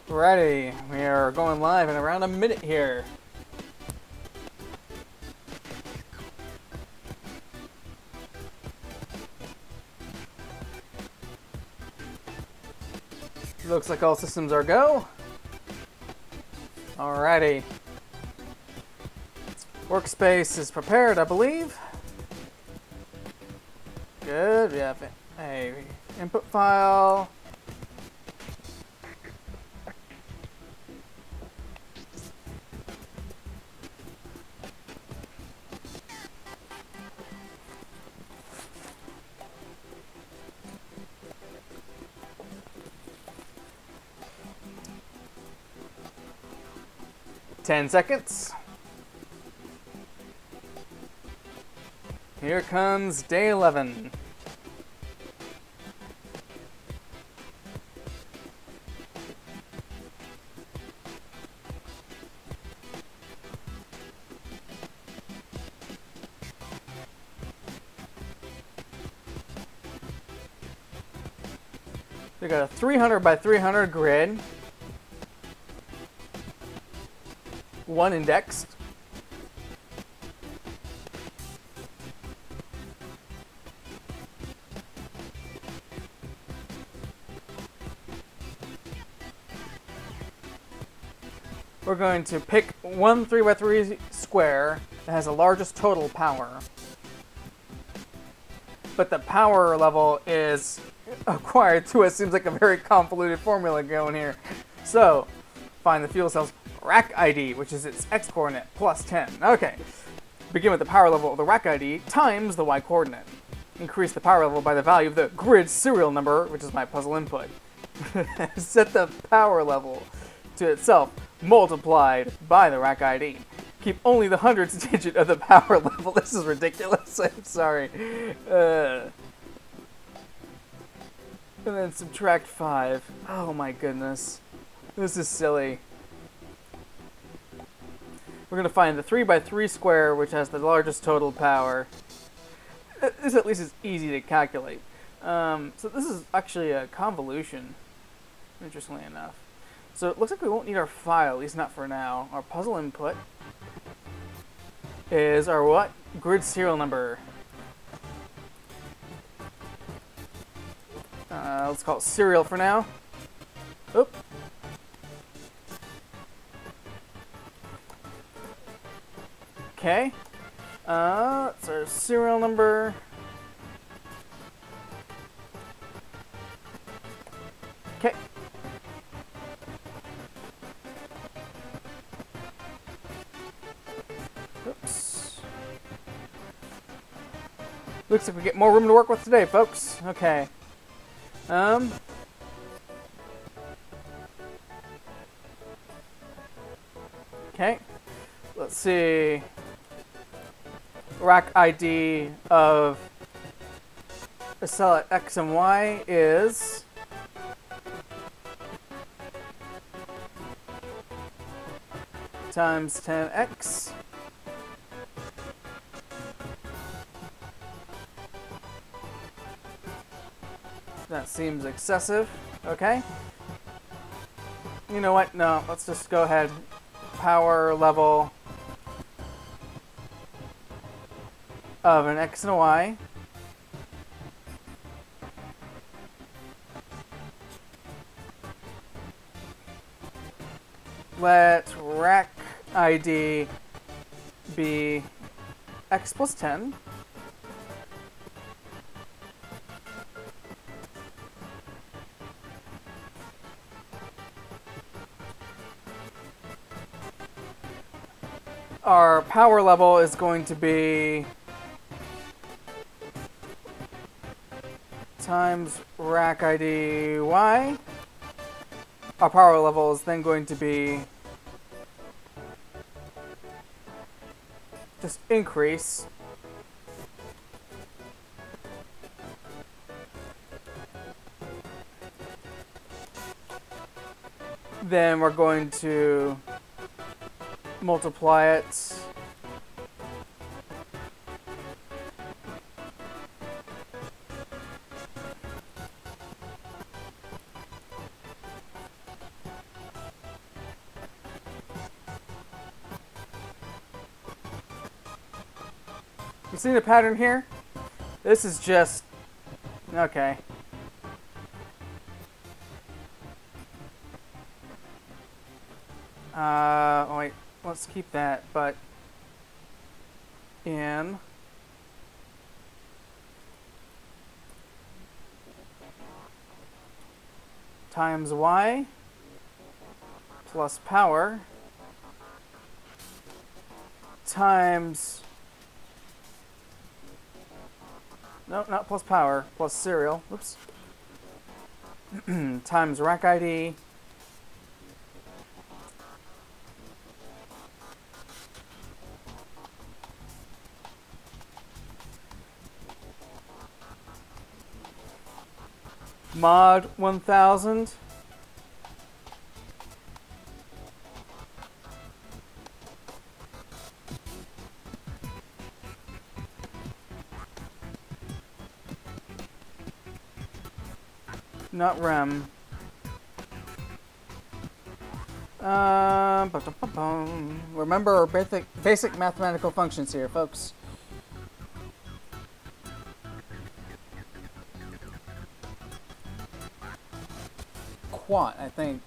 Ready. We are going live in around a minute here. Looks like all systems are go. Alrighty. Workspace is prepared, I believe. Good. We have a input file. Ten seconds. Here comes day 11. We got a 300 by 300 grid. One indexed. We're going to pick one 3x3 square that has the largest total power. But the power level is acquired to it. Seems like a very convoluted formula going here. So, find the fuel cell's rack ID, which is its x coordinate, plus 10. Okay. Begin with the power level of the rack ID times the y coordinate. Increase the power level by the value of the grid serial number, which is my puzzle input. Set the power level to itself, multiplied by the rack ID. Keep only the hundredths digit of the power level. This is ridiculous. I'm sorry. And then subtract 5. Oh my goodness. This is silly. We're going to find the 3x3 square, which has the largest total power. This at least is easy to calculate. So this is actually a convolution, interestingly enough. So it looks like we won't need our file, at least not for now. Our puzzle input is our what? Grid serial number. Let's call it serial for now. Oop. Okay. That's our serial number. Okay. Oops. Looks like we get more room to work with today, folks. Okay. Okay. Let's see. Rack ID of a cell at X and Y is times 10x. That seems excessive. Okay. You know what? No, let's just go ahead. Power level of an X and a Y. Let rack ID be X plus 10. Our power level is going to be times rack ID Y. Our power level is then going to be just increase. Then we're going to multiply it You see the pattern here? This is just... okay. Wait, let's keep that, but in times y plus power times, no, not plus power, plus serial, oops, times rack ID mod 1000 not rem. Remember our basic mathematical functions here, folks. Quant, I think.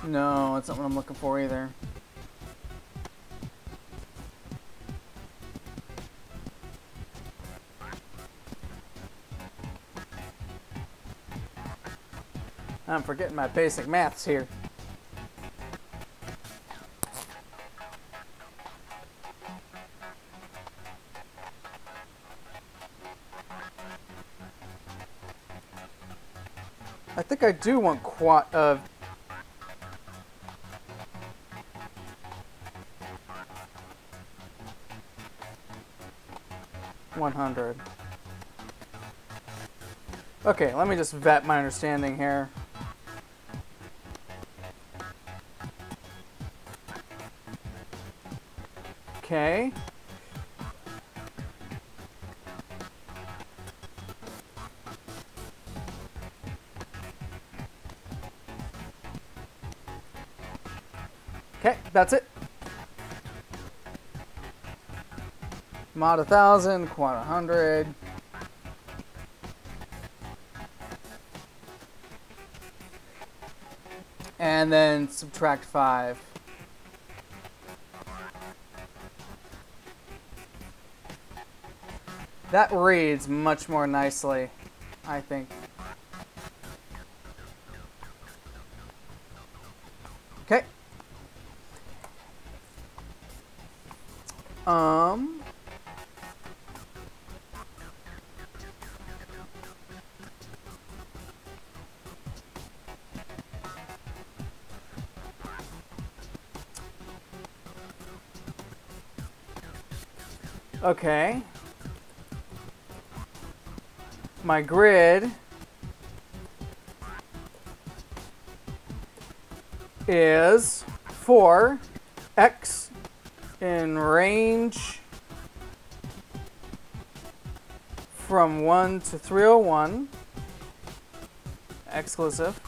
No, that's not what I'm looking for either. I'm forgetting my basic maths here. I think I do want quant of 100. Okay, let me just vet my understanding here. Okay. Okay, that's it. Mod 1000, quant 100. And then subtract 5. That reads much more nicely, I think. Okay. Okay. My grid is for x in range from 1 to 301, exclusive.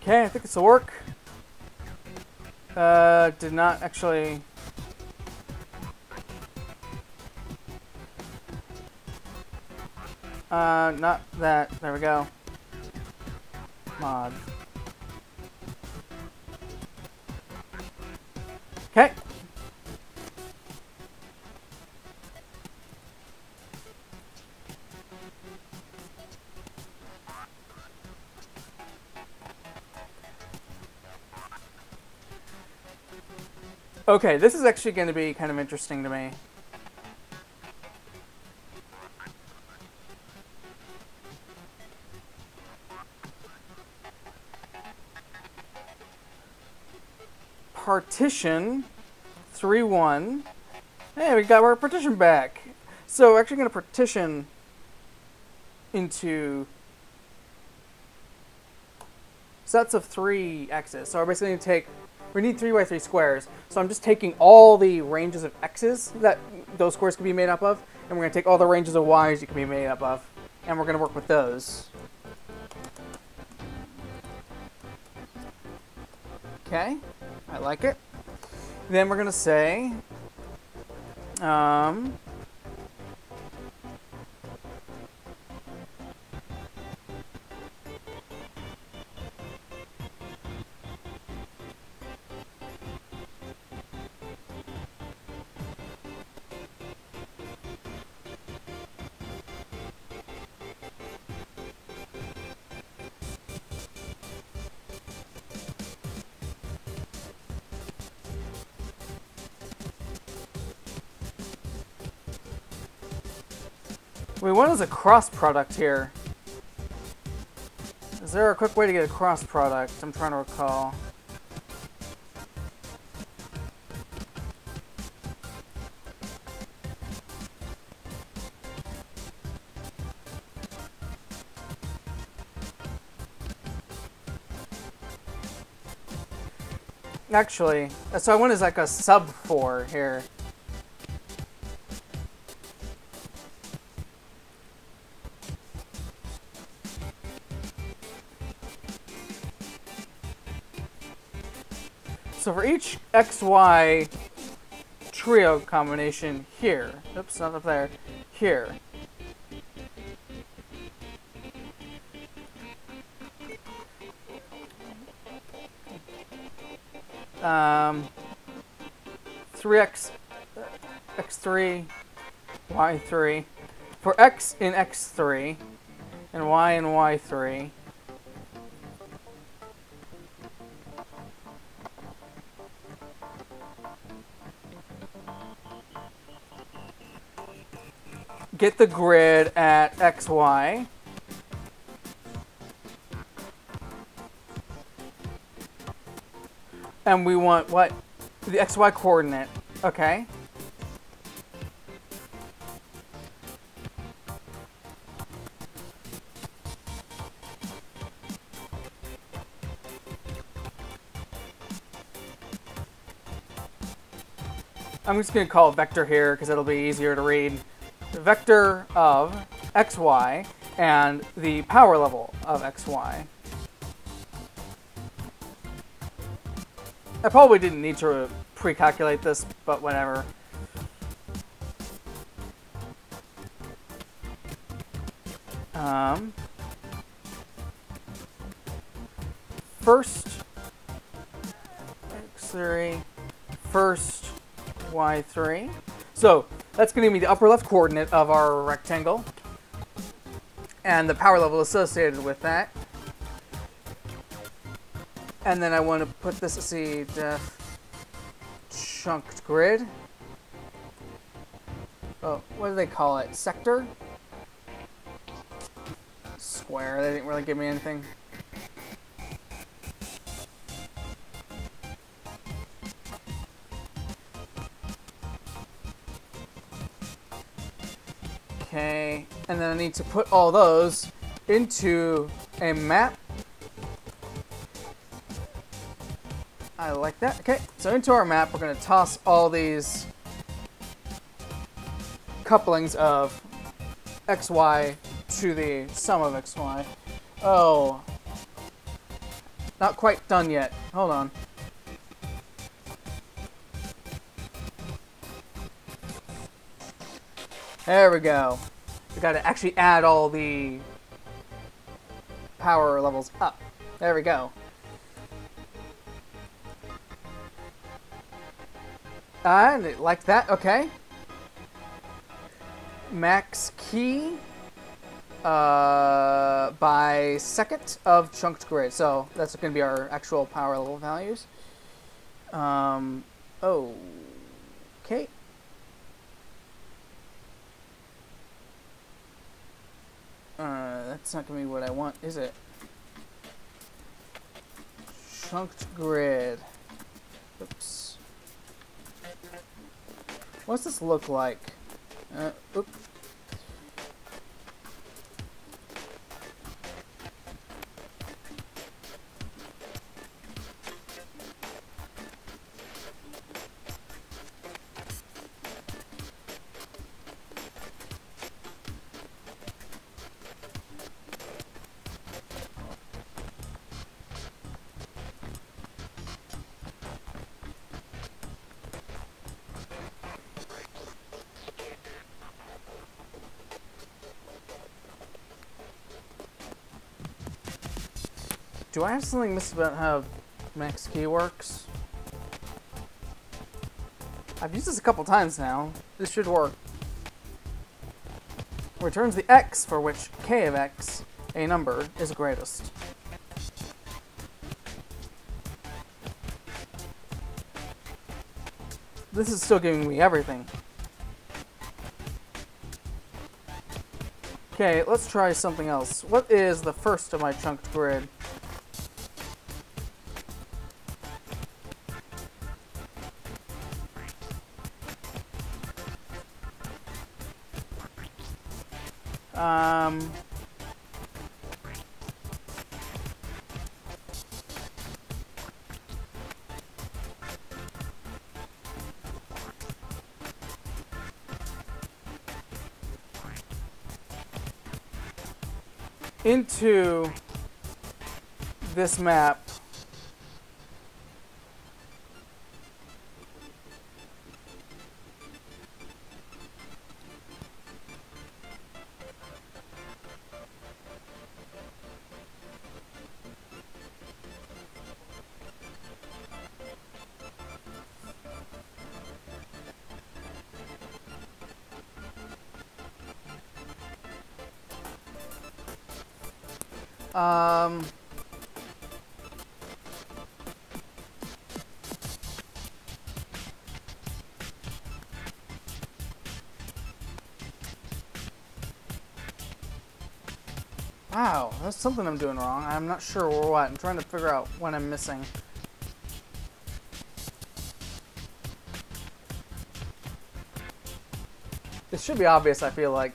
Okay, I think this will work. Did not actually... not that. There we go. Mod. Okay. Okay, this is actually going to be kind of interesting to me. Partition 3-1. Hey, we got our partition back. So we're actually going to partition into sets of 3 x's. So we're basically going to take, we need 3x3 squares. So I'm just taking all the ranges of x's that those squares can be made up of, and we're going to take all the ranges of y's it can be made up of, and we're going to work with those. Okay, I like it. Then we're going to say, wait, what is a cross product here? Is there a quick way to get a cross product? I'm trying to recall. Actually, so I want is like a sub 4 here. So for each XY trio combination here, oops, not up there, here. Um, 3x, x3, y3. For x in x3 and y in y3. Get the grid at xy. And we want what? The xy coordinate. Okay. I'm just going to call it vector here because it'll be easier to read. The vector of xy and the power level of xy. I probably didn't need to pre-calculate this, but whatever. First x3, first y3. So that's going to be the upper left coordinate of our rectangle and the power level associated with that. And then I want to put this, let's see, chunked grid. Oh, what do they call it? Sector? Square. They didn't really give me anything. Okay, and then I need to put all those into a map. I like that. Okay, so into our map, we're going to toss all these couplings of xy to the sum of xy. Oh, not quite done yet. Hold on. There we go. We got to actually add all the power levels up. There we go. And like that, okay. MaxKey by second of chunked grid. So that's going to be our actual power level values. Okay. That's not gonna be what I want, is it? Chunked grid. Oops. What's this look like? Oops. Do I have something missed about how MaxKey works? I've used this a couple times now. This should work. Returns the x for which k of x, a number, is greatest. This is still giving me everything. Okay, let's try something else. What is the first of my chunked grid? Into this map, wow, that's something I'm doing wrong. I'm not sure what. I'm trying to figure out what I'm missing. This should be obvious, I feel like.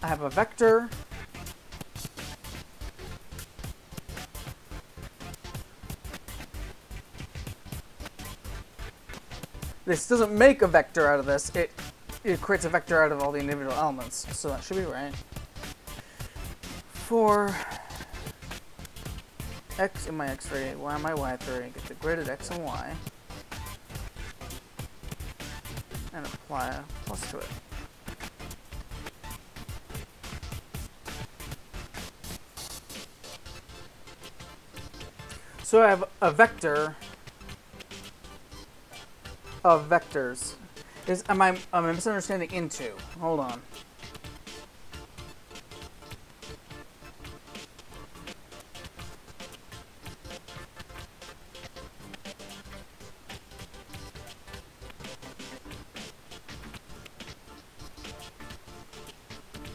I have a vector. This doesn't make a vector out of this. It creates a vector out of all the individual elements. So that should be right. For x in my x3, y in my y3, get the grid at x and y, and apply a plus to it. So I have a vector of vectors. Am I misunderstanding into? Hold on.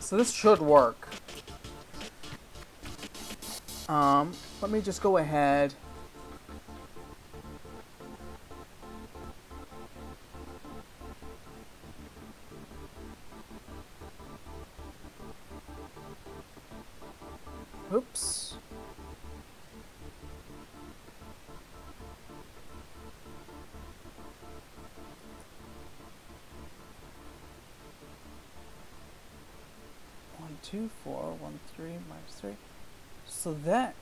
So this should work. Let me just go ahead. Oops. One, 2, 4, 1, 3, minus 3. So that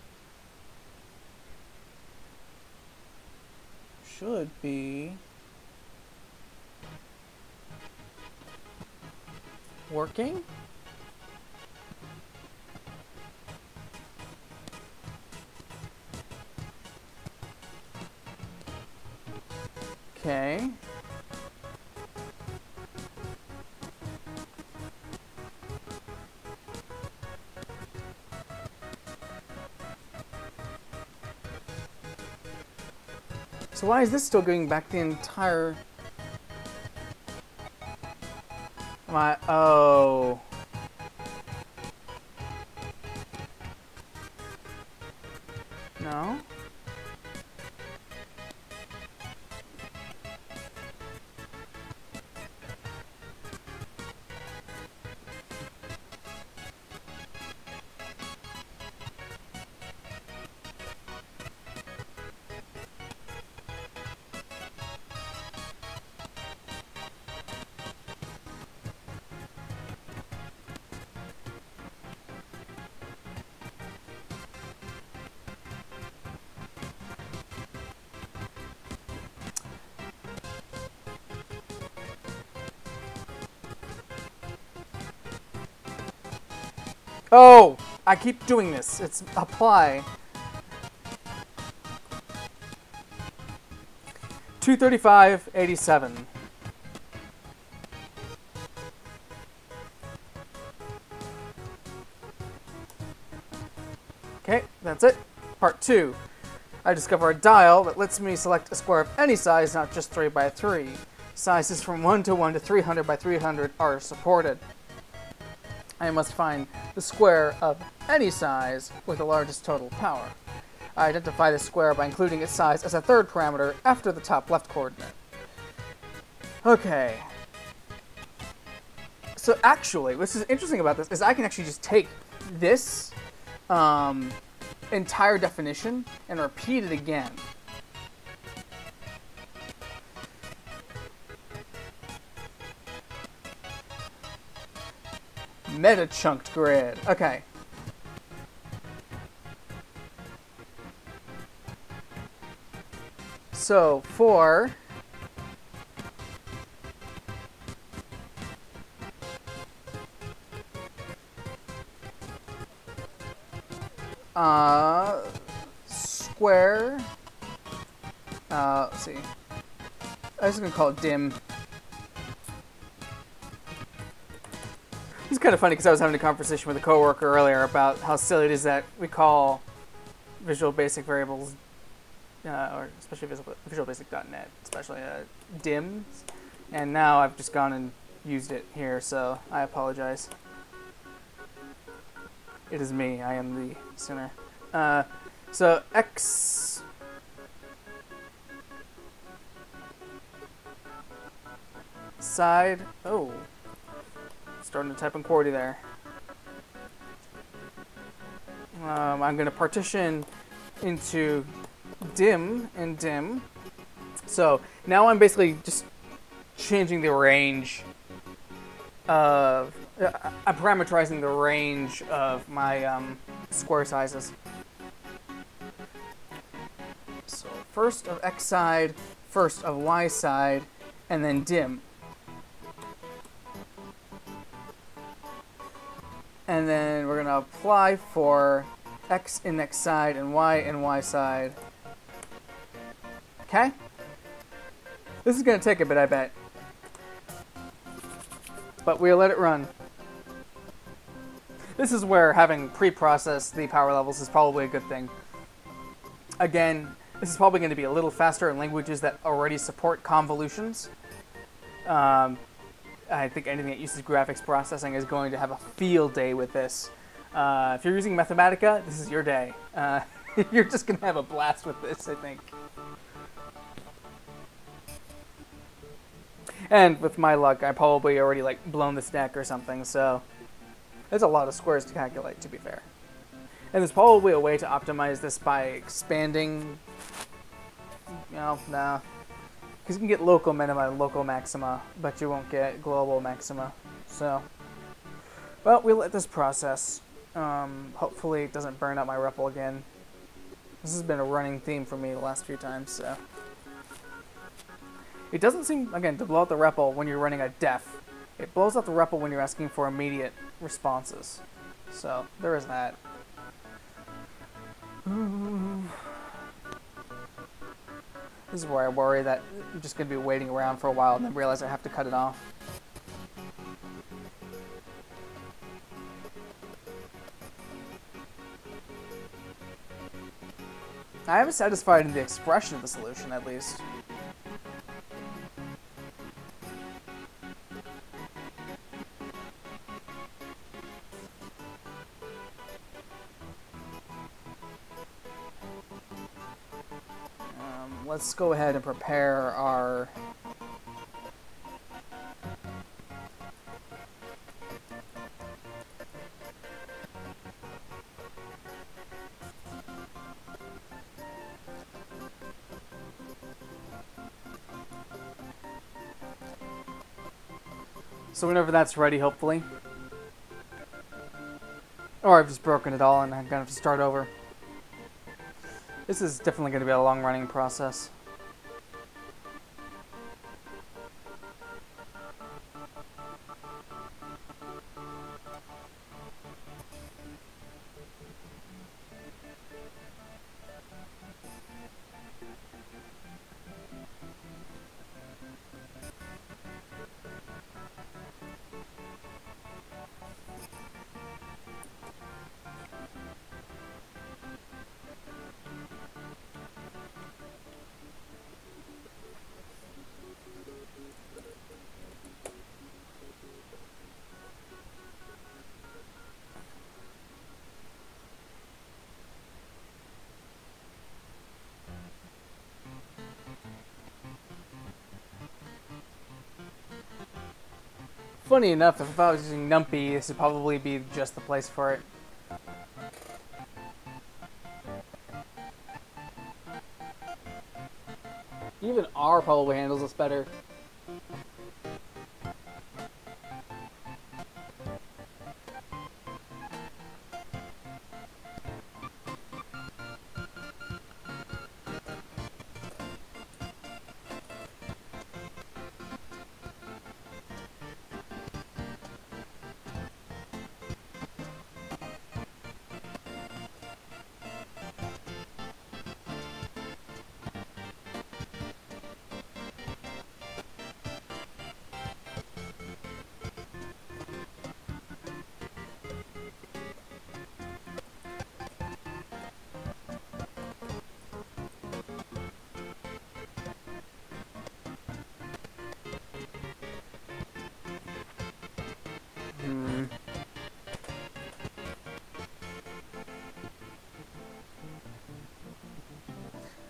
should be working. Okay. So why is this still going back the entire... Oh. No? Oh! I keep doing this. It's apply. 235.87. Okay, that's it. Part 2. I discover a dial that lets me select a square of any size, not just 3 by 3. Sizes from 1 to 1 to 300 by 300 are supported. I must find the square of any size with the largest total power. I identify the square by including its size as a third parameter after the top left coordinate. Okay. So actually, what's interesting about this is I can actually just take this entire definition and repeat it again. MetaChunked Grid. Okay. So for square, let's see. I was gonna call it dim. It's kind of funny because I was having a conversation with a coworker earlier about how silly it is that we call Visual Basic variables, or especially Visual Basic.NET, especially dims, and now I've just gone and used it here, so I apologize. It is me. I am the sinner. So X side. Oh. Starting to type in QWERTY there. I'm going to partition into dim and dim. So now I'm basically just changing the range of... I'm parameterizing the range of my square sizes. So first of X side, first of Y side, and then dim. And then we're going to apply for X in X side and Y in Y side. Okay? This is going to take a bit, I bet. But we'll let it run. This is where having pre-processed the power levels is probably a good thing. Again, this is probably going to be a little faster in languages that already support convolutions. I think anything that uses graphics processing is going to have a field day with this. If you're using Mathematica, this is your day. You're just going to have a blast with this, I think. And with my luck, I probably already blown this deck or something, so there's a lot of squares to calculate, to be fair. And there's probably a way to optimize this by expanding... No, nah. Because you can get local minima and local maxima, but you won't get global maxima. So, well, we'll let this process. Hopefully it doesn't burn out my REPL again. This has been a running theme for me the last few times, so. It doesn't seem, again, to blow out the REPL when you're running a def. It blows out the REPL when you're asking for immediate responses. So, there is that. This is where I worry that I'm just going to be waiting around for a while and then realize I have to cut it off. I am satisfied in the expression of the solution, at least. Let's go ahead and prepare our... So whenever that's ready, hopefully. Or I've just broken it all and I'm gonna have to start over. This is definitely going to be a long-running process. Funny enough, if I was using Numpy, this would probably be just the place for it. Even R probably handles this better.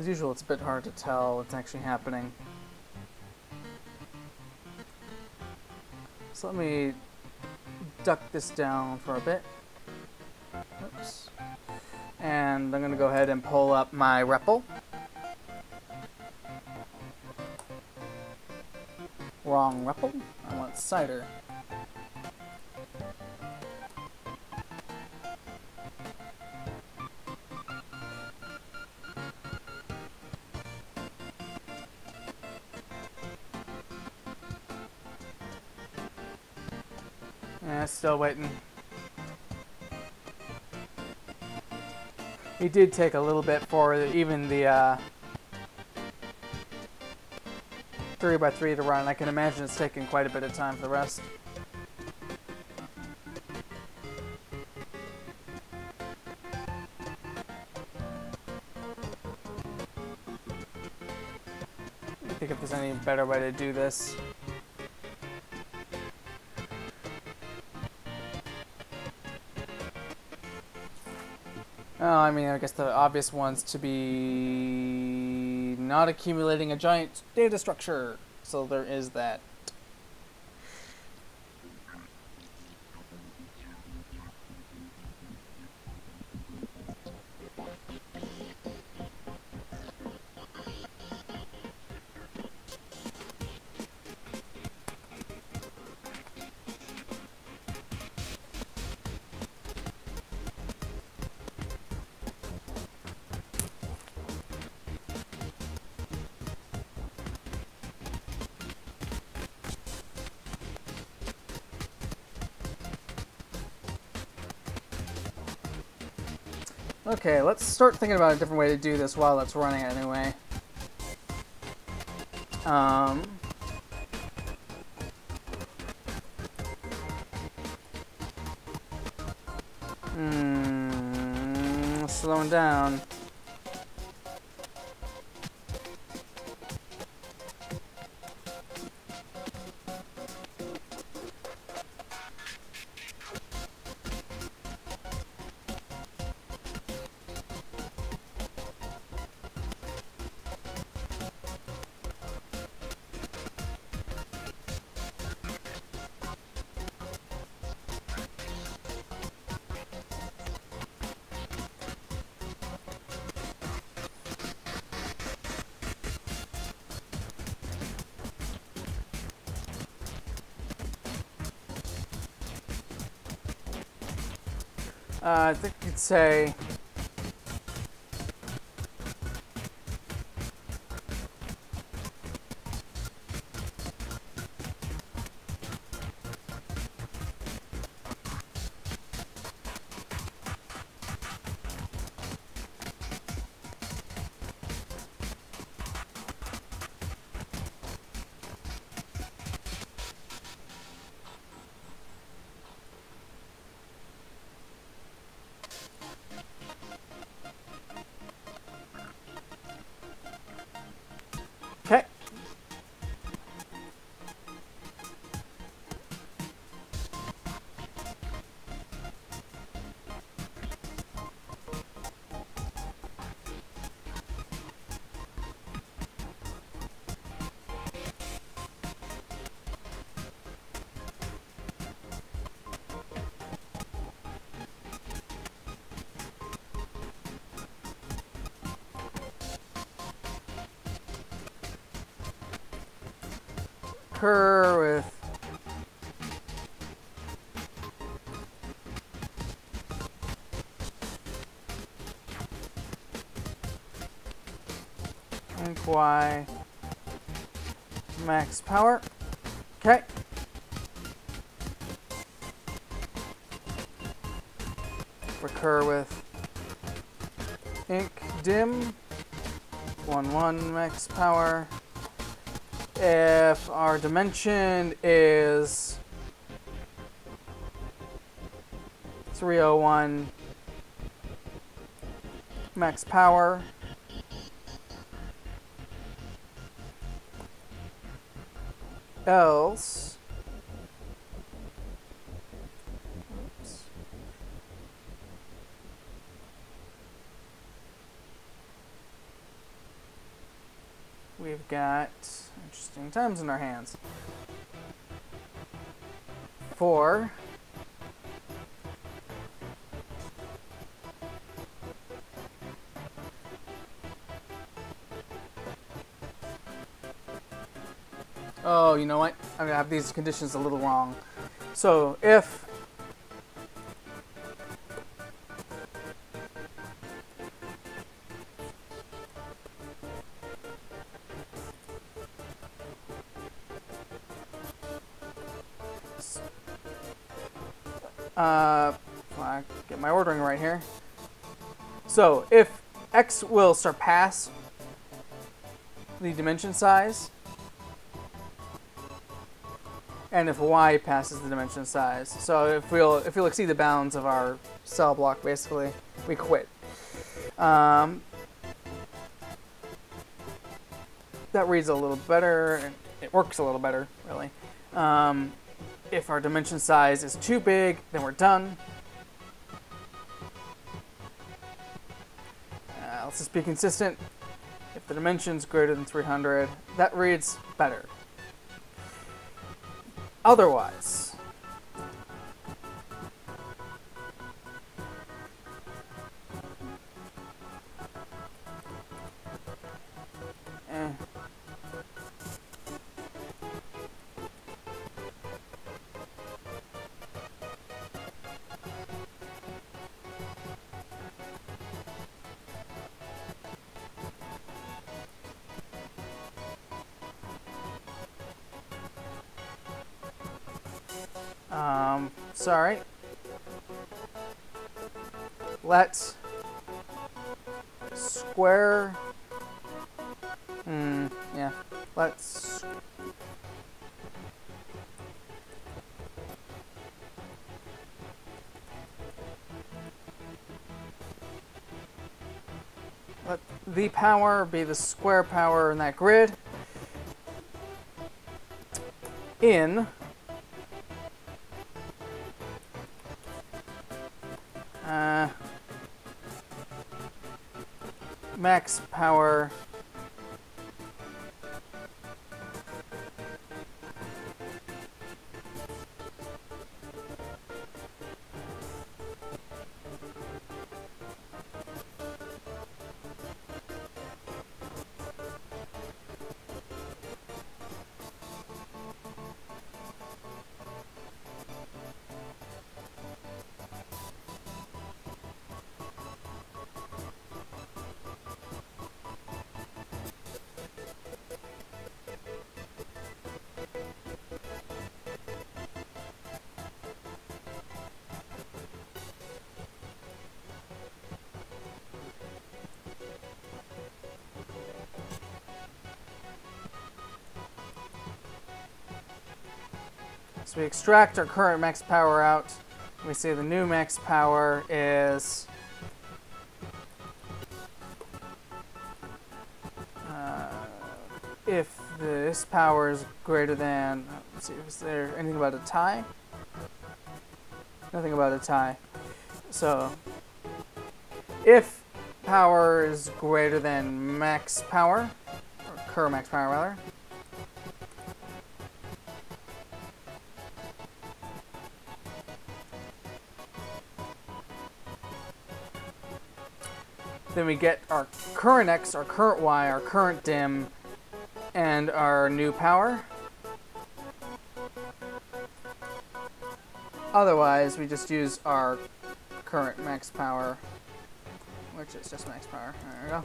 As usual, it's a bit hard to tell what's actually happening. So let me duck this down for a bit. Oops. And I'm going to go ahead and pull up my REPL. Wrong REPL. I want cider. Yeah, still waiting. It did take a little bit for even the 3x3 to run. I can imagine it's taking quite a bit of time for the rest. I think if there's any better way to do this. Oh, I mean, I guess the obvious one's to be not accumulating a giant data structure. So there is that. Okay, let's start thinking about a different way to do this while it's running anyway. Slowing down. I think you'd say okay. With ink Y max power. Okay. Recur with ink dim 1 max power. If our dimension is 301 max power, else we've got interesting times in our hands. 4 oh, you know what? I'm gonna have these conditions a little wrong. So if I get my ordering right here. So if X will surpass the dimension size, and if Y passes the dimension size. So if we'll exceed the bounds of our cell block, basically, we quit. That reads a little better, and it works a little better, really. If our dimension size is too big, then we're done. Let's just be consistent. If the dimension's greater than 300, that reads better. Otherwise, sorry. Let's square. Yeah. Let's. Let the power be the square power in that grid. In max power So we extract our current max power out. We say the new max power is if this power is greater than, let's see, is there anything about a tie? Nothing about a tie. So if power is greater than max power, or current max power rather, then we get our current X, our current Y, our current dim, and our new power. Otherwise, we just use our current max power, which is just max power. There we go.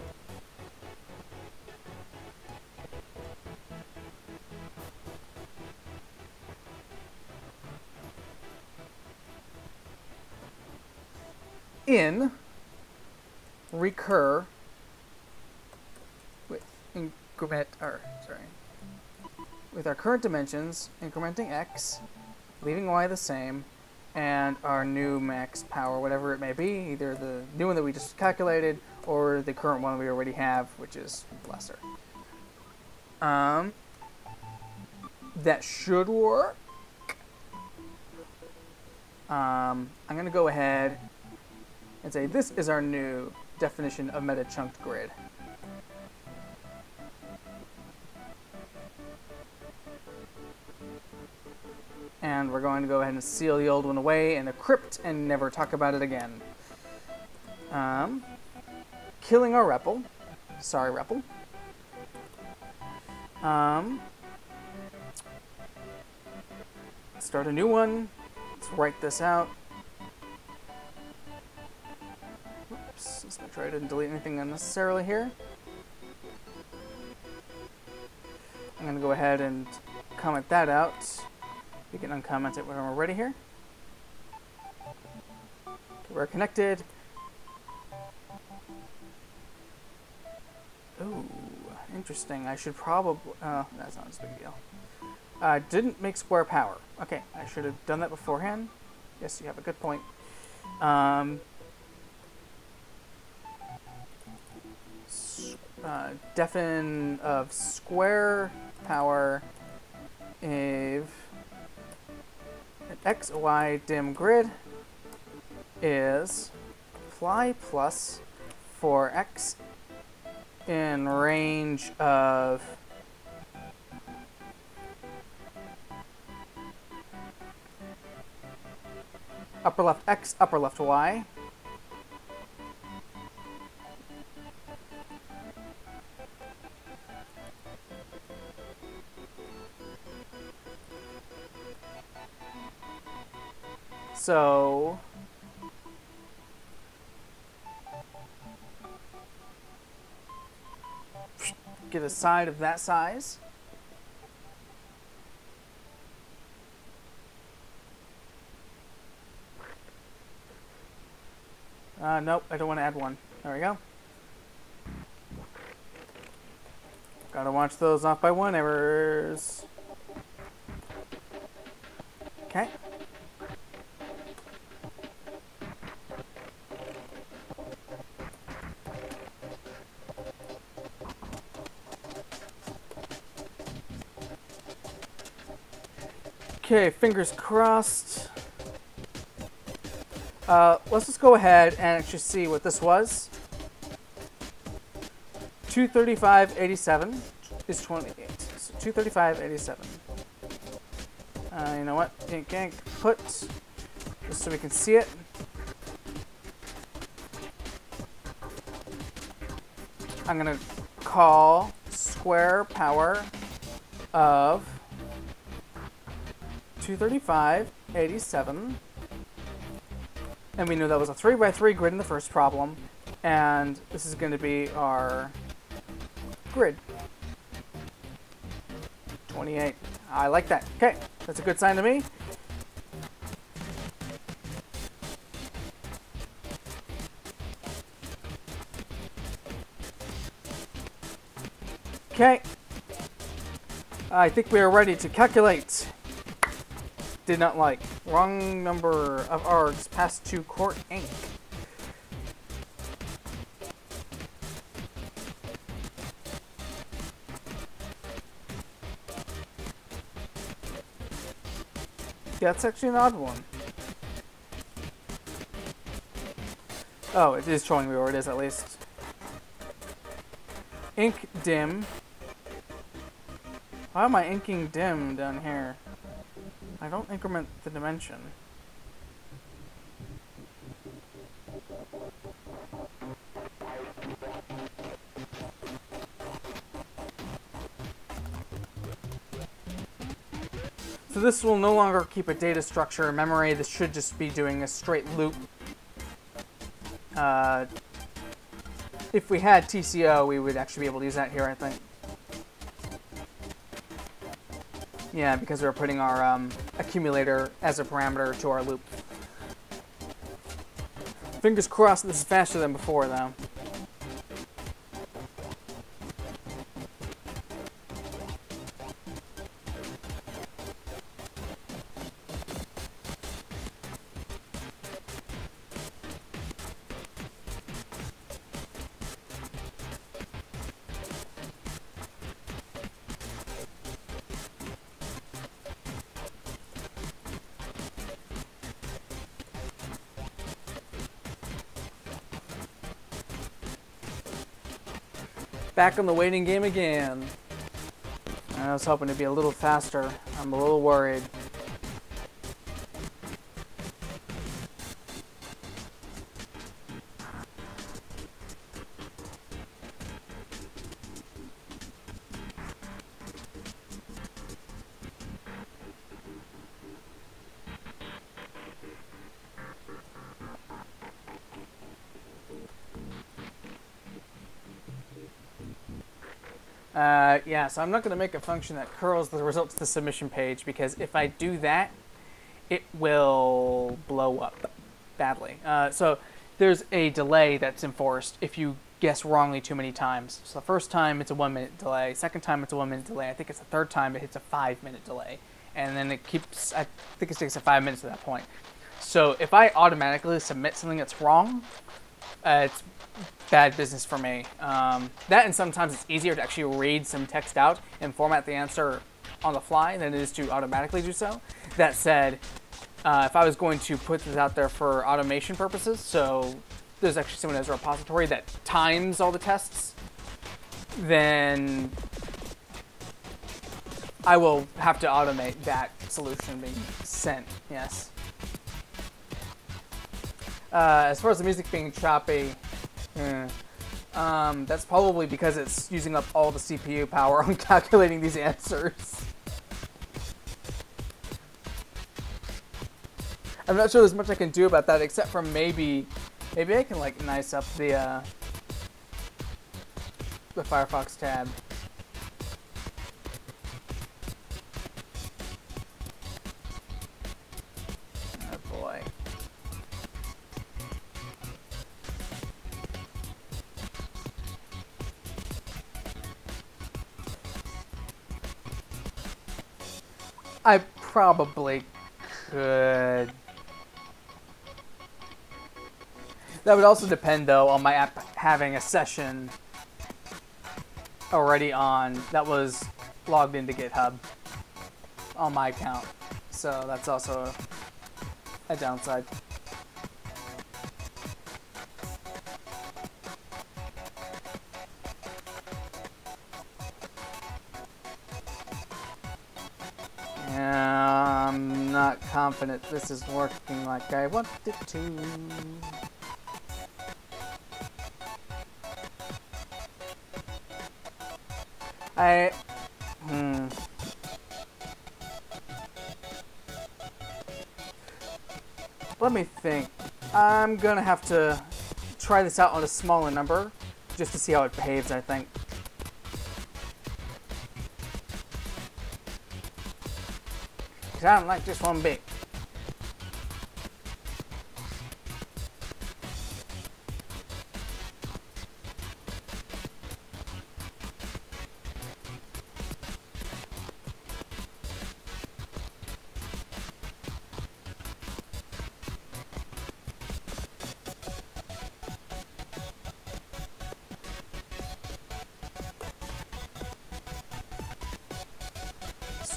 In recur with with our current dimensions, incrementing X, leaving Y the same, and our new max power, whatever it may be, either the new one that we just calculated or the current one we already have, which is lesser. That should work. I'm going to go ahead and say this is our new definition of MetaChunked Grid. And we're going to go ahead and seal the old one away in a crypt and never talk about it again. Killing our REPL. Sorry, REPL. Start a new one. Let's write this out. Oops, let's make sure I didn't delete anything unnecessarily here. I'm going to go ahead and comment that out. We can uncomment it when we're ready here. Okay, we're connected. Ooh, interesting. I should probably... that's not as big a deal. Didn't make square power. Okay, I should have done that beforehand. Yes, you have a good point. Defin of square power if an X, Y dim grid is fly plus for X in range of upper left X, upper left Y. So get a side of that size. Nope, I don't want to add one. There we go. Gotta watch those off by one errors. Okay. Okay, fingers crossed. Let's just go ahead and actually see what this was. 235.87 is 28. So 235.87. You know what? Gank put, just so we can see it. I'm gonna call square power of 235.87. And we knew that was a 3x3 grid in the first problem, and this is going to be our grid. 28. I like that. Okay, that's a good sign to me. Okay. I think we are ready to calculate did not like. Wrong number of args passed to court ink. Yeah, that's actually an odd one. Oh, it is showing me where it is at least. Ink dim. Why am I inking dim down here? I don't increment the dimension. So this will no longer keep a data structure in memory. This should just be doing a straight loop. If we had TCO, we would actually be able to use that here, I think. Yeah, because we're putting our accumulator as a parameter to our loop. Fingers crossed this is faster than before, though. Back on the waiting game again. I was hoping to be a little faster. I'm a little worried. Yeah, so I'm not going to make a function that curls the result to the submission page, because if I do that, it will blow up badly. So there's a delay that's enforced if you guess wrongly too many times. So the first time it's a 1 minute delay, second time it's a 1 minute delay, I think it's the third time it hits a 5 minute delay, and then it keeps, I think it takes 5 minutes at that point. So if I automatically submit something that's wrong, it's bad business for me. That, and sometimes it's easier to actually read some text out and format the answer on the fly than it is to automatically do so. That said, if I was going to put this out there for automation purposes, so there's actually someone who has a repository that times all the tests, then I will have to automate that solution being sent, yes. As far as the music being choppy, that's probably because it's using up all the CPU power on calculating these answers. I'm not sure there's much I can do about that, except for maybe I can like nice up the Firefox tab. Oh boy. I probably could. That would also depend, though, on my app having a session already on that was logged into GitHub on my account. So that's also a downside. I'm not confident this is working like I want it to. Let me think. I'm gonna have to try this out on a smaller number just to see how it behaves, I think. Because I don't like this one bit.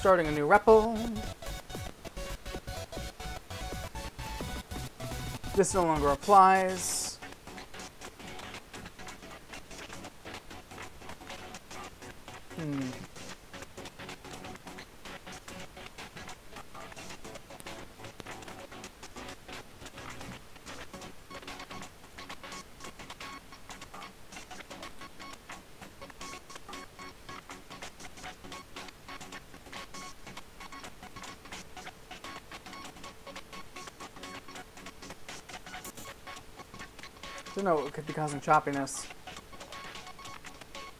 starting a new REPL. This no longer applies. Don't know what could be causing choppiness.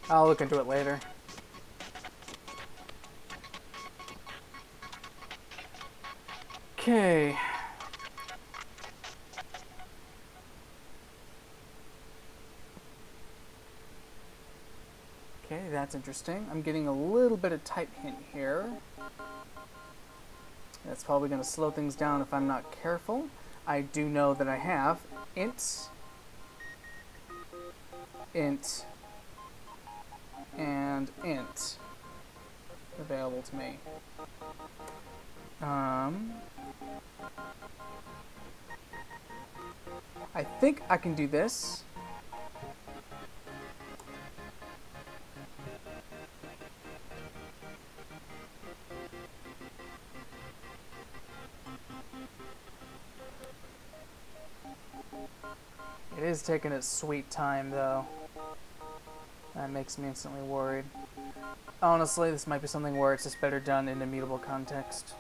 I'll look into it later. Okay. Okay, that's interesting. I'm getting a little bit of type hint here. That's probably going to slow things down if I'm not careful. I do know that I have int, int, and int available to me. I think I can do this. It is taking its sweet time, though. That makes me instantly worried. Honestly, this might be something where it's just better done in immutable context.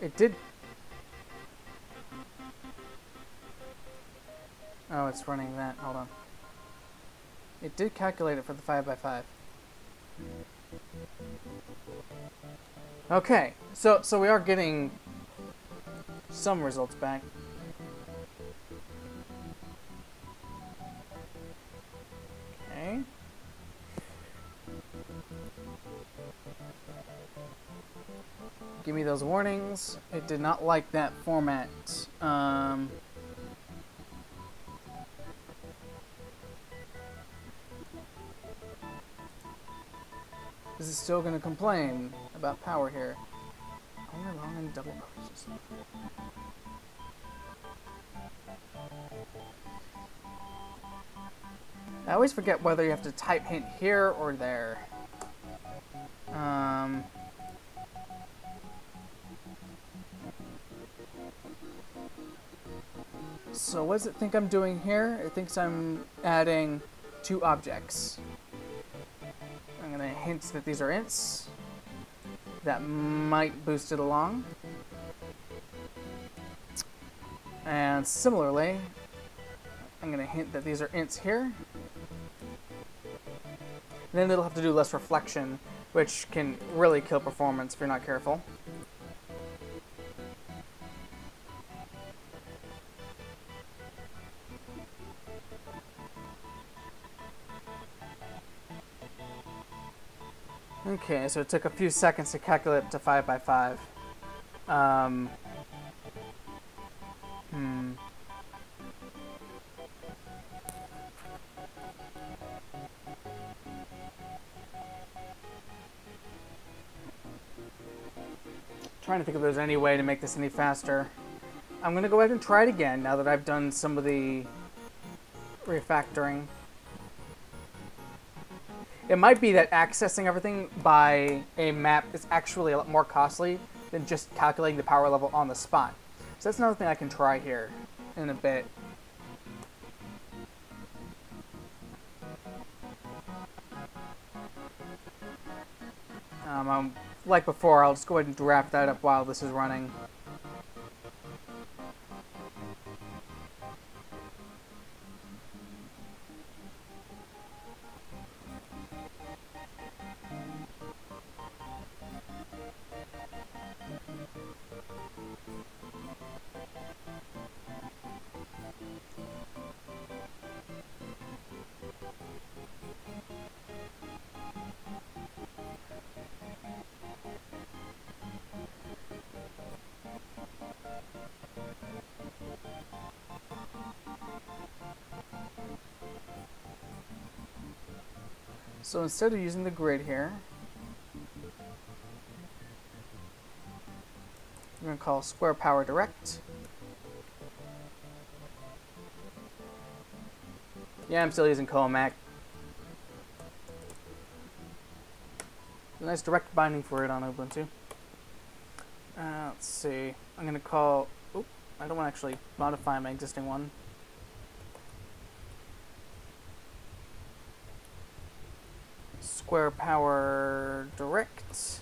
It did... Oh, it's running that. Hold on. It did calculate it for the 5x5. Okay, so we are getting some results back. Okay. Give me those warnings. It did not like that format. Is it still going to complain about power here? Only long and double process. I always forget whether you have to type hint here or there. So what does it think I'm doing here? It thinks I'm adding 2 objects. I'm going to hint that these are ints. That might boost it along. And similarly, I'm going to hint that these are ints here. Then it'll have to do less reflection, which can really kill performance if you're not careful. Okay, so it took a few seconds to calculate up to 5x5. Trying to think if there's any way to make this any faster. I'm going to go ahead and try it again now that I've done some of the refactoring. It might be that accessing everything by a map is actually a lot more costly than just calculating the power level on the spot. So that's another thing I can try here in a bit. Like before, I'll just go ahead and wrap that up while this is running. So instead of using the grid here, we're going to call square power direct. Yeah, I'm still using Comac. A nice direct binding for it on Ubuntu. Let's see. I'm going to call... Oop, I don't want to actually modify my existing one. Square power direct.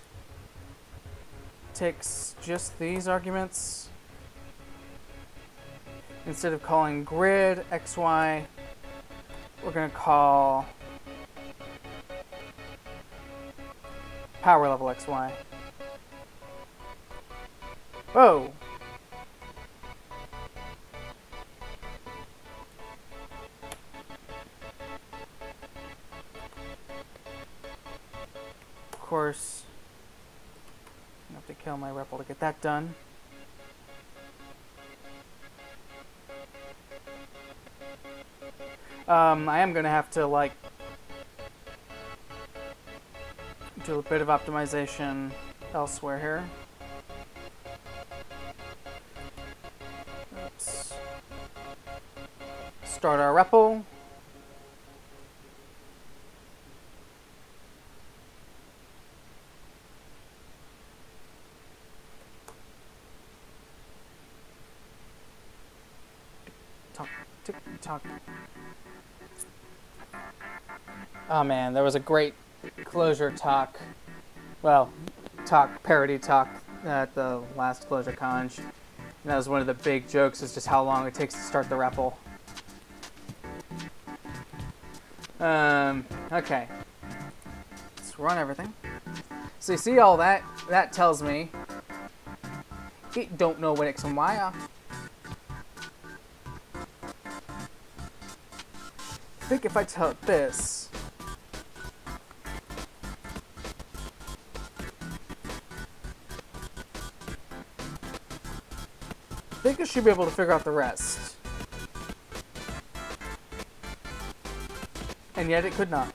Takes just these arguments. Instead of calling grid XY, we're going to call power level XY. Whoa! Of course, I have to kill my REPL to get that done. I am going to have to, like, do a bit of optimization elsewhere here. Oops. Start our REPL. Talk, tick, tock. Oh man, there was a great Clojure talk. Well, parody talk at the last Clojure Conj. And that was one of the big jokes, is just how long it takes to start the REPL. Okay. Let's run everything. So you see all that? That tells me it don't know what X and Y are. I think if I tell it this, I think it should be able to figure out the rest. And yet it could not.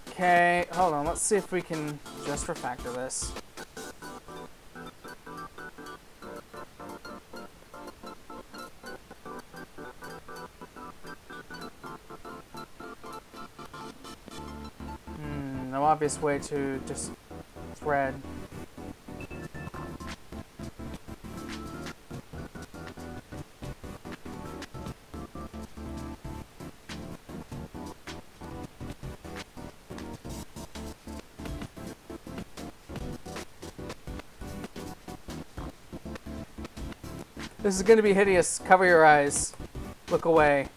Okay, hold on, let's see if we can just refactor this. No obvious way to just thread. This is going to be hideous. Cover your eyes. Look away.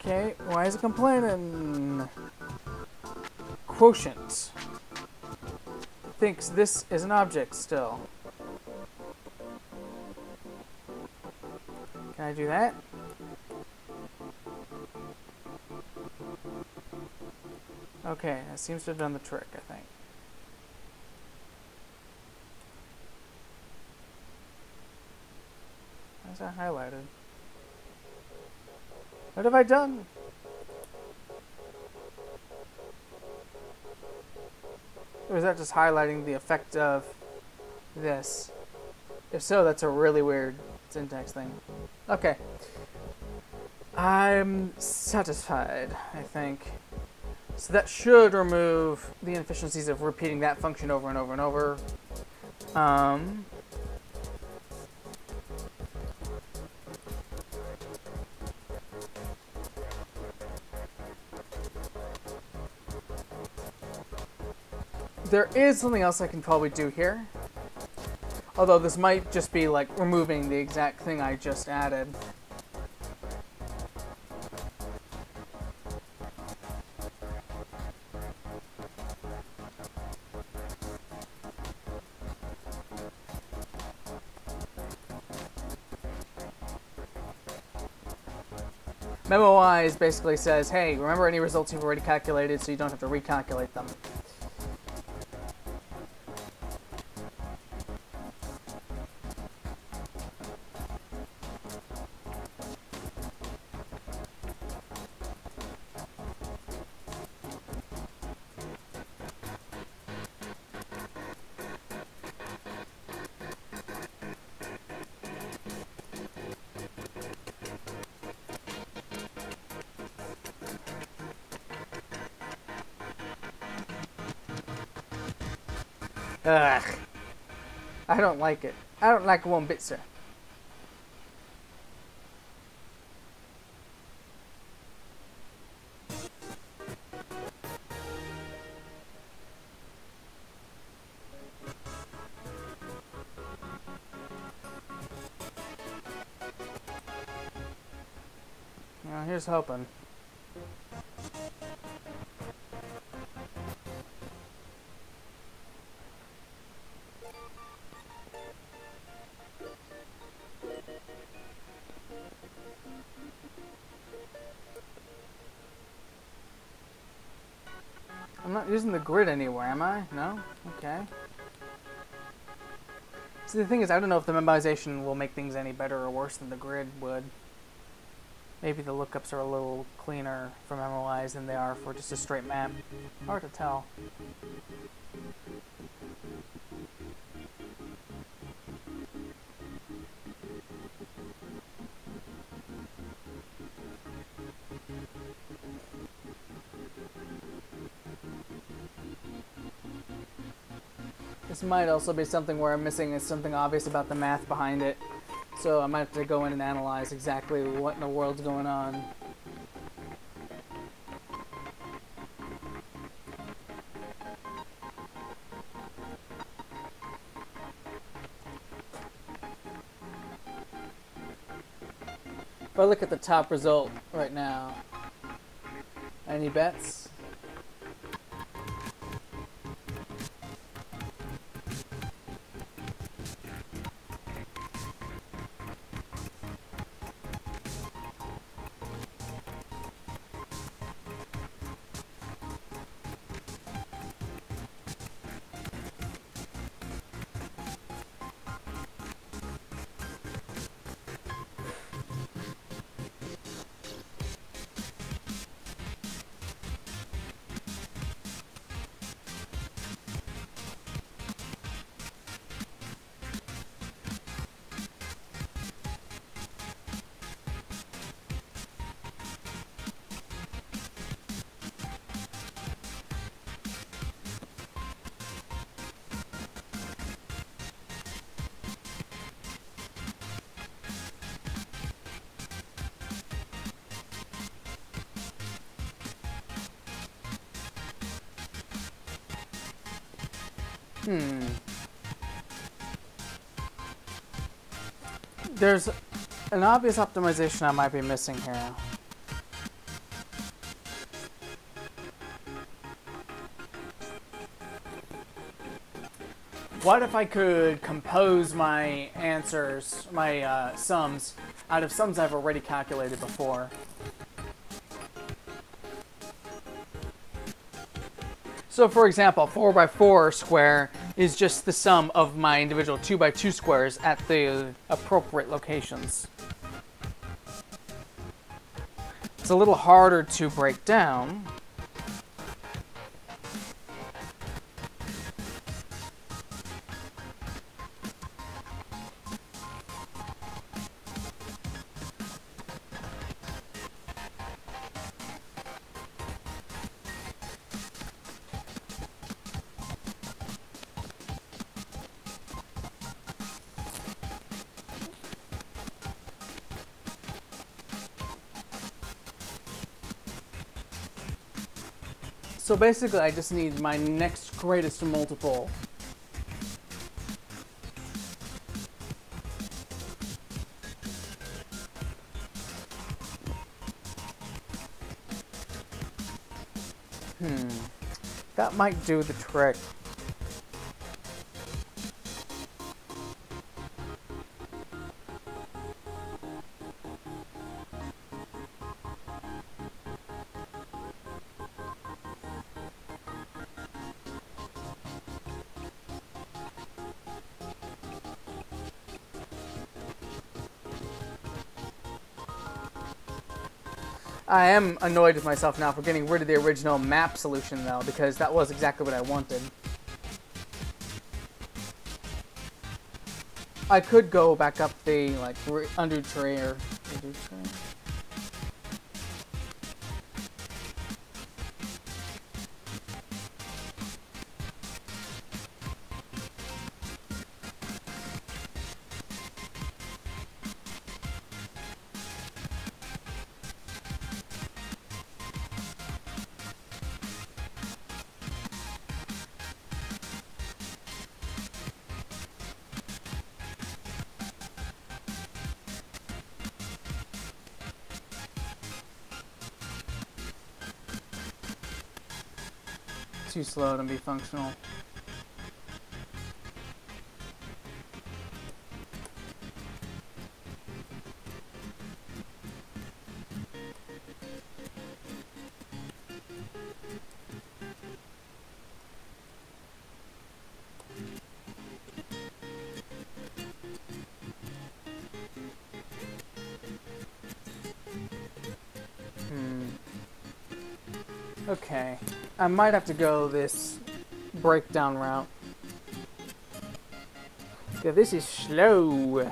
Okay, why is it complaining? Quotient. Thinks this is an object still. Can I do that? Okay, that seems to have done the trick, I think. Why is that highlighted? What have I done? Or is that just highlighting the effect of this? If so, that's a really weird syntax thing. Okay. I'm satisfied, I think. So that should remove the inefficiencies of repeating that function over and over and over. There is something else I can probably do here. Although this might just be like removing the exact thing I just added. MemoWise basically says, hey, remember any results you've already calculated so you don't have to recalculate them. Ugh. I don't like it. I don't like it one bit, sir. Well, here's hoping. I'm not using the grid anywhere, am I? No? Okay. See, the thing is, I don't know if the memoization will make things any better or worse than the grid would. Maybe the lookups are a little cleaner for MemoWise than they are for just a straight map. Hard to tell. This might also be something where I'm missing something obvious about the math behind it. So I might have to go in and analyze exactly what in the world's going on. If I look at the top result right now, any bets? There's an obvious optimization I might be missing here. What if I could compose my answers, my sums, out of sums I've already calculated before? So for example, 4x4 square is just the sum of my individual 2x2 squares at the appropriate locations. It's a little harder to break down. So basically, I just need my next greatest multiple. That might do the trick. I am annoyed with myself now for getting rid of the original map solution, though, because that was exactly what I wanted. I could go back up the, like, undo tree or... Undo tree? Too slow to be functional. Okay, I might have to go this breakdown route. Yeah, this is slow.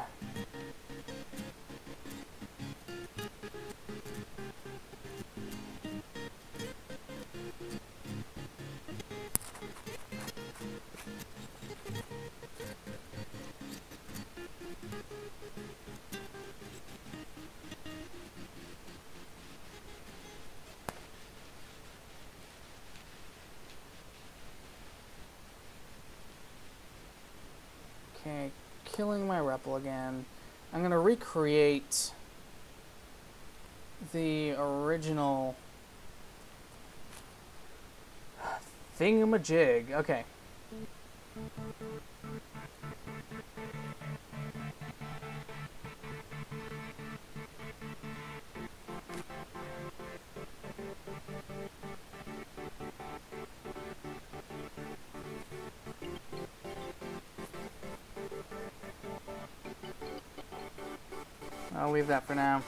Okay, killing my REPL again. I'm gonna recreate the original thingamajig. Okay. I'll leave that for now.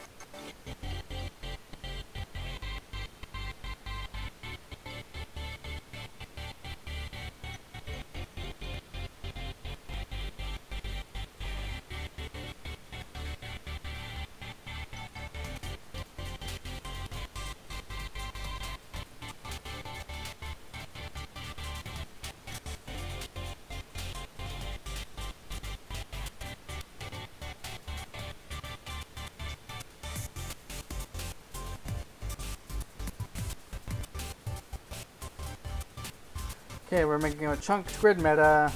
Okay, we're making a chunked grid meta.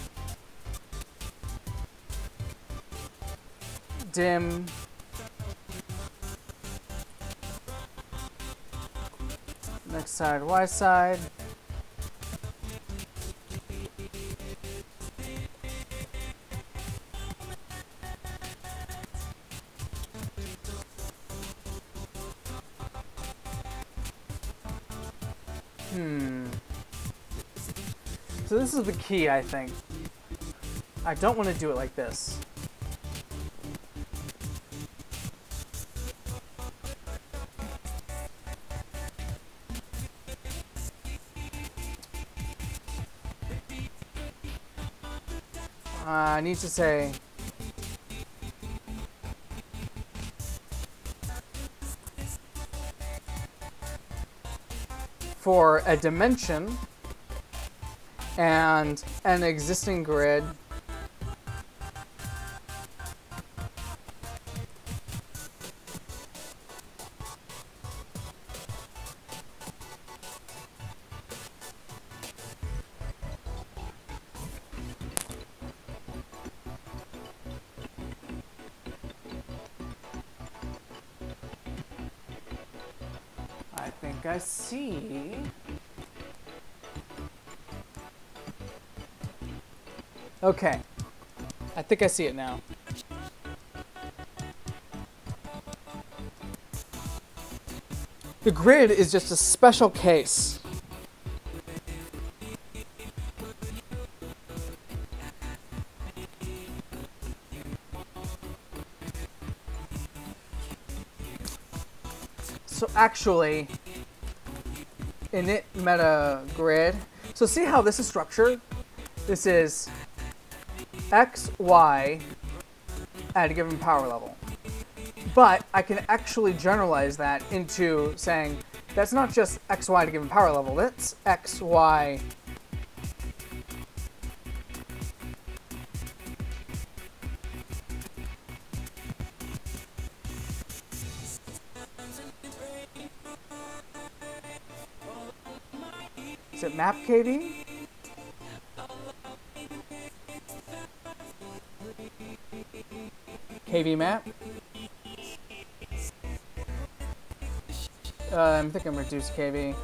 Dim. Next side, Y side. So this is the key, I think. I don't want to do it like this. I need to say for a dimension and an existing grid, think I see. Okay. I think I see it now. The grid is just a special case. So actually, init meta grid. So see how this is structured? This is X, Y at a given power level. But I can actually generalize that into saying that's not just X, Y at a given power level, that's X, Y. Is it map KV? KV map? I'm thinking reduce KV.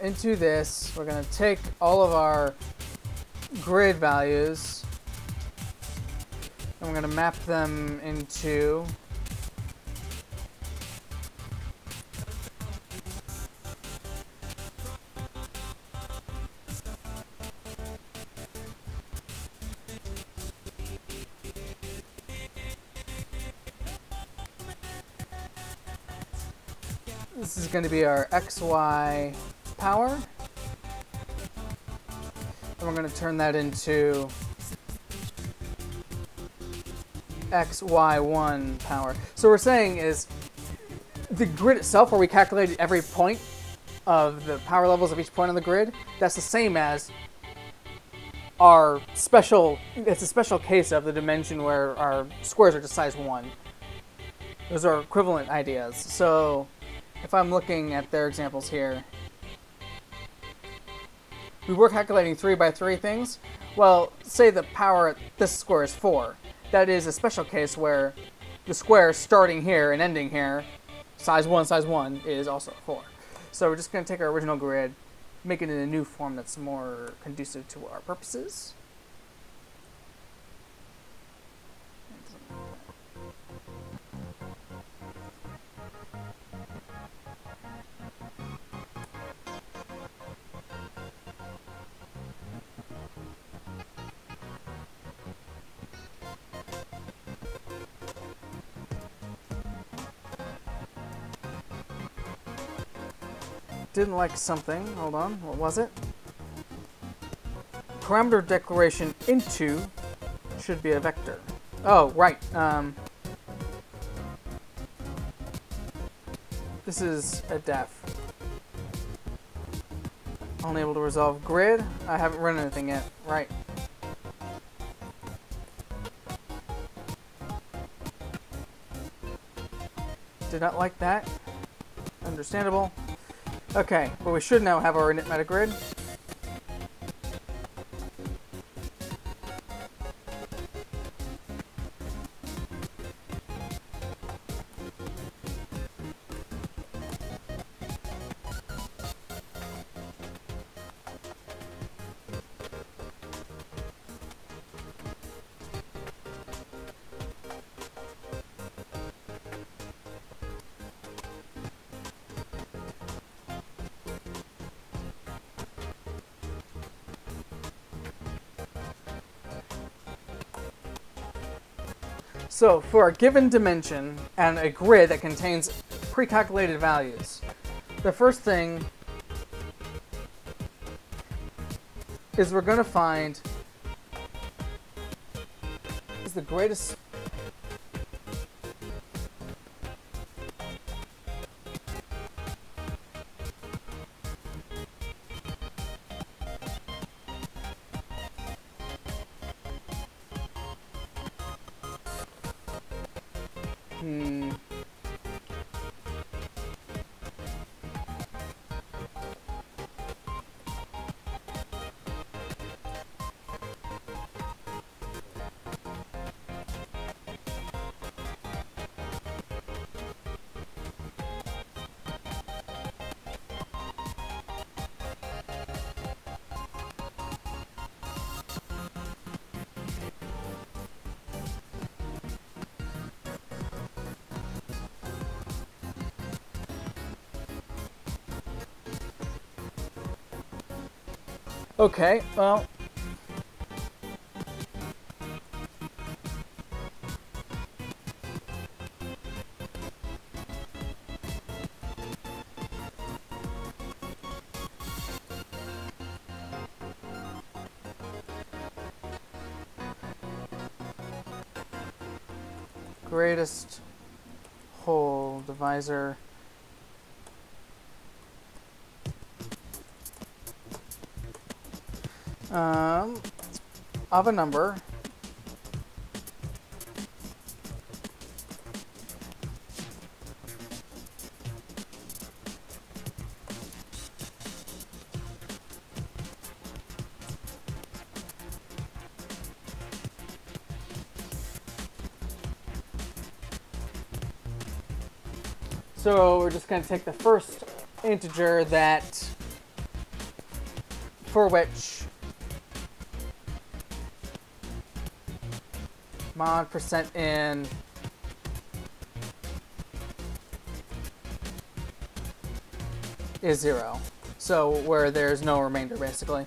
Into this, we're going to take all of our grid values and we're going to map them into this is going to be our XY power. And we're going to turn that into XY1 power. So what we're saying is the grid itself, where we calculated every point of the power levels of each point on the grid, that's the same as our special, it's a special case of the dimension where our squares are just size 1. Those are equivalent ideas. So if I'm looking at their examples here, we were calculating 3 by 3 things. Well, say the power at this square is 4. That is a special case where the square starting here and ending here, size 1, is also 4. So we're just going to take our original grid, make it in a new form that's more conducive to our purposes. Didn't like something. Hold on. What was it? Parameter declaration into should be a vector. Oh, right. This is a def. Unable to resolve grid. I haven't run anything yet. Right. Did not like that. Understandable. Okay, well we should now have our init meta grid. So for a given dimension and a grid that contains pre-calculated values, the first thing is we're going to find is the greatest Okay, well. Greatest whole divisor of a number So we're just going to take the first integer that for which mod %n is 0. So where there's no remainder, basically.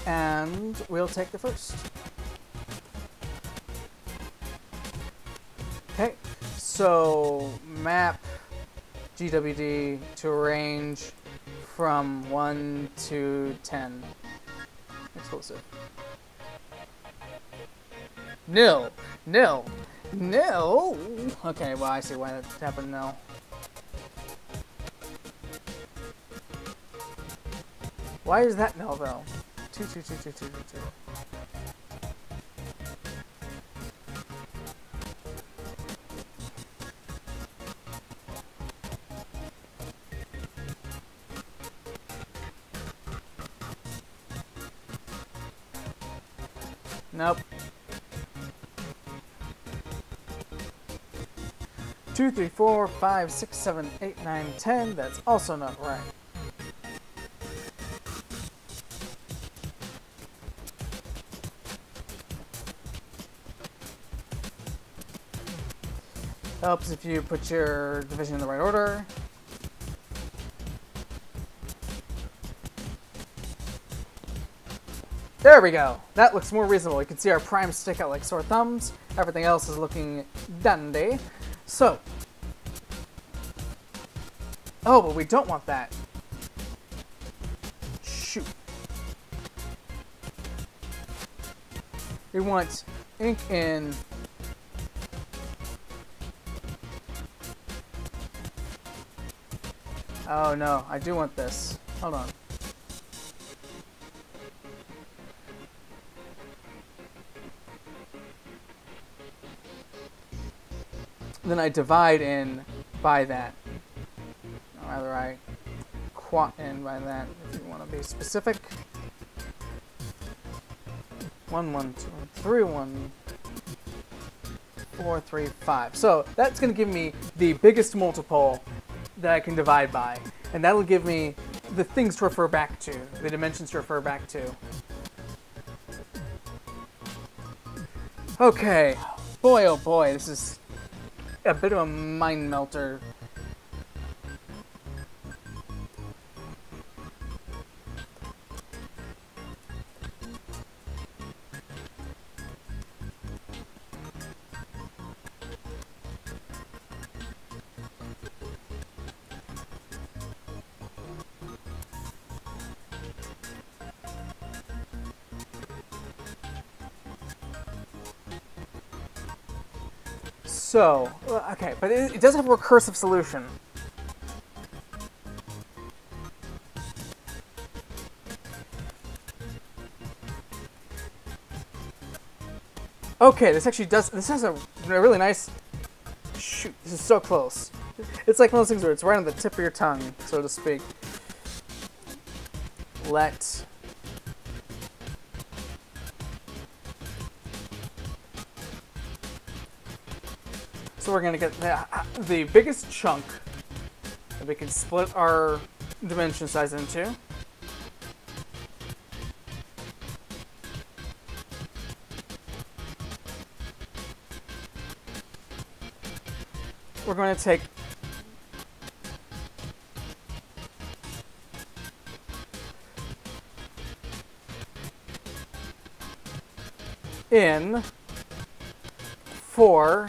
And we'll take the first. Okay, so map GWD to range from 1 to 10. Exclusive. Nil. Nil. Nil? Okay, well, I see why that happened now. Why is that nil, though? 2, 2, 2, 2, 2, 2, 2. Nope. 2, 3, 4, 5, 6, 7, 8, 9, 10. That's also not right. Helps if you put your division in the right order. There we go. That looks more reasonable. You can see our primes stick out like sore thumbs. Everything else is looking dandy. So. Oh, but we don't want that. Shoot. We want ink in. Oh no, I do want this. Hold on. Then I divide in by that. Or rather, I quant in by that if you want to be specific. 1, 1, 2, 3, 1, 4, 3, 5. So that's going to give me the biggest multiple that I can divide by, and that'll give me the things to refer back to, the dimensions to refer back to. Okay, boy oh boy, this is a bit of a mind melter. So, okay, but it does have a recursive solution. Okay, this actually does, this has a really nice, shoot, this is so close. It's like one of those things where it's right on the tip of your tongue, so to speak. Let So we're going to get the biggest chunk that we can split our dimension size into. we're going to take in for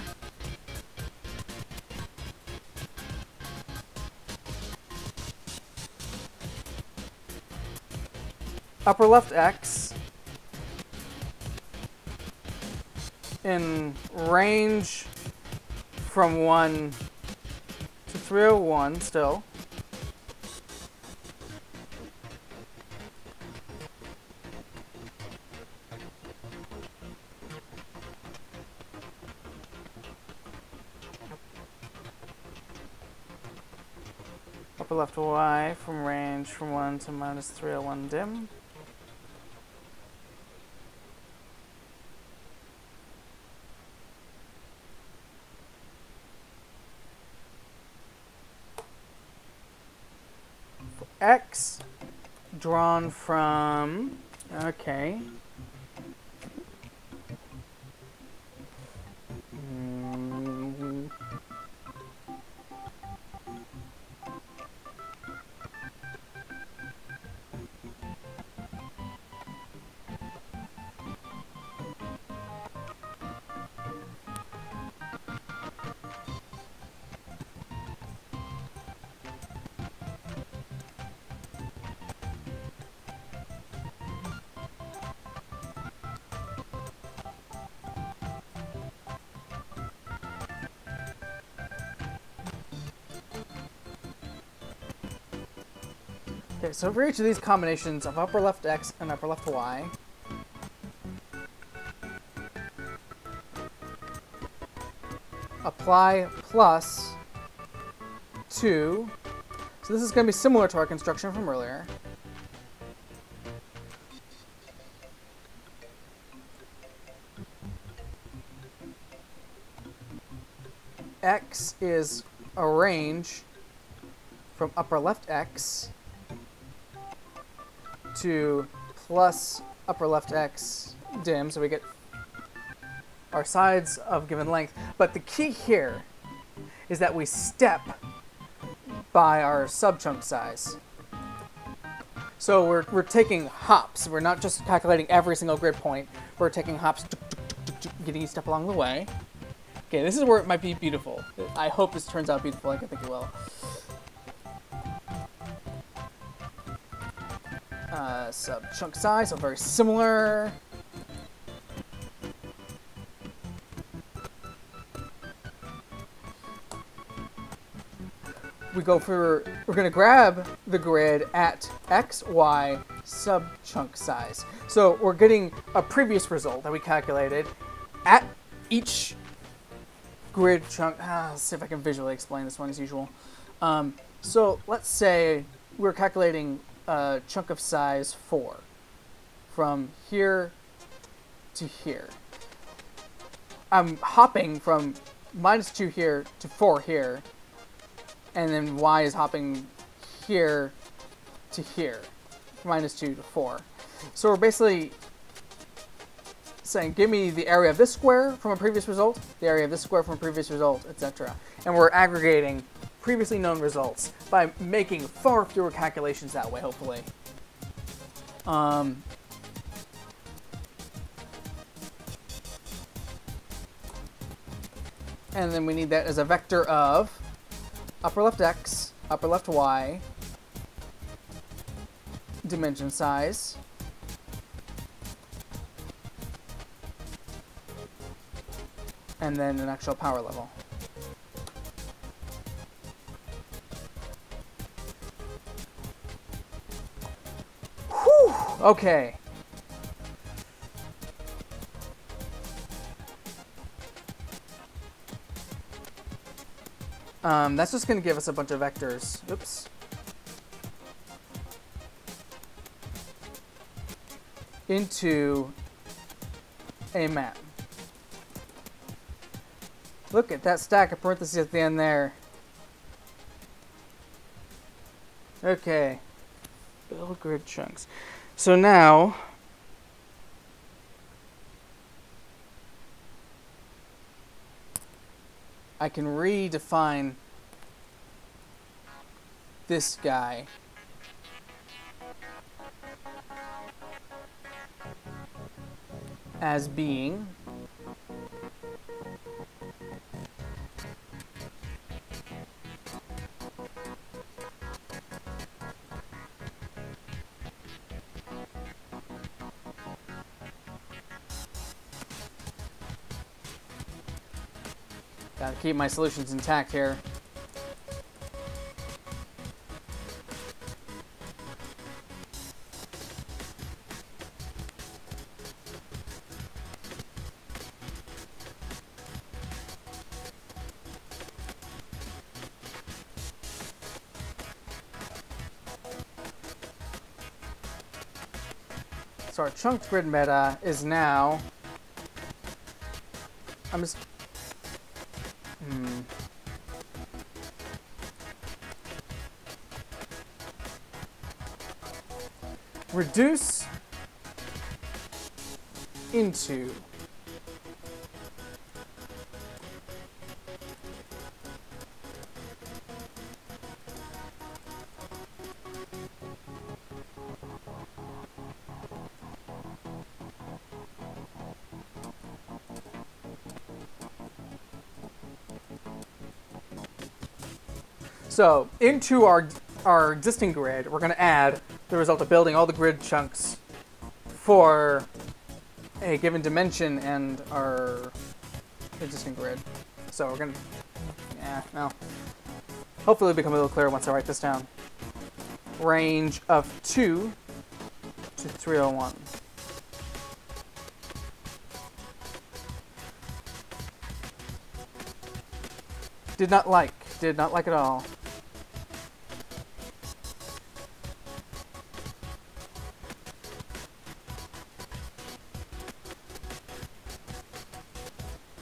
upper left X in range from 1 to 301 still. Upper left Y from range from 1 to minus 301 dim. X drawn from, okay. Okay, so for each of these combinations of upper left X and upper left Y, apply plus 2. So this is going to be similar to our construction from earlier. X is a range from upper left X to plus upper left X dim, so we get our sides of given length. But the key here is that we step by our subchunk size. So we're taking hops. We're not just calculating every single grid point. We're taking hops, getting each step along the way. Okay, this is where it might be beautiful. I hope this turns out beautiful like I think it will. Subchunk size, so very similar. We're going to grab the grid at X, Y, subchunk size. So we're getting a previous result that we calculated at each grid chunk. Let's see if I can visually explain this one as usual. So let's say we're calculating a chunk of size 4 from here to here. I'm hopping from -2 here to 4 here, and then Y is hopping here to here, -2 to 4. So we're basically saying, give me the area of this square from a previous result, the area of this square from a previous result, etc. And we're aggregating previously known results by making far fewer calculations that way, hopefully. And then we need that as a vector of upper left X, upper left Y, dimension size, and then an actual power level. Whew, okay. That's just going to give us a bunch of vectors. Oops. Into a map. Look at that stack of parentheses at the end there. Okay. Build grid chunks. So now, I can redefine this guy as being gotta keep my solutions intact here. So our chunked grid meta is now, I'm just, reduce into So into our existing grid, we're going to add the result of building all the grid chunks for a given dimension and our existing grid. So we're going to, well, hopefully it'll become a little clearer once I write this down. Range of 2 to 301. Did not like at all.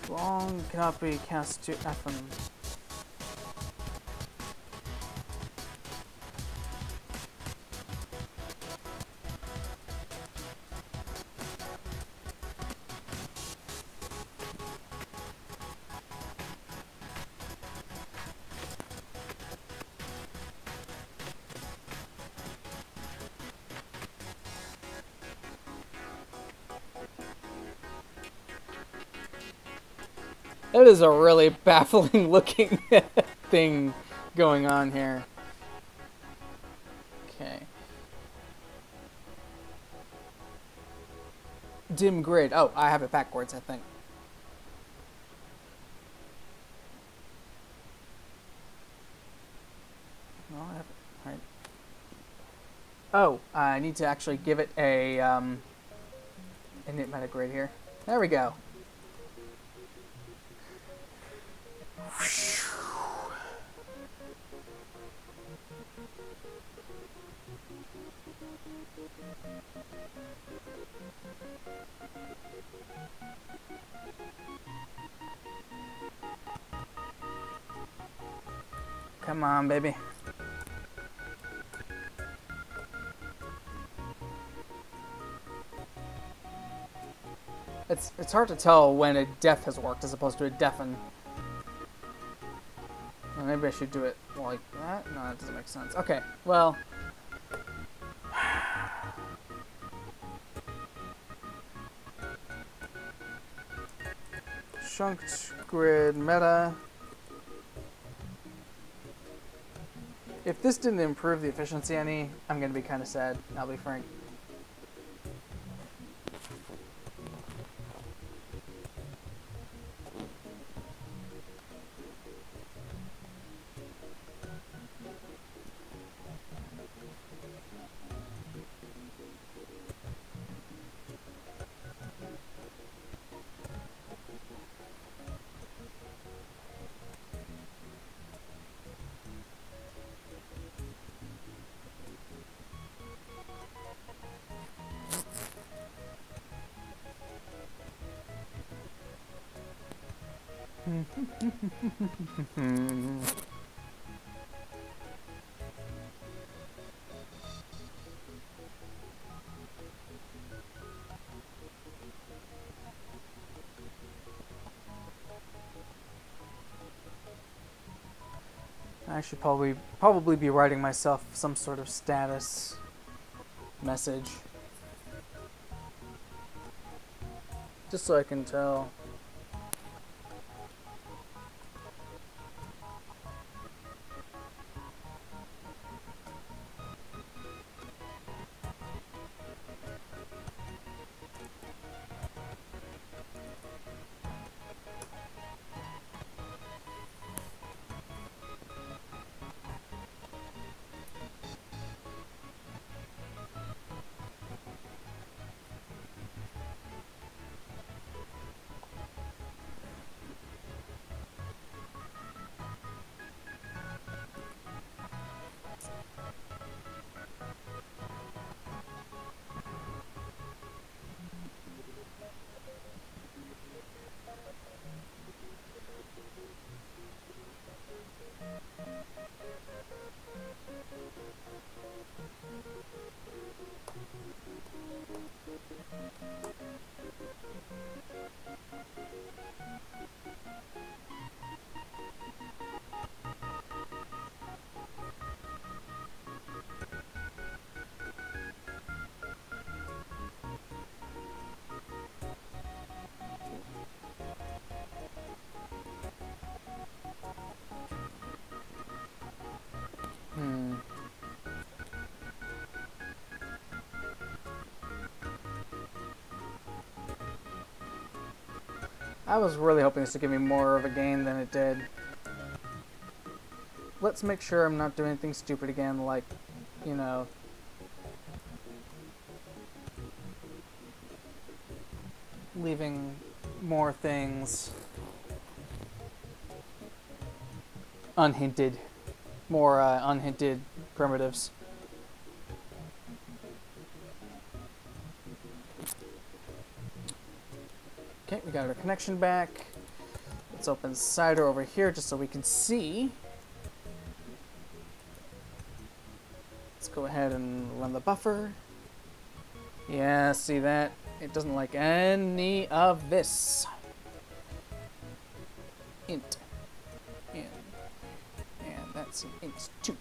Long cannot be cast to FM. That is a really baffling looking thing going on here. Okay. Dim grid. Oh, I have it backwards, I think. No, I have it. All right. Oh, I need to actually give it a init meta grid here. There we go. Come on, baby. It's hard to tell when a def has worked as opposed to a deafen. Well, maybe I should do it like that. No, that doesn't make sense. Okay, well. Chunked grid meta. If this didn't improve the efficiency any, I'm going to be kind of sad, I'll be frank. I should probably be writing myself some sort of status message, just so I can tell. I was really hoping this would give me more of a gain than it did. Let's make sure I'm not doing anything stupid again, like, you know, leaving more things unhinted, more unhinted primitives. Okay, we got our connection back. Let's open Cider over here just so we can see. Let's go ahead and run the buffer. Yeah, see that? It doesn't like any of this. Int. And that's an int 2.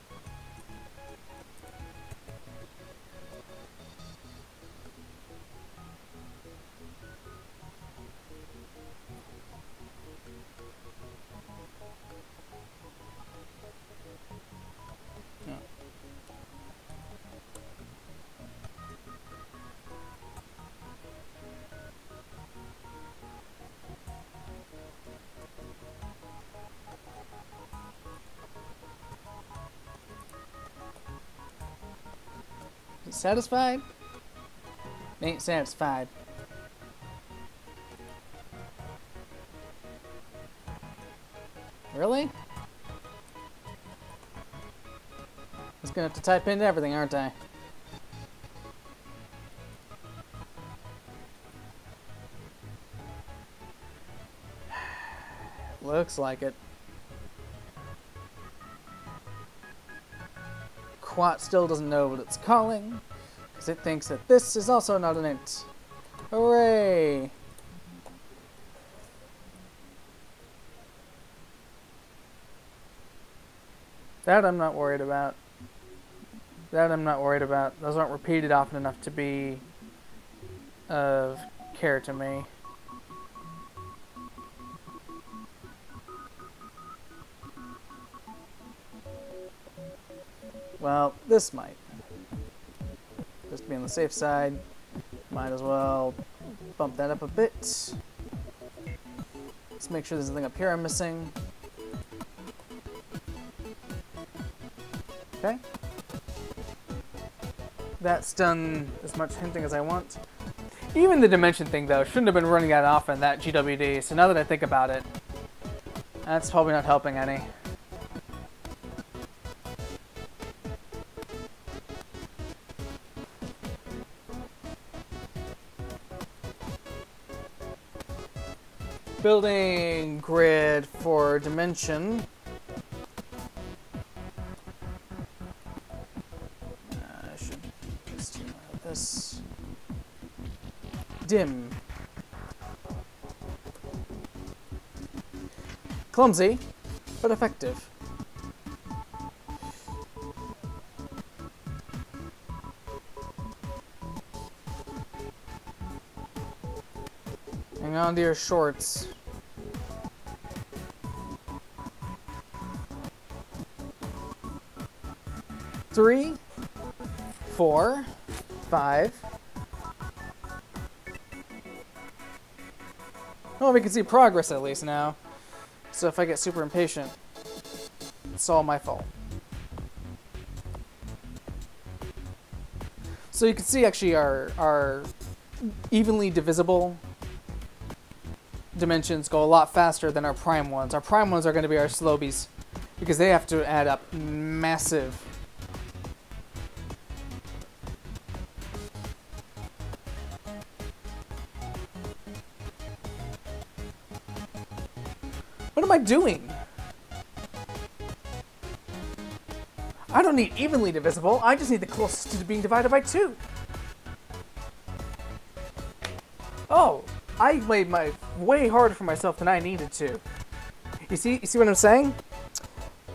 Satisfied? Ain't satisfied. Really? I was gonna have to type in everything, aren't I? Looks like it. Quat still doesn't know what it's calling, because it thinks that this is also not an int. Hooray! That I'm not worried about. That I'm not worried about. Those aren't repeated often enough to be of care to me. Well, this might. Just to be on the safe side, might as well bump that up a bit. Let's make sure there's nothing up here I'm missing. Okay. That's done as much hinting as I want. Even the dimension thing, though, shouldn't have been running that often, that GWD, so now that I think about it, that's probably not helping any. Building grid for dimension. I should just have this. Dim. Clumsy, but effective. down to your shorts. Three, 4, 5. Oh, we can see progress at least now. So if I get super impatient, it's all my fault. So you can see actually our evenly divisible dimensions go a lot faster than our prime ones. Our prime ones are going to be our slowies because they have to add up massive. What am I doing? I don't need evenly divisible. I just need the closest to being divided by 2. Oh, I made my way harder for myself than I needed to. You see what I'm saying?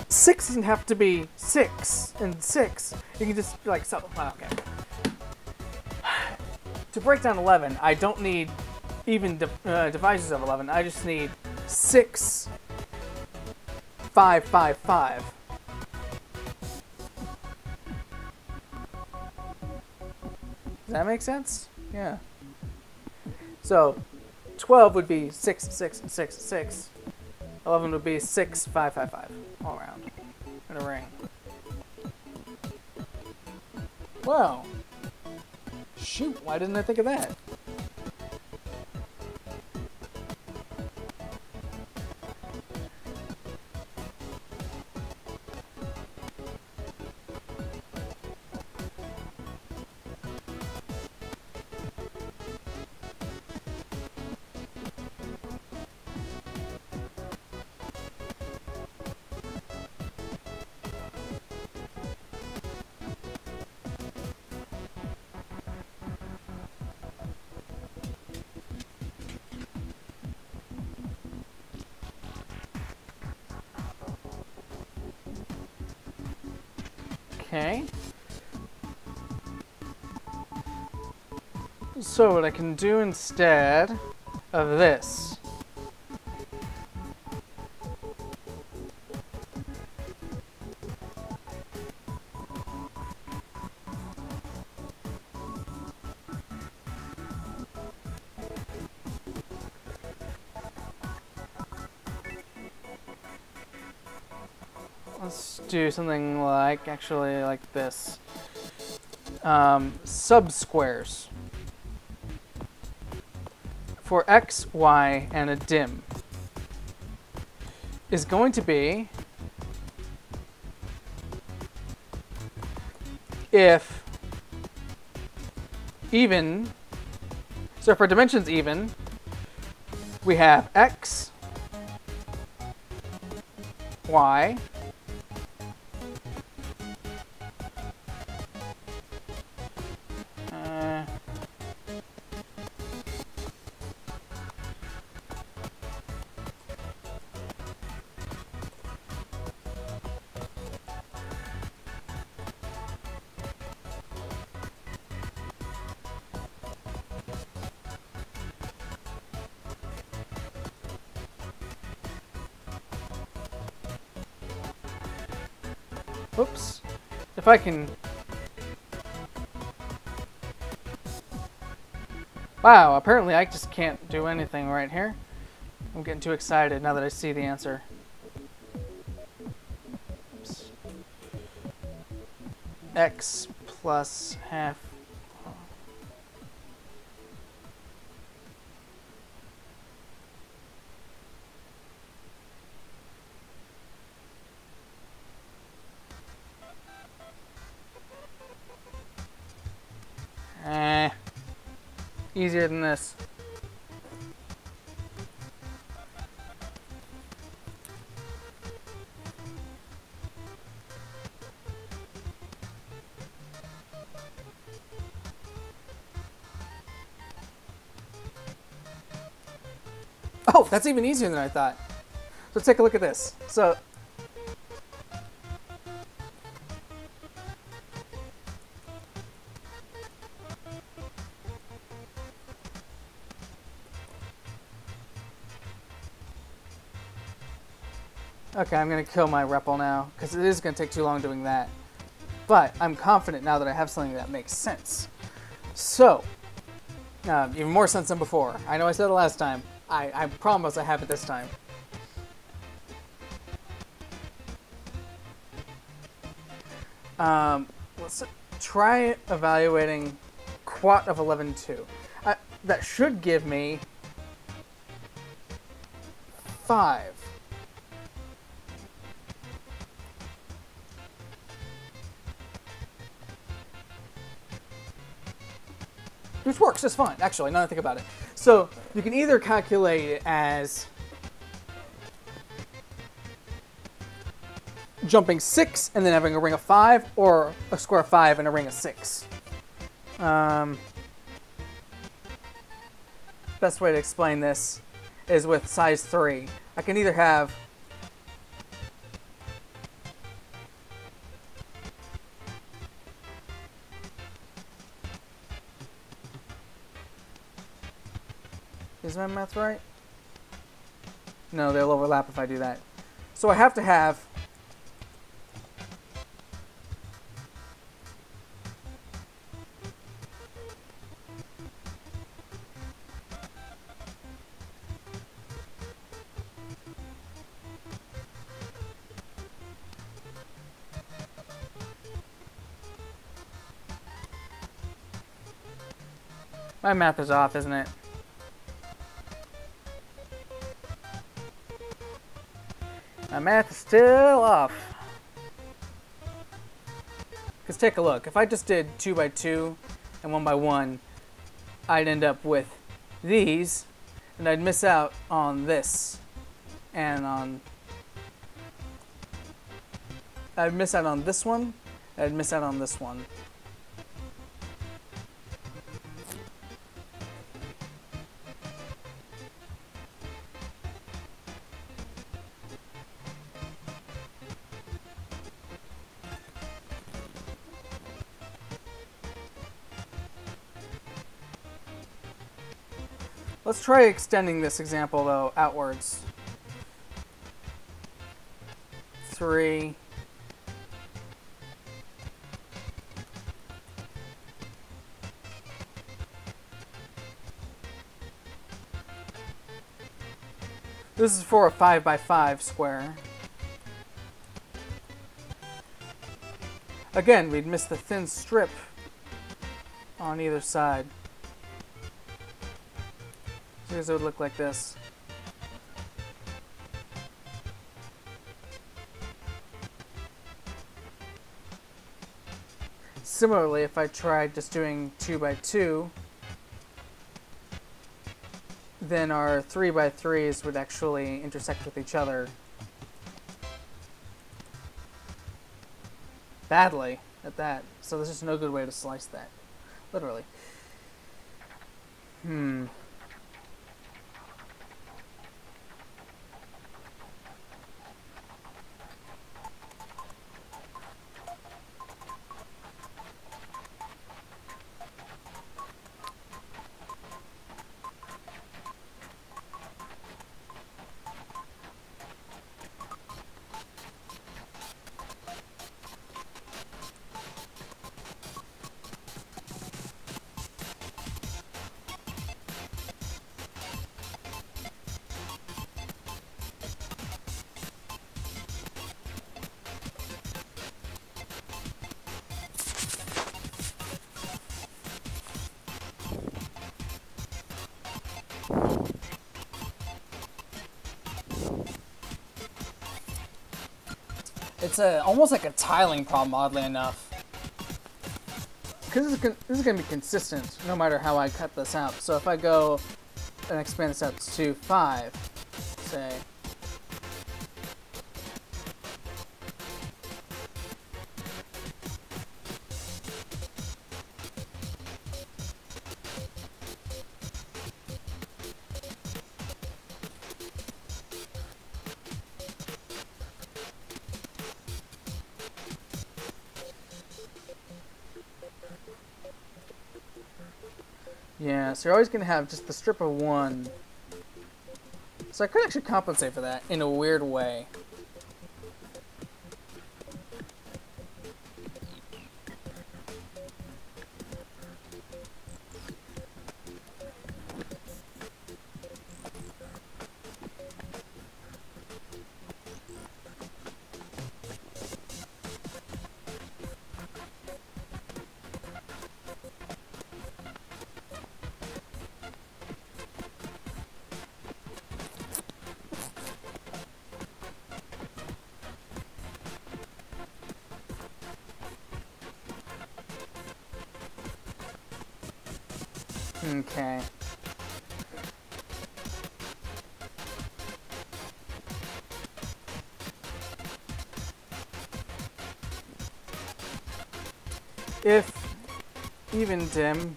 6 doesn't have to be 6 and 6. You can just be like, so, okay. To break down 11, I don't need even divisors of 11. I just need 6, 5, 5, 5. Does that make sense? Yeah. So, 12 would be 6, 6, 6, 6. 11 would be 6, 5, 5, 5. All around. In a ring. Wow. Shoot, why didn't I think of that? Okay. So what I can do instead of this let's do something like, actually, like this. Subsquares for x, y, and a dim is going to be if even, so for dimensions even, we have x, y, oops, if I can, wow, apparently I just can't do anything right here. I'm getting too excited now that I see the answer. Oops. X plus half. Easier than this. Oh, that's even easier than I thought. So take a look at this. So Okay, I'm going to kill my REPL now, because it is going to take too long doing that. But I'm confident now that I have something that makes sense. So, even more sense than before. I know I said it last time. I promise I have it this time. Let's try evaluating quat of 11.2. That should give me 5. Which works just fine, actually, now that I think about it. So you can either calculate it as jumping 6 and then having a ring of 5, or a square of 5 and a ring of 6. Best way to explain this is with size 3. I can either have is my math right? No, they'll overlap if I do that. So I have to have my math is off, isn't it? My math is still off. Because take a look. If I just did 2 by 2 and 1 by 1, I'd end up with these, and I'd miss out on this. And I'd miss out on this one, I'd miss out on this one. Let's try extending this example, though, outwards. 3. This is for a 5 by 5 square. Again, we'd miss the thin strip on either side. Here's it would look like this. Similarly, if I tried just doing 2 by 2, then our 3 by 3s would actually intersect with each other badly at that. So there's just no good way to slice that, literally. It's almost like a tiling problem, oddly enough. Because this is going to be consistent no matter how I cut this out. So if I go and expand this out to 5, say, yeah, so you're always going to have just the strip of 1. So I could actually compensate for that in a weird way. Okay. If even dim,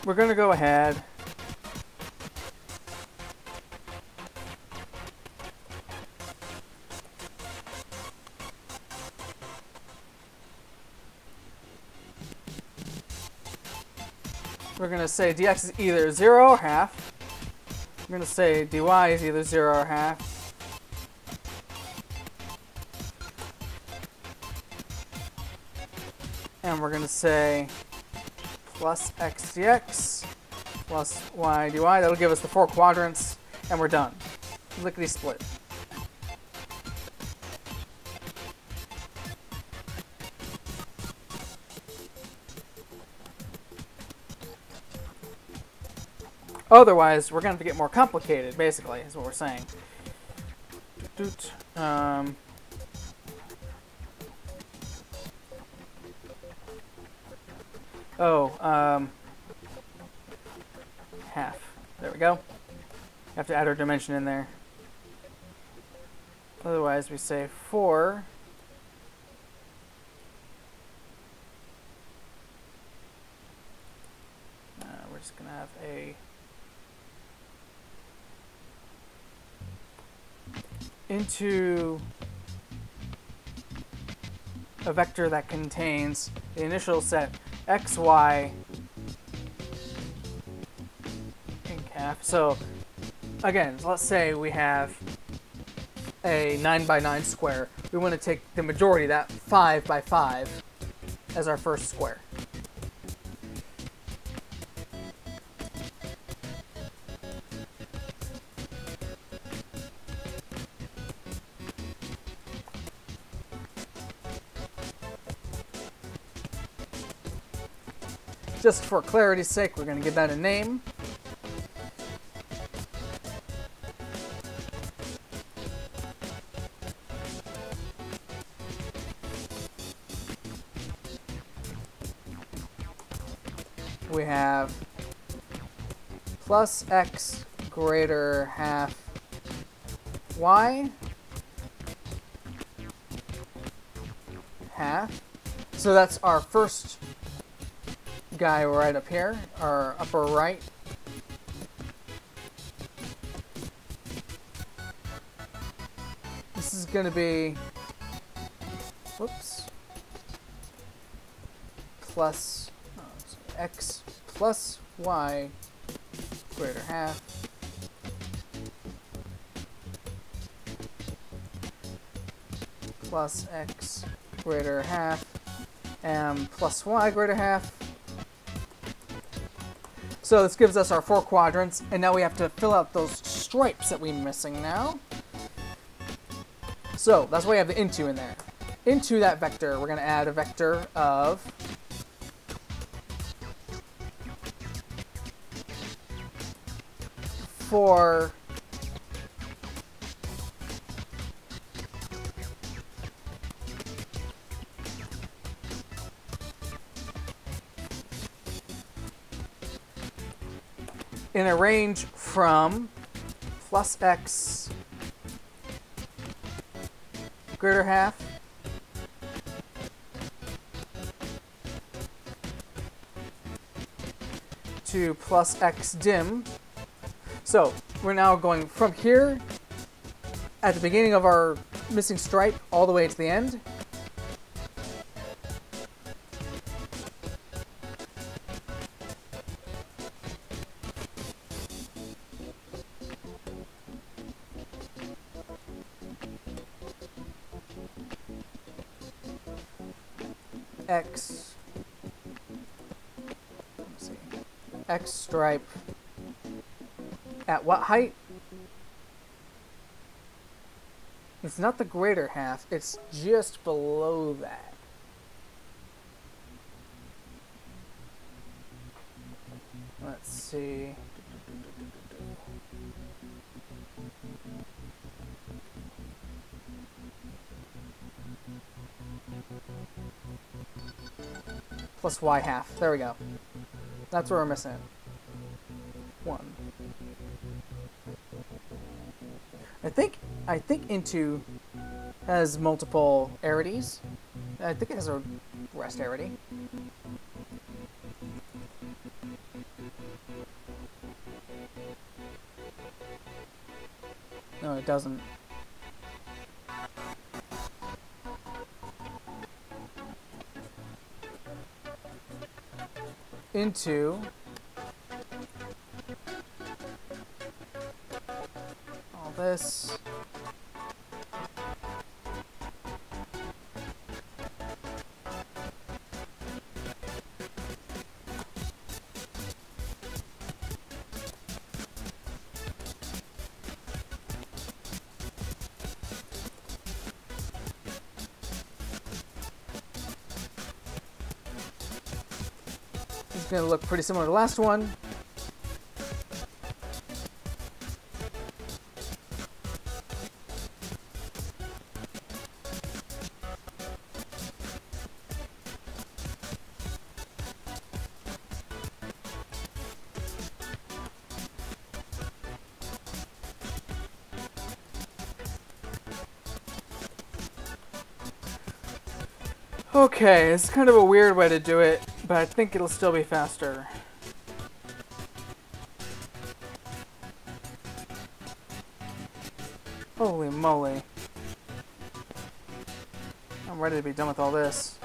we're going to go ahead we're going to say dx is either 0 or half. We're going to say dy is either 0 or half. And we're going to say plus x dx plus y dy. That'll give us the 4 quadrants, and we're done. Lickety split. Otherwise, we're going to have to get more complicated, basically, is what we're saying. Half. There we go. Have to add our dimension in there. Otherwise, we say 4. We're just going to have into a vector that contains the initial set x, y, and half. So again, let's say we have a 9 by 9 square. We want to take the majority of that 5 by 5 as our first square. Just for clarity's sake, we're going to give that a name. We have plus x greater half y half. So that's our first guy right up here, our upper right. This is going to be, whoops, plus x plus y greater half plus x greater half and plus y greater half. So this gives us our 4 quadrants, and now we have to fill out those stripes that we're missing now. So that's why we have the into in there. Into that vector, we're going to add a vector of 4 in a range from plus x greater half to plus x dim. So we're now going from here at the beginning of our missing stripe all the way to the end. X, let's see, X stripe at what height? It's not the greater half, it's just below that. Let's see. plus y half. There we go. That's where we're missing it. 1. I think into has multiple arities. I think it has a rest arity. No, it doesn't. Into all this. It's going to look pretty similar to the last one. Okay, it's kind of a weird way to do it, but I think it'll still be faster. Holy moly. I'm ready to be done with all this.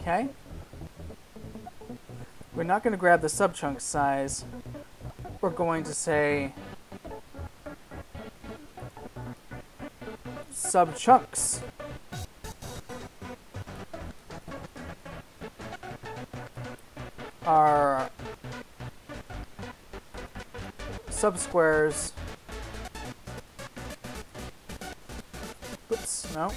Okay. We're not going to grab the subchunk size. We're going to say subchunks. Are subsquares. Oops, no.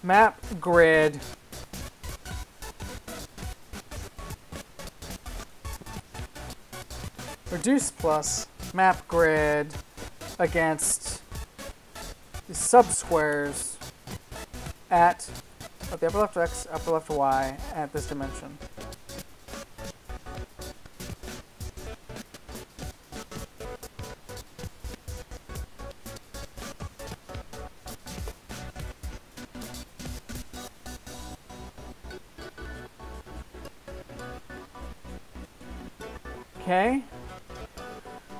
Map grid reduce plus map grid against the subsquares at the upper left x, upper left y at this dimension. Okay.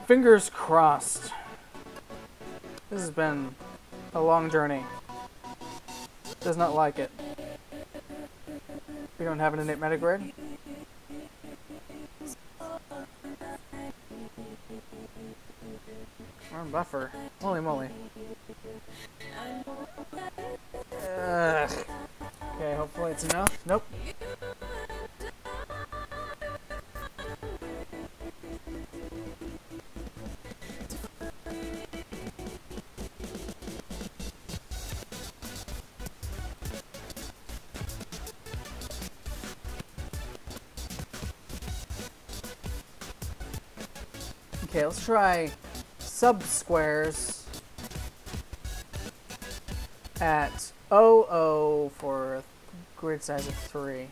Fingers crossed. This has been a long journey. Does not like it. We don't have an innate metagrid. Arm buffer. Holy moly. Ugh. Okay, hopefully it's enough. Nope. Okay, let's try subsquares at 00 for a grid size of 3.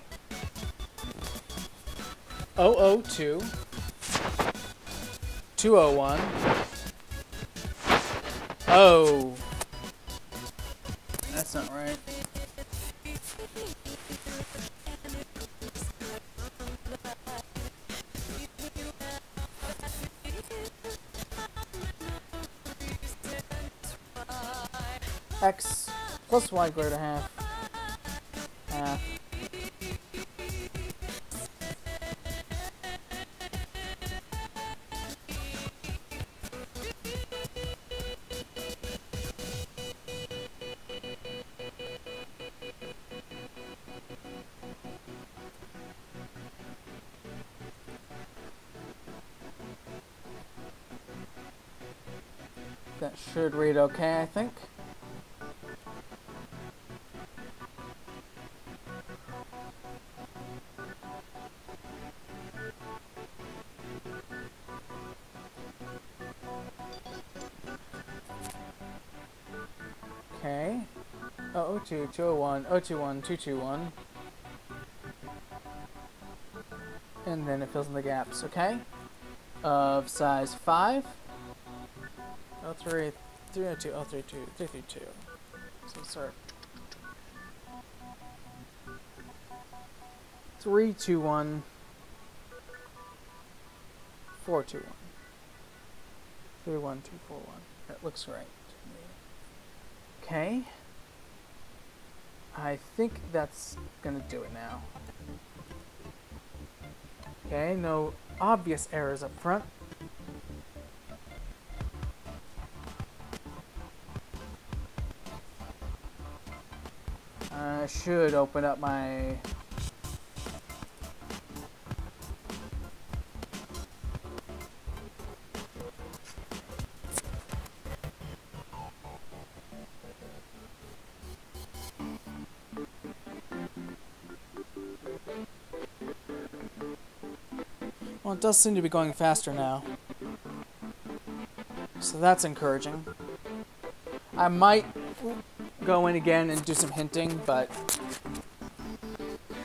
002, 201. Oh, that's not right. X plus y squared to half. Half. That should read okay, I think. Okay. 002, 201, 021, 221. And then it fills in the gaps, okay? Of size 5. 03, 302, 032, 332. So start. 321, 421. 31241. That looks right to me. Okay. I think that's gonna do it now. Okay, no obvious errors up front. I should open up my well, it does seem to be going faster now. So that's encouraging. I might go in again and do some hinting, but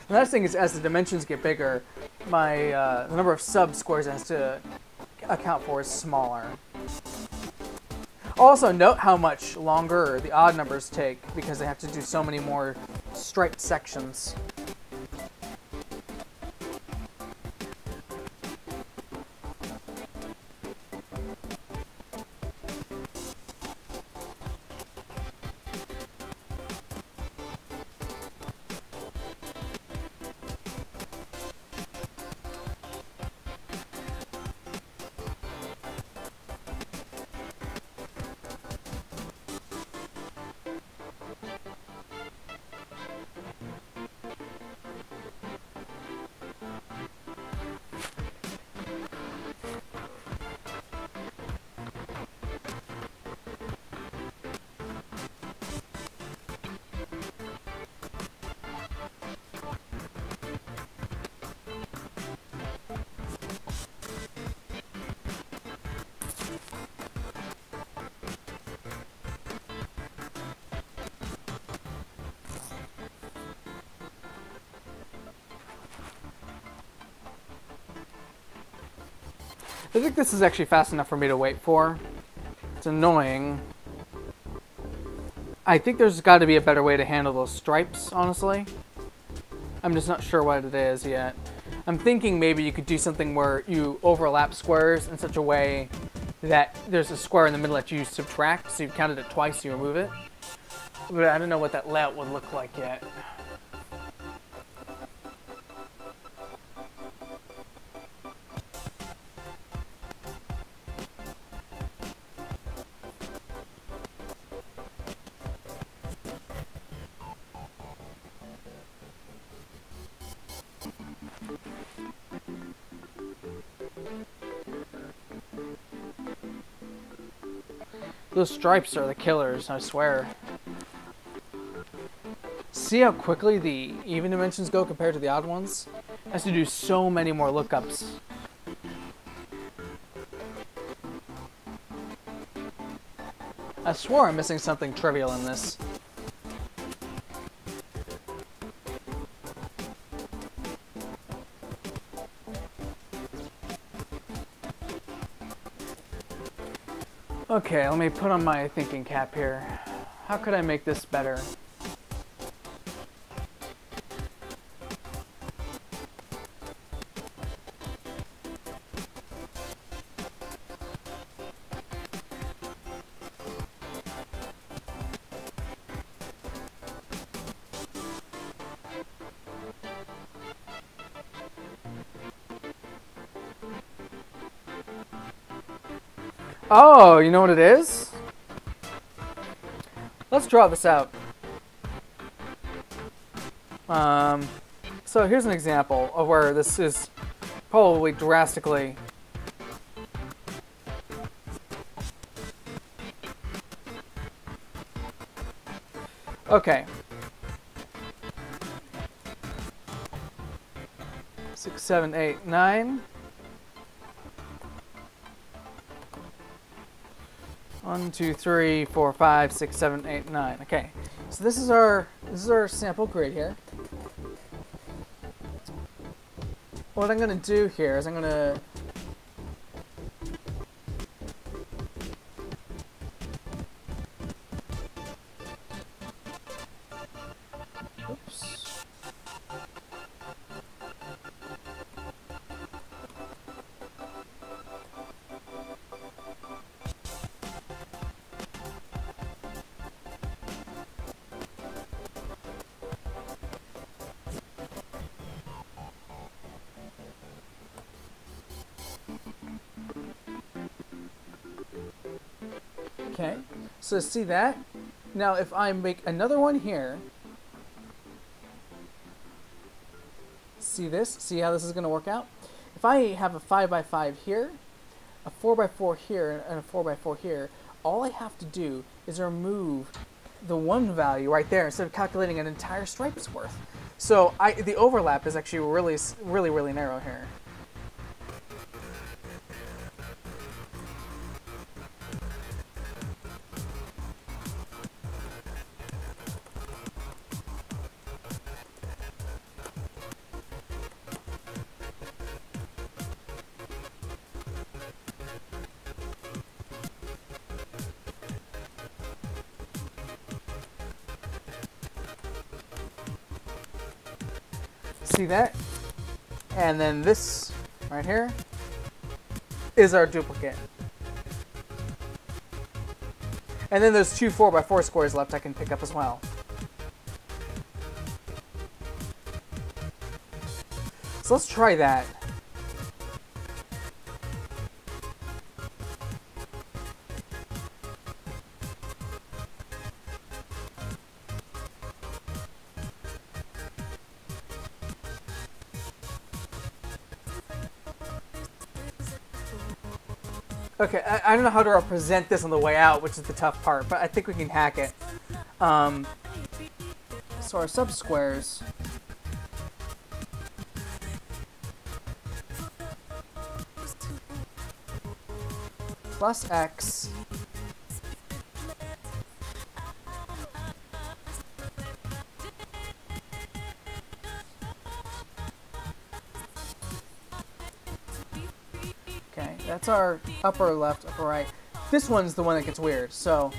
the nice thing is as the dimensions get bigger, my the number of sub-squares it has to account for is smaller. Also, note how much longer the odd numbers take because they have to do so many more striped sections. I think this is actually fast enough for me to wait for. It's annoying. I think there's got to be a better way to handle those stripes, honestly. I'm just not sure what it is yet. I'm thinking maybe you could do something where you overlap squares in such a way that there's a square in the middle that you subtract, so you counted it twice, you remove it. But I don't know what that layout would look like yet. Those stripes are the killers, I swear. See how quickly the even dimensions go compared to the odd ones? It has to do so many more lookups. I swore I'm missing something trivial in this. Okay, let me put on my thinking cap here. How could I make this better? Oh, you know what it is? Let's draw this out. So here's an example of where this is probably drastically okay. 6, 7, 8, 9. 1, 2, 3, 4, 5, 6, 7, 8, 9. Okay, so this is our sample grid here. What I'm going to do here is I'm going to okay, so see that? Now if I make another one here, see this? See how this is going to work out? If I have a 5x5 here, a 4x4 here, and a 4x4 here, all I have to do is remove the one value right there instead of calculating an entire stripe's worth. So the overlap is actually really narrow here. See that? And then this right here is our duplicate. And then there's 2 4x4 squares left I can pick up as well. So let's try that. Okay, I don't know how to represent this on the way out, which is the tough part, but I think we can hack it. So our subsquares plus x that's our upper left, upper right. This one's the one that gets weird. So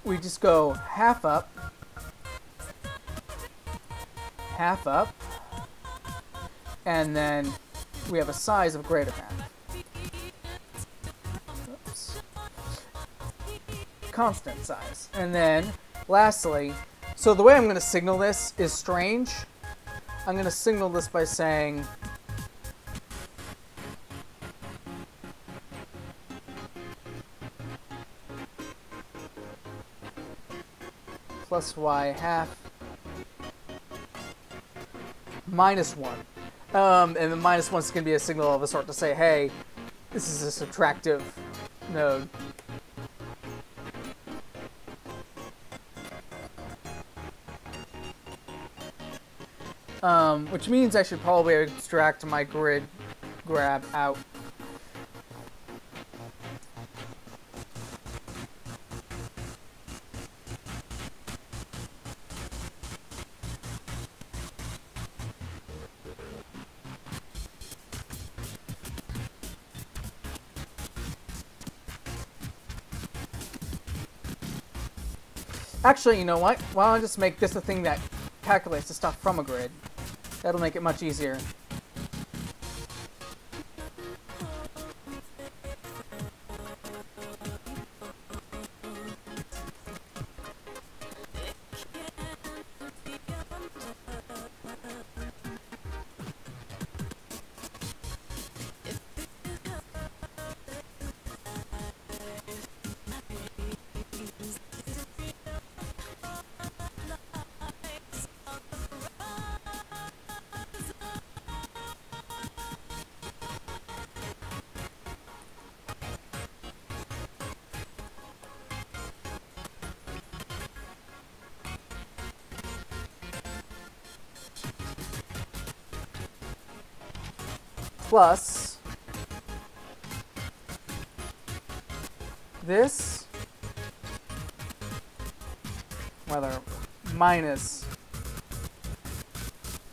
we just go half up, and then we have a size of greater than. Oops. Constant size. And then lastly, so the way I'm going to signal this is strange. I'm going to signal this by saying plus y half minus 1. And the minus 1 is going to be a signal of a sort to say, hey, this is a subtractive node. Which means I should probably extract my grid grab out. Actually, you know what? Why don't I just make this a thing that calculates the stuff from a grid? That'll make it much easier. Plus this, rather, minus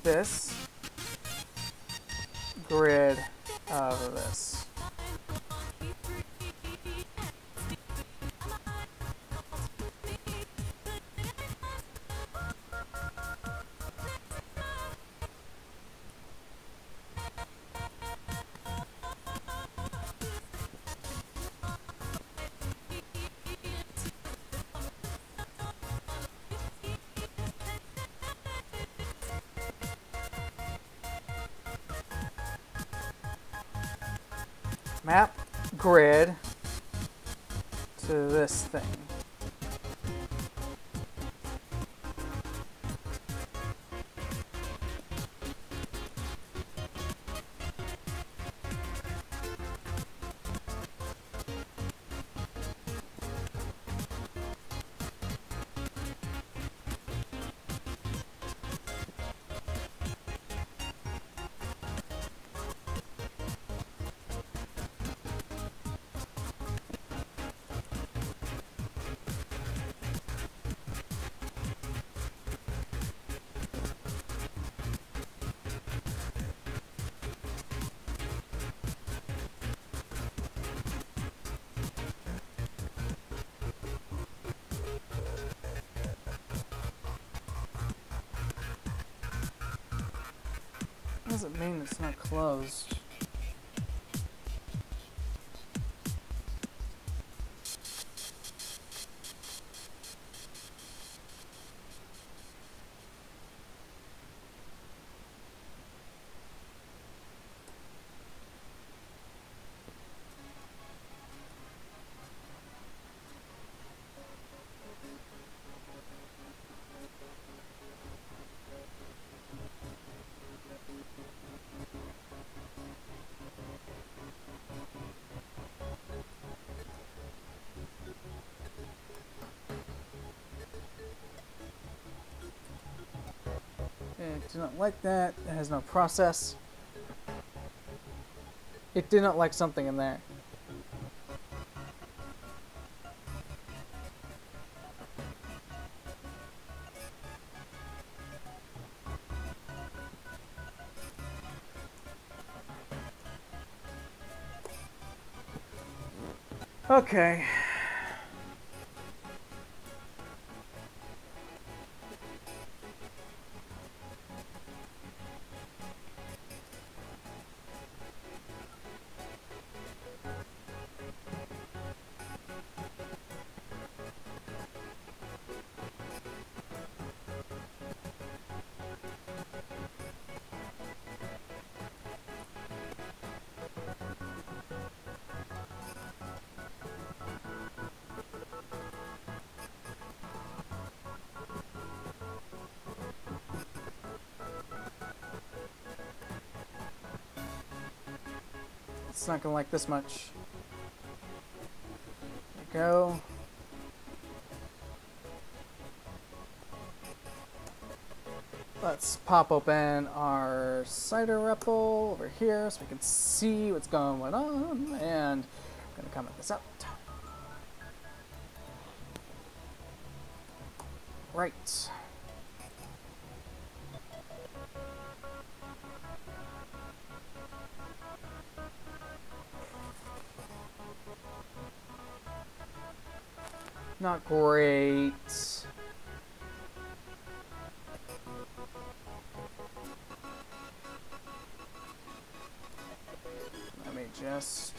this grid of this. Map grid to this thing. What does it mean it's not closed? It did not like that. It has no process. It did not like something in there. Okay. It's not gonna like this much. There we go. Let's pop open our cider REPL over here so we can see what's going on, and I'm gonna comment this out. Right. Not great. just...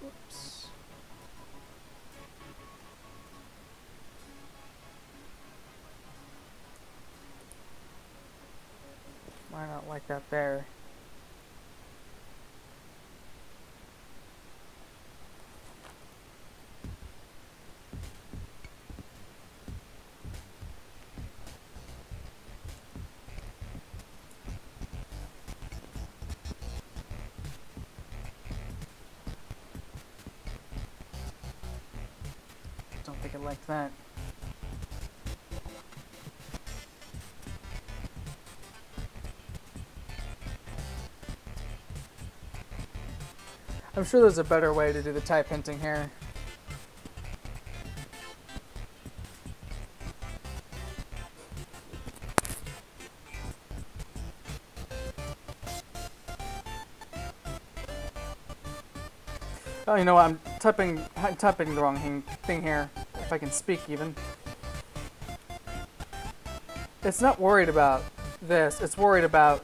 Oops. Why not like that there? Don't think it like that. I'm sure there's a better way to do the type hinting here. Oh, you know what? I'm typing the wrong thing here. If I can speak, even. It's not worried about this. It's worried about...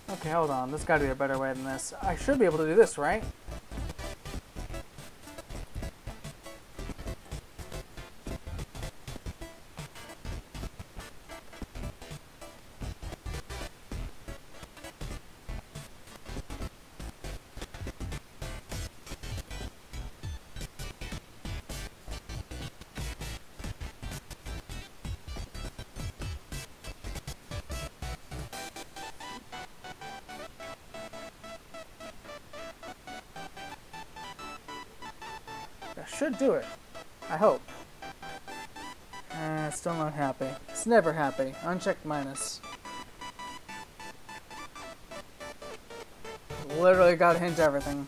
Okay, hold on. There's got to be a better way than this. I should be able to do this, right? Should do it. I hope. Still not happy. It's never happy. Unchecked minus. Literally got to hint everything.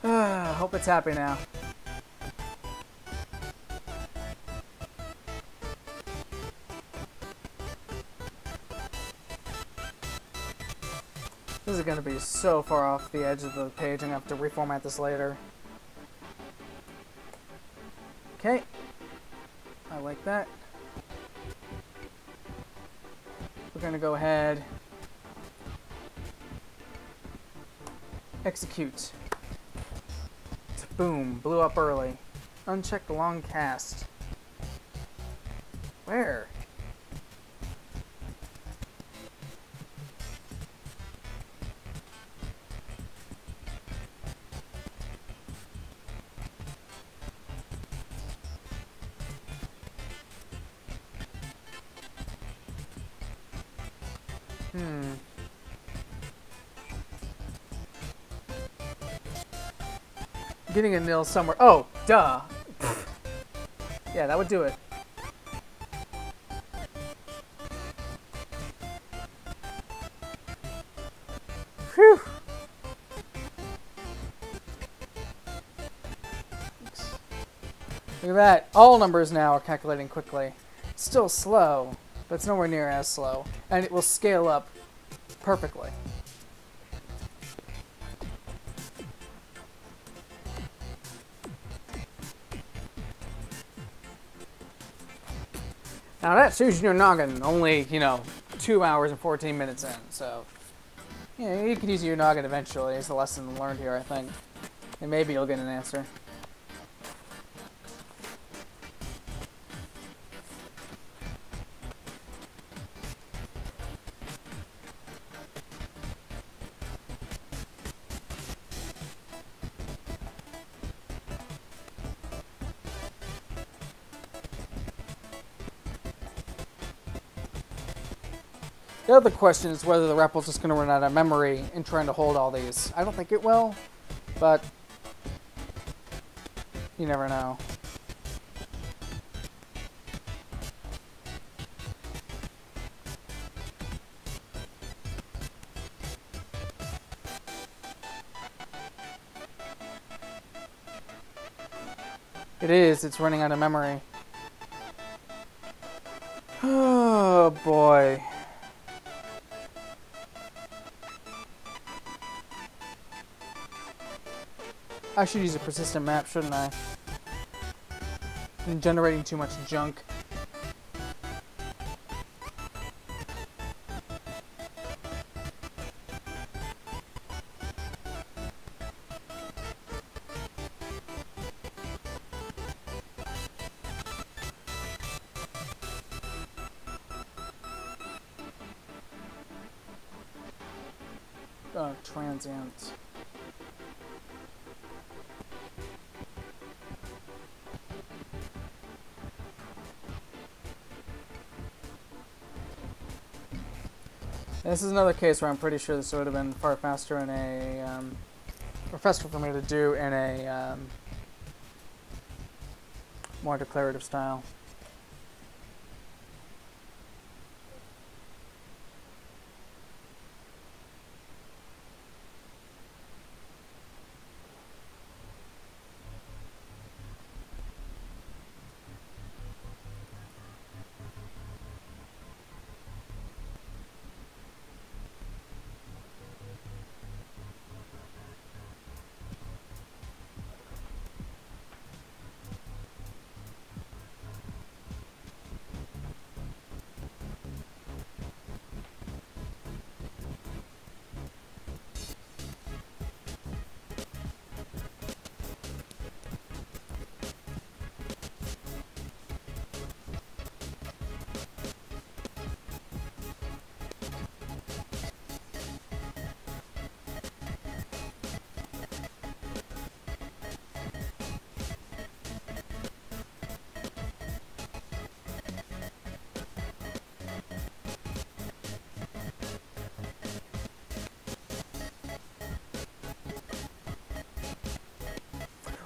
Hope it's happy now. This is going to be so far off the edge of the page, I'm going to have to reformat this later. Okay. I like that. We're going to go ahead. Execute. Boom. Blew up early. Unchecked long cast. Where? Getting a nil somewhere. Oh, duh. Yeah, that would do it. Whew. Look at that. All numbers now are calculating quickly. It's still slow, but it's nowhere near as slow. And it will scale up perfectly. Now that's using your noggin, only, 2 hours and 14 minutes in, so, you can use your noggin eventually. It's a lesson learned here, I think. And maybe you'll get an answer. The other question is whether the REPL is just going to run out of memory in trying to hold all these. I don't think it will, but you never know. It is. It's running out of memory. Oh, boy. I should use a persistent map, shouldn't I? I'm generating too much junk. Transient. This is another case where I'm pretty sure this would have been far faster in a, or faster for me to do in a more declarative style.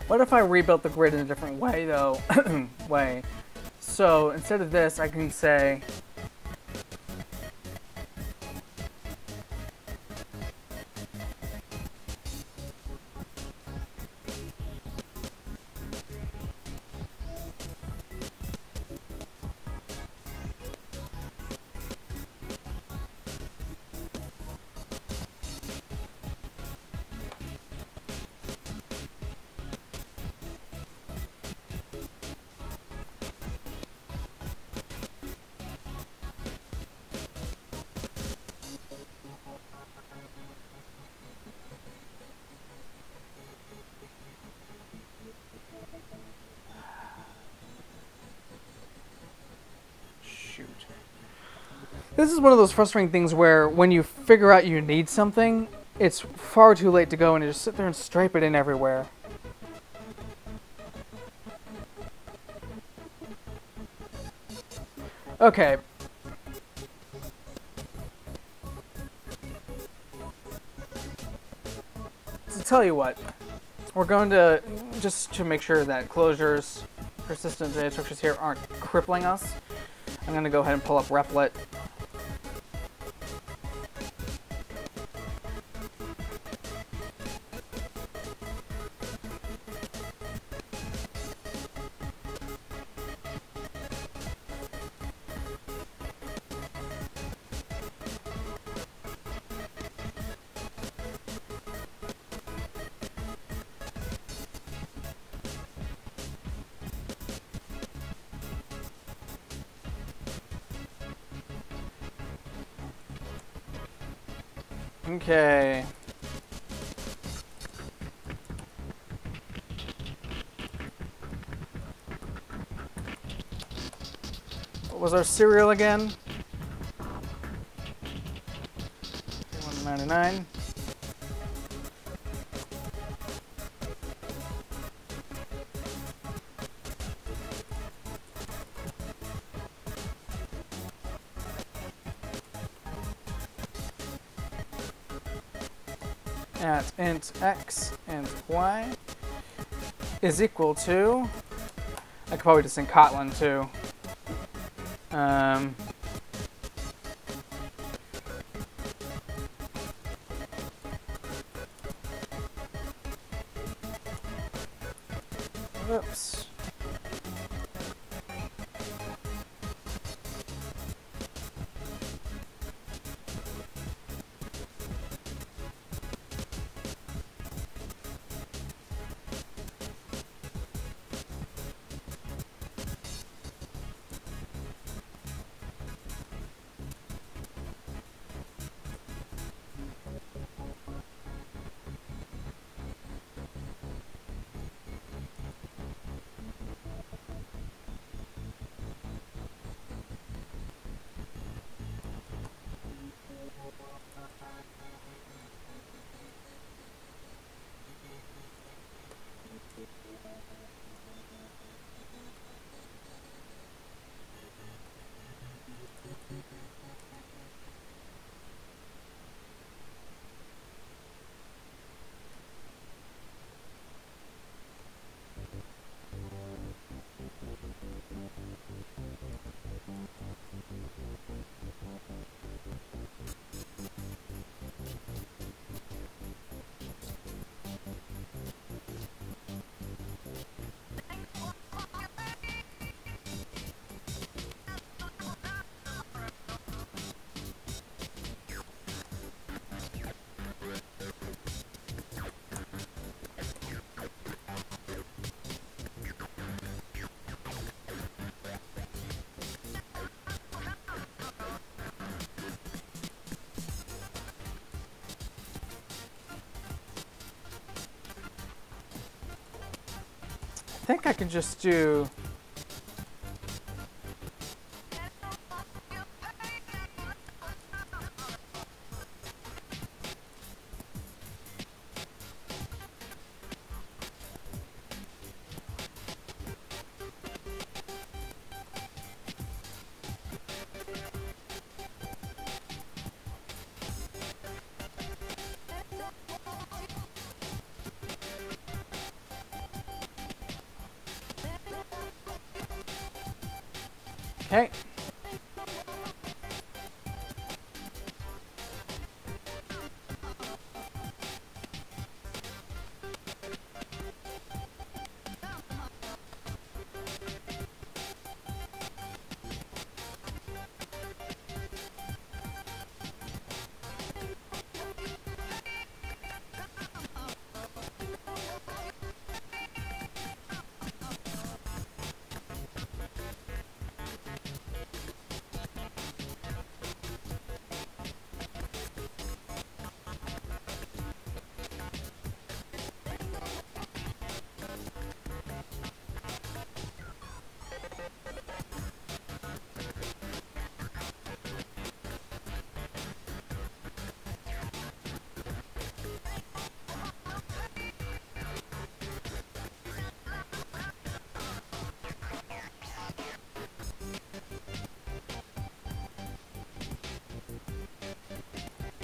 What if I rebuilt the grid in a different way, though? So instead of this, I can say this is one of those frustrating things where when you figure out you need something, it's far too late to go and you just sit there and stripe it in everywhere. Okay. So tell you what, we're going to, just to make sure that Clojure's persistent data structures here aren't crippling us, I'm going to go ahead and pull up Replit. Okay. What was our serial again? 199. At int x and y is equal to, I could probably just in Kotlin too. Whoops. I think I can just do okay.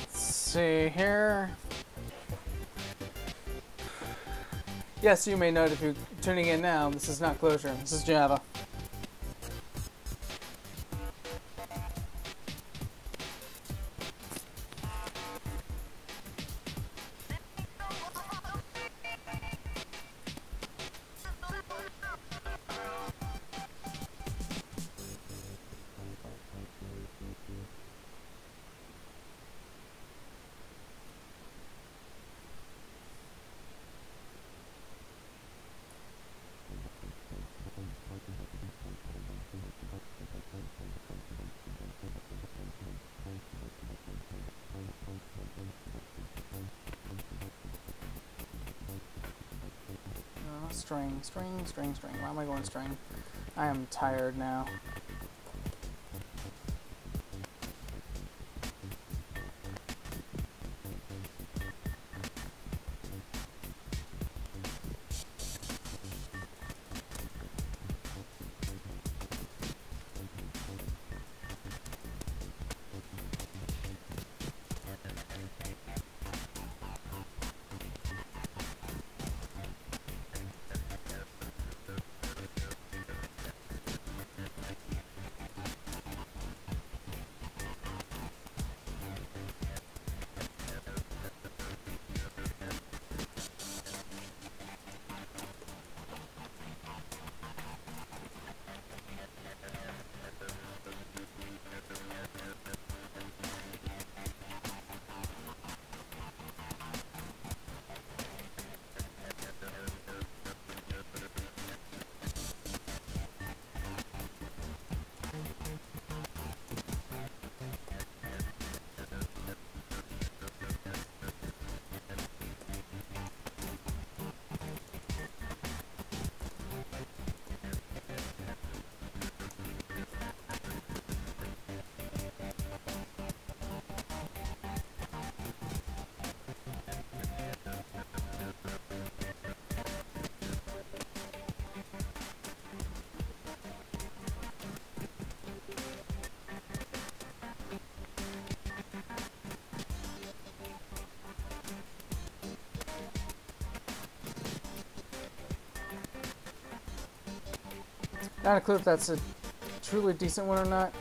See here. Yes, you may note if you're tuning in now, this is not Clojure, this is Java. string, string, string, string. Why am I going string? I am tired now. Not a clue if that's a truly decent one or not.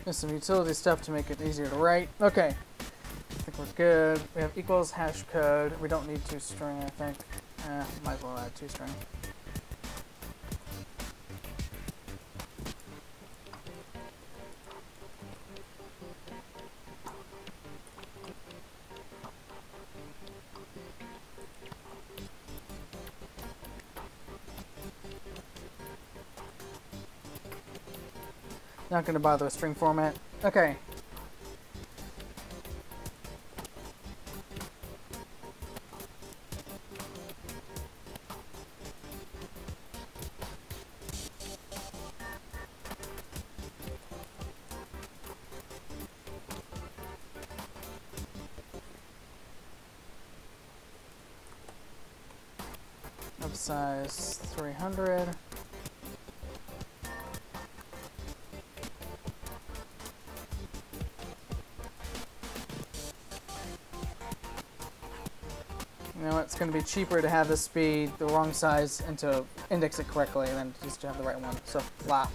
There's some utility stuff to make it easier to write. Okay, I think we're good. We have equals hash code. We don't need toString, I think. Might as well add toString. Not going to bother with string format. Okay. Of size 300. You know, it's going to be cheaper to have this be the wrong size and to index it correctly than just to have the right one. So, blah.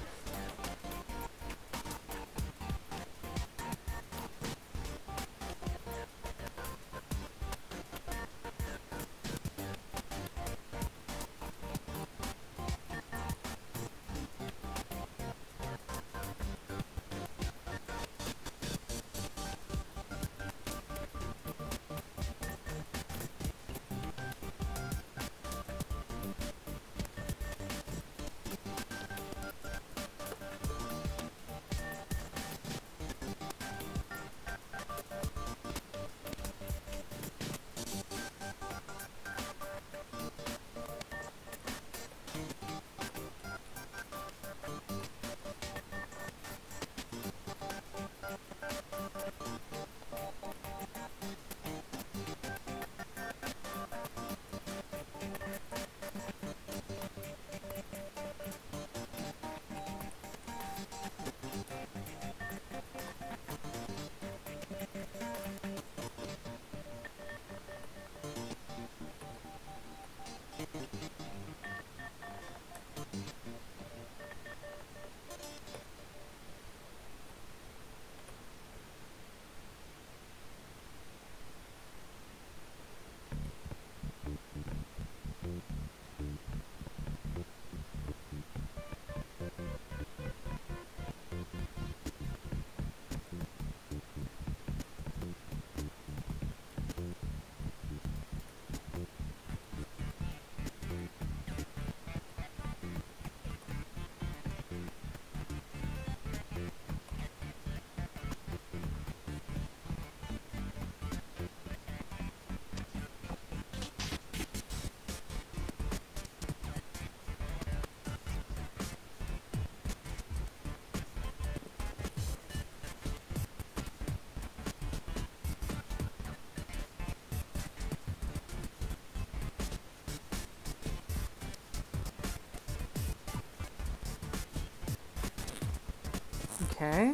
Okay.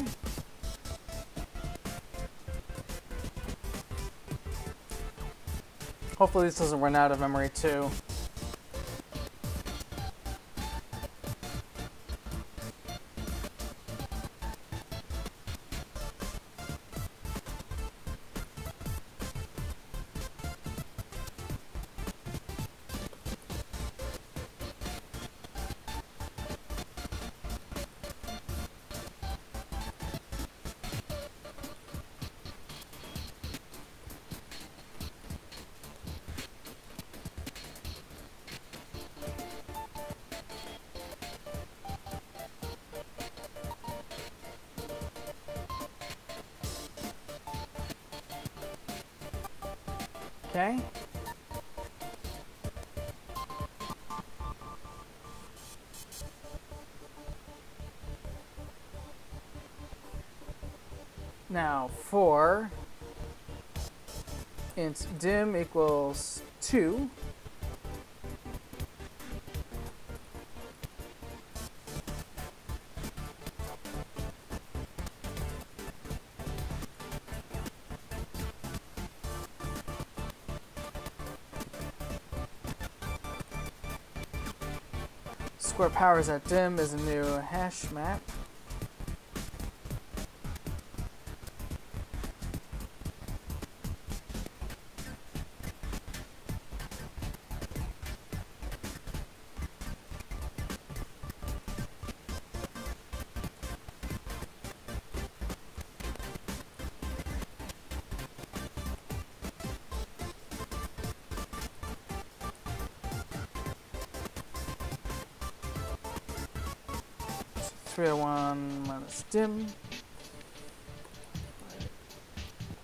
Hopefully this doesn't run out of memory too. Okay. Now for int dim equals 2. Square powers at dim is a new hash map. .301 minus dim.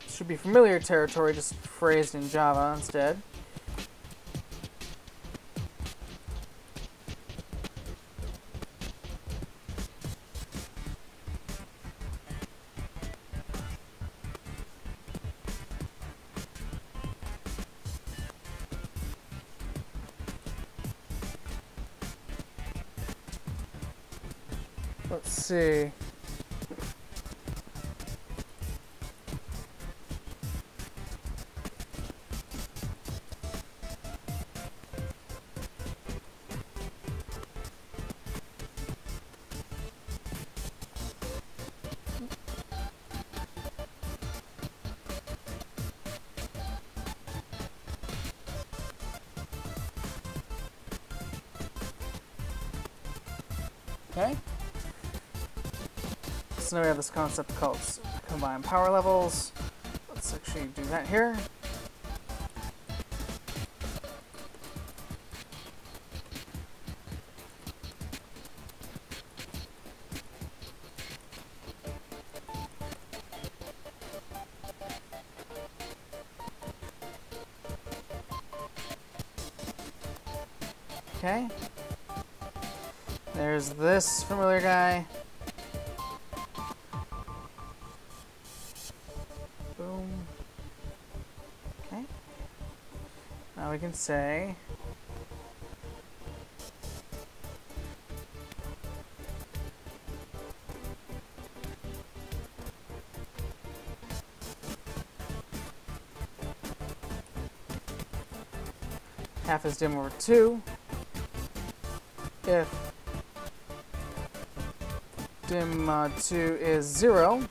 Should be familiar territory, just phrased in Java instead. Let's see. Okay. So now we have this concept called combine power levels. Let's actually do that here. Okay. There's this familiar guy. Boom. Okay. Now we can say half is dim over 2 if dim 2 is 0,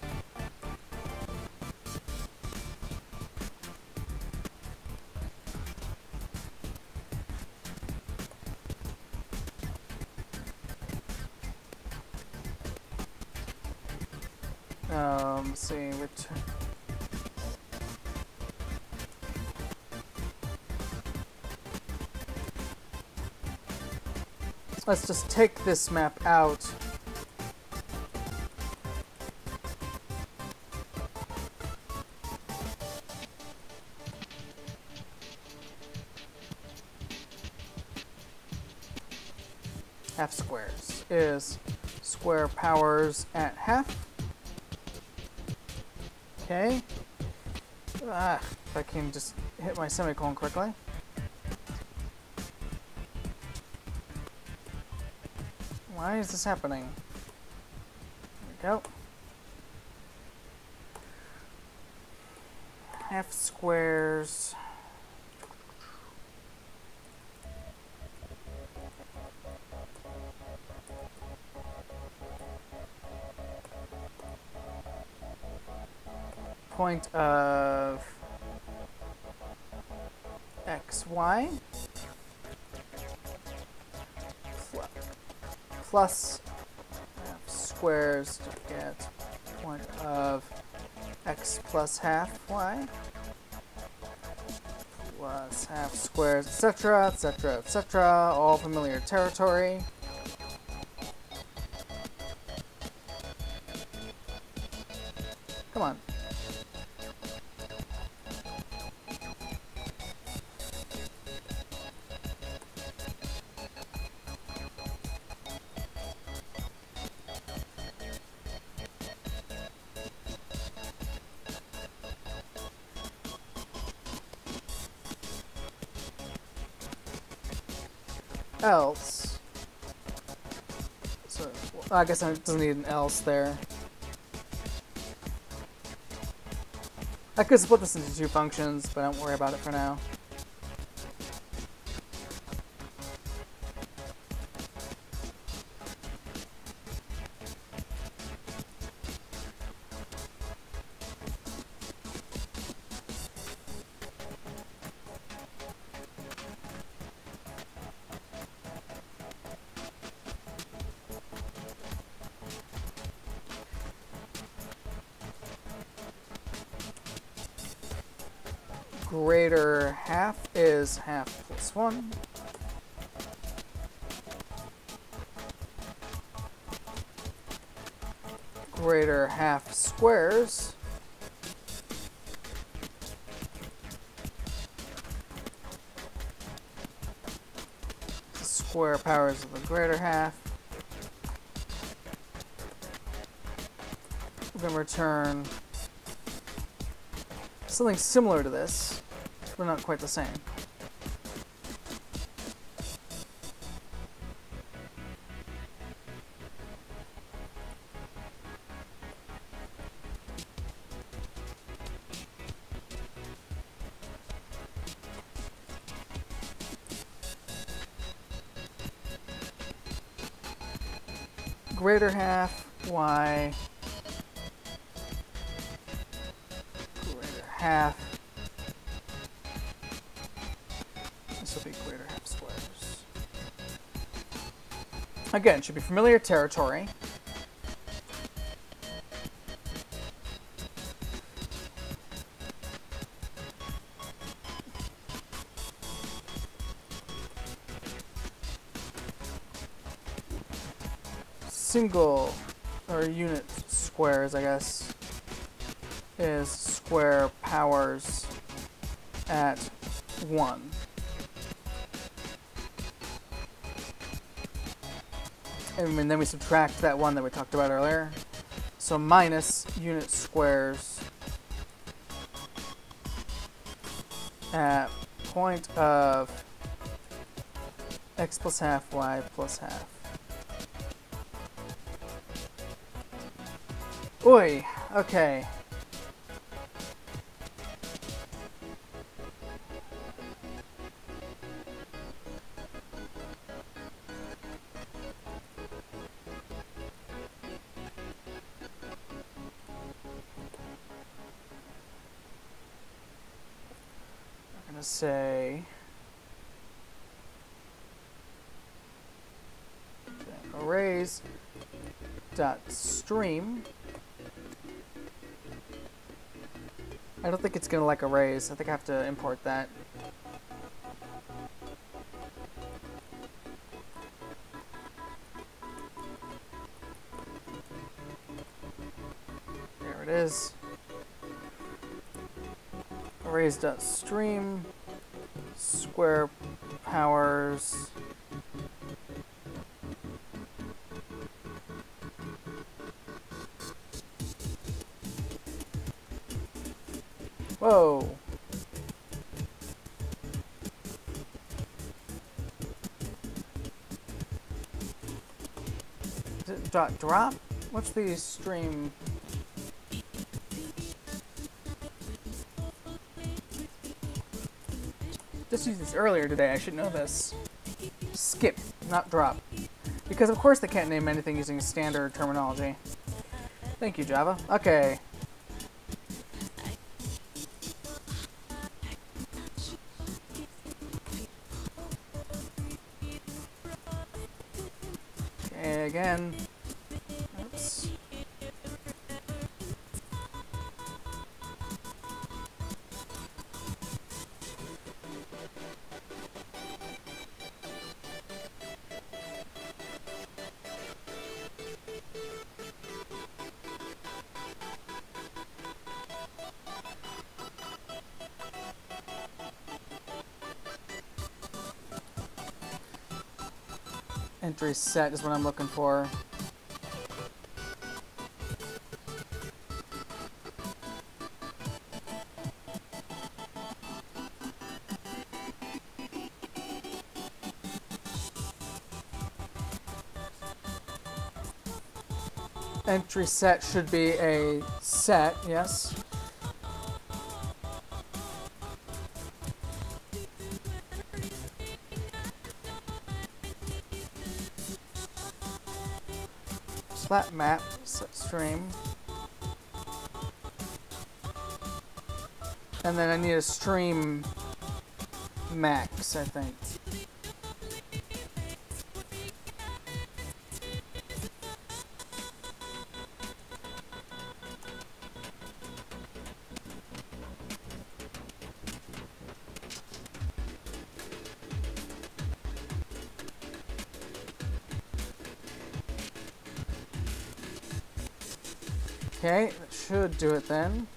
let's see, return. Let's just take this map out. Half squares is square powers at half. Okay. If I can just hit my semicolon quickly. Why is this happening? There we go. half squares. Point of xy plus half squares to get point of x plus half y plus half squares, etc., etc., etc., all familiar territory. Come on. Else, so I guess it doesn't need an else there. I could split this into two functions, but don't worry about it for now. Greater half is half plus 1. Greater half squares square powers of the greater half. We're going to return something similar to this, but not quite the same. Greater half y greater half. This will be greater half squares. Again, should be familiar territory. Single or unit squares, I guess, is square powers at 1. And then we subtract that 1 that we talked about earlier. So minus unit squares at point of x plus half, y plus half. Oi, okay. I'm gonna say arrays dot stream. I don't think it's gonna like arrays. I think I have to import that. There it is. Arrays.stream square powers whoa. Is it dot drop? What's the stream? Just used this earlier today, I should know this. Skip, not drop. Because of course they can't name anything using standard terminology. Thank you, Java. Okay. Okay, again. Oops. Entry set is what I'm looking for. Entry set should be a set, yes. Flat map, set stream. And then I need a stream max, I think. Okay, that should do it then.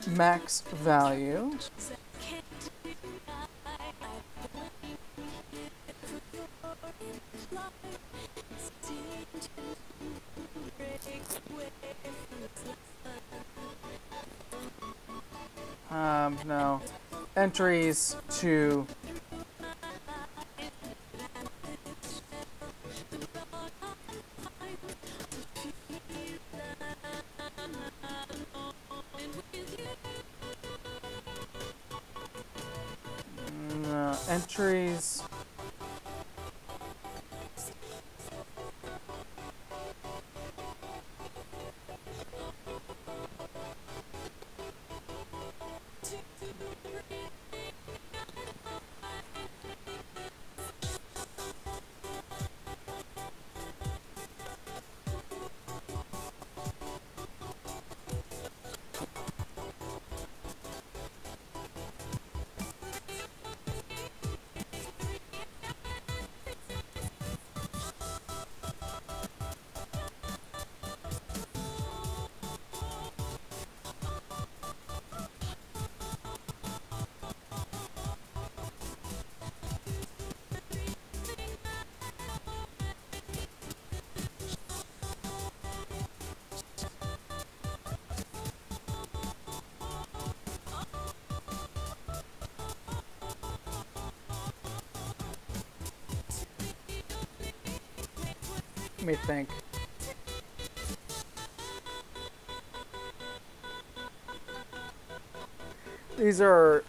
Max value. No. Entries to entries let me think. These are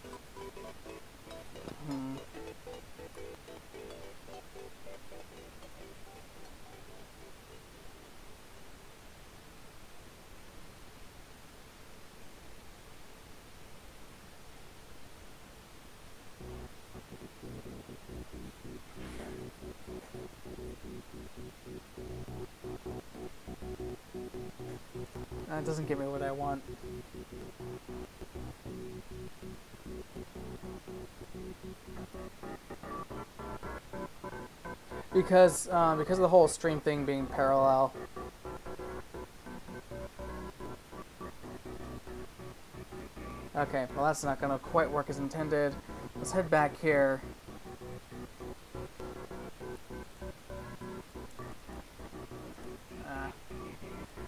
that doesn't give me what I want. Because of the whole stream thing being parallel. Okay, well that's not gonna quite work as intended. Let's head back here.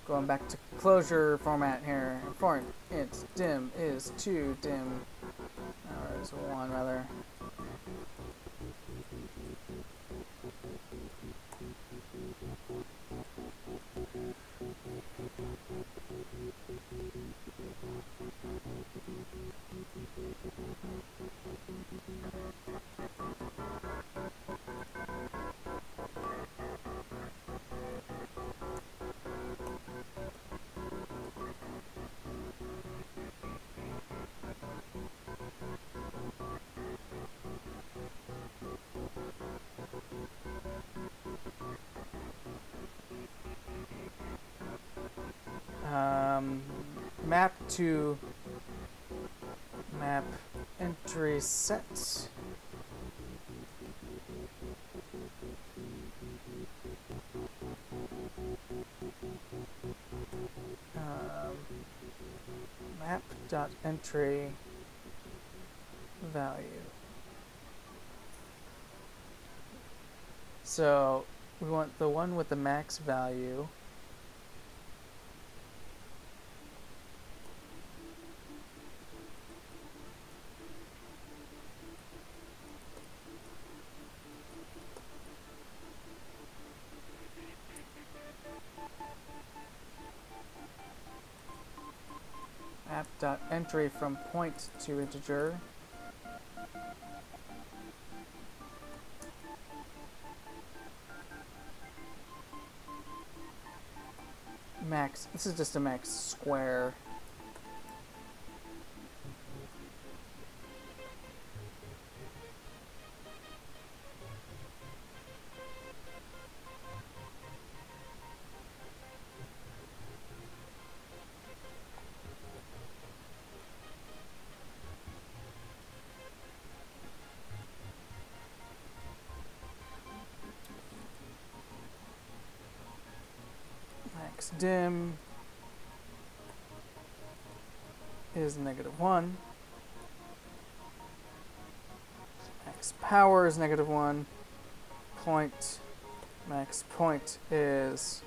Going back to Clojure format here. For int dim is 2 dim. Or is 1 rather. map to map entry set. Map.entry value. So we want the one with the max value. Map.entry from point to integer. Max, this is just a max square. Dim is -1. Max power is -1. Point, max point is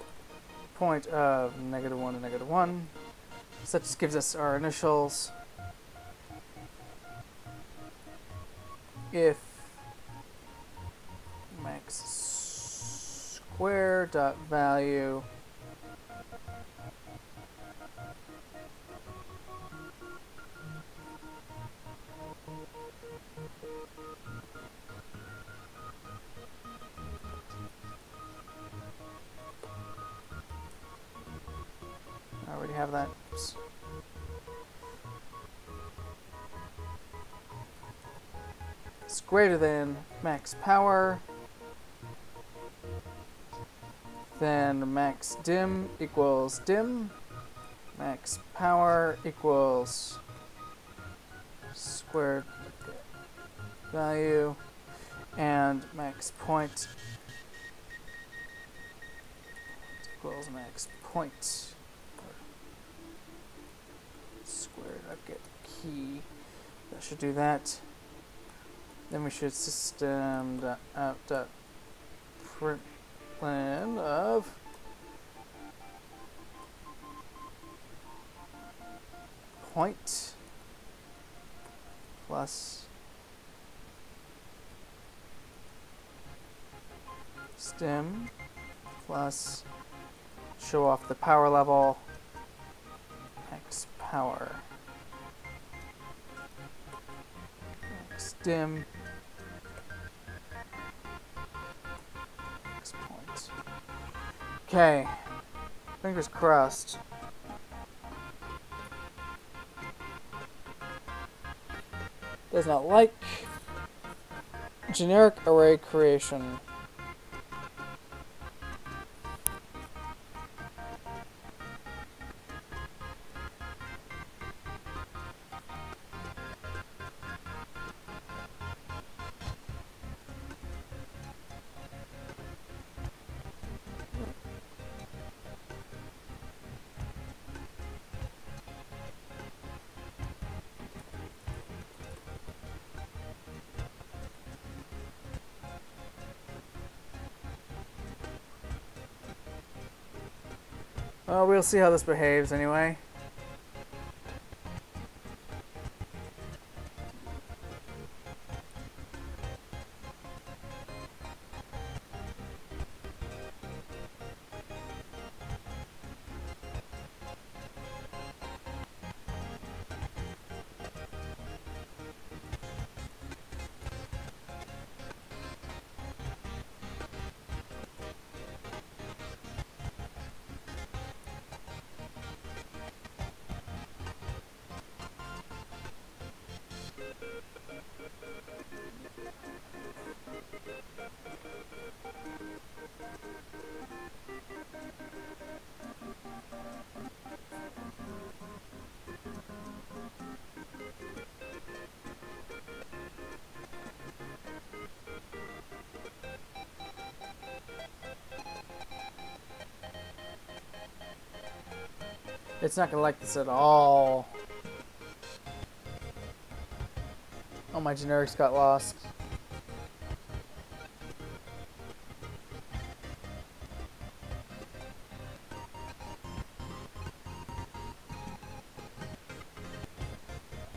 point of -1 and -1. So that just gives us our initials. If max square dot value I already have that. Oops. It's greater than max power, then max dim equals dim, max power equals squared value, and max point equals max point squared get key. That should do that. Then we should system.out.println of point plus stem plus show off the power level max power max dim max point. Okay, fingers crossed. Does not like generic array creation. Well, we'll see how this behaves anyway. It's not gonna like this at all. Oh, my generics got lost.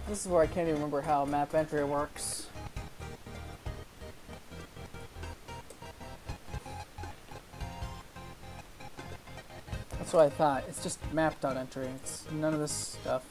This is where I can't even remember how map entry works. That's what I thought. It's just map.entry. It's none of this stuff.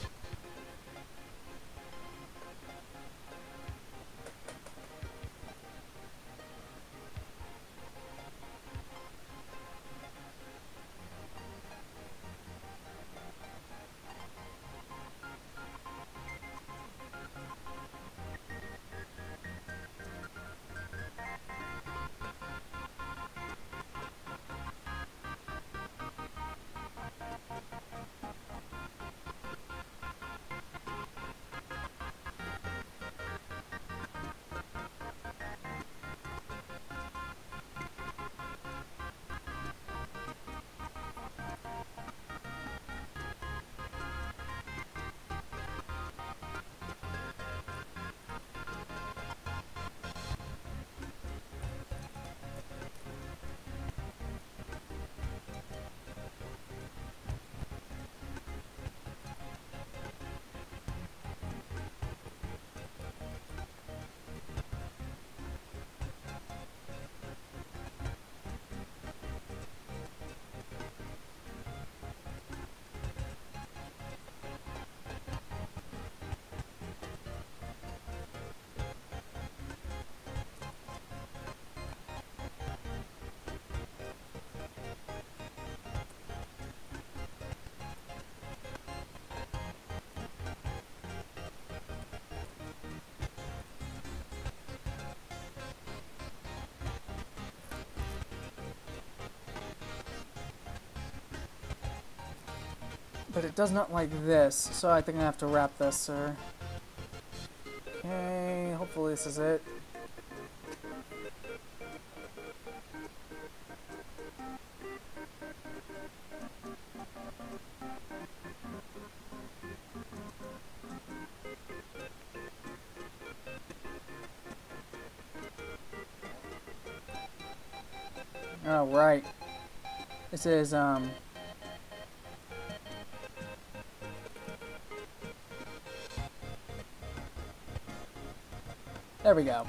But it does not like this, so I think I have to wrap this, or... Okay, hopefully this is it. Oh, right. This is, there we go.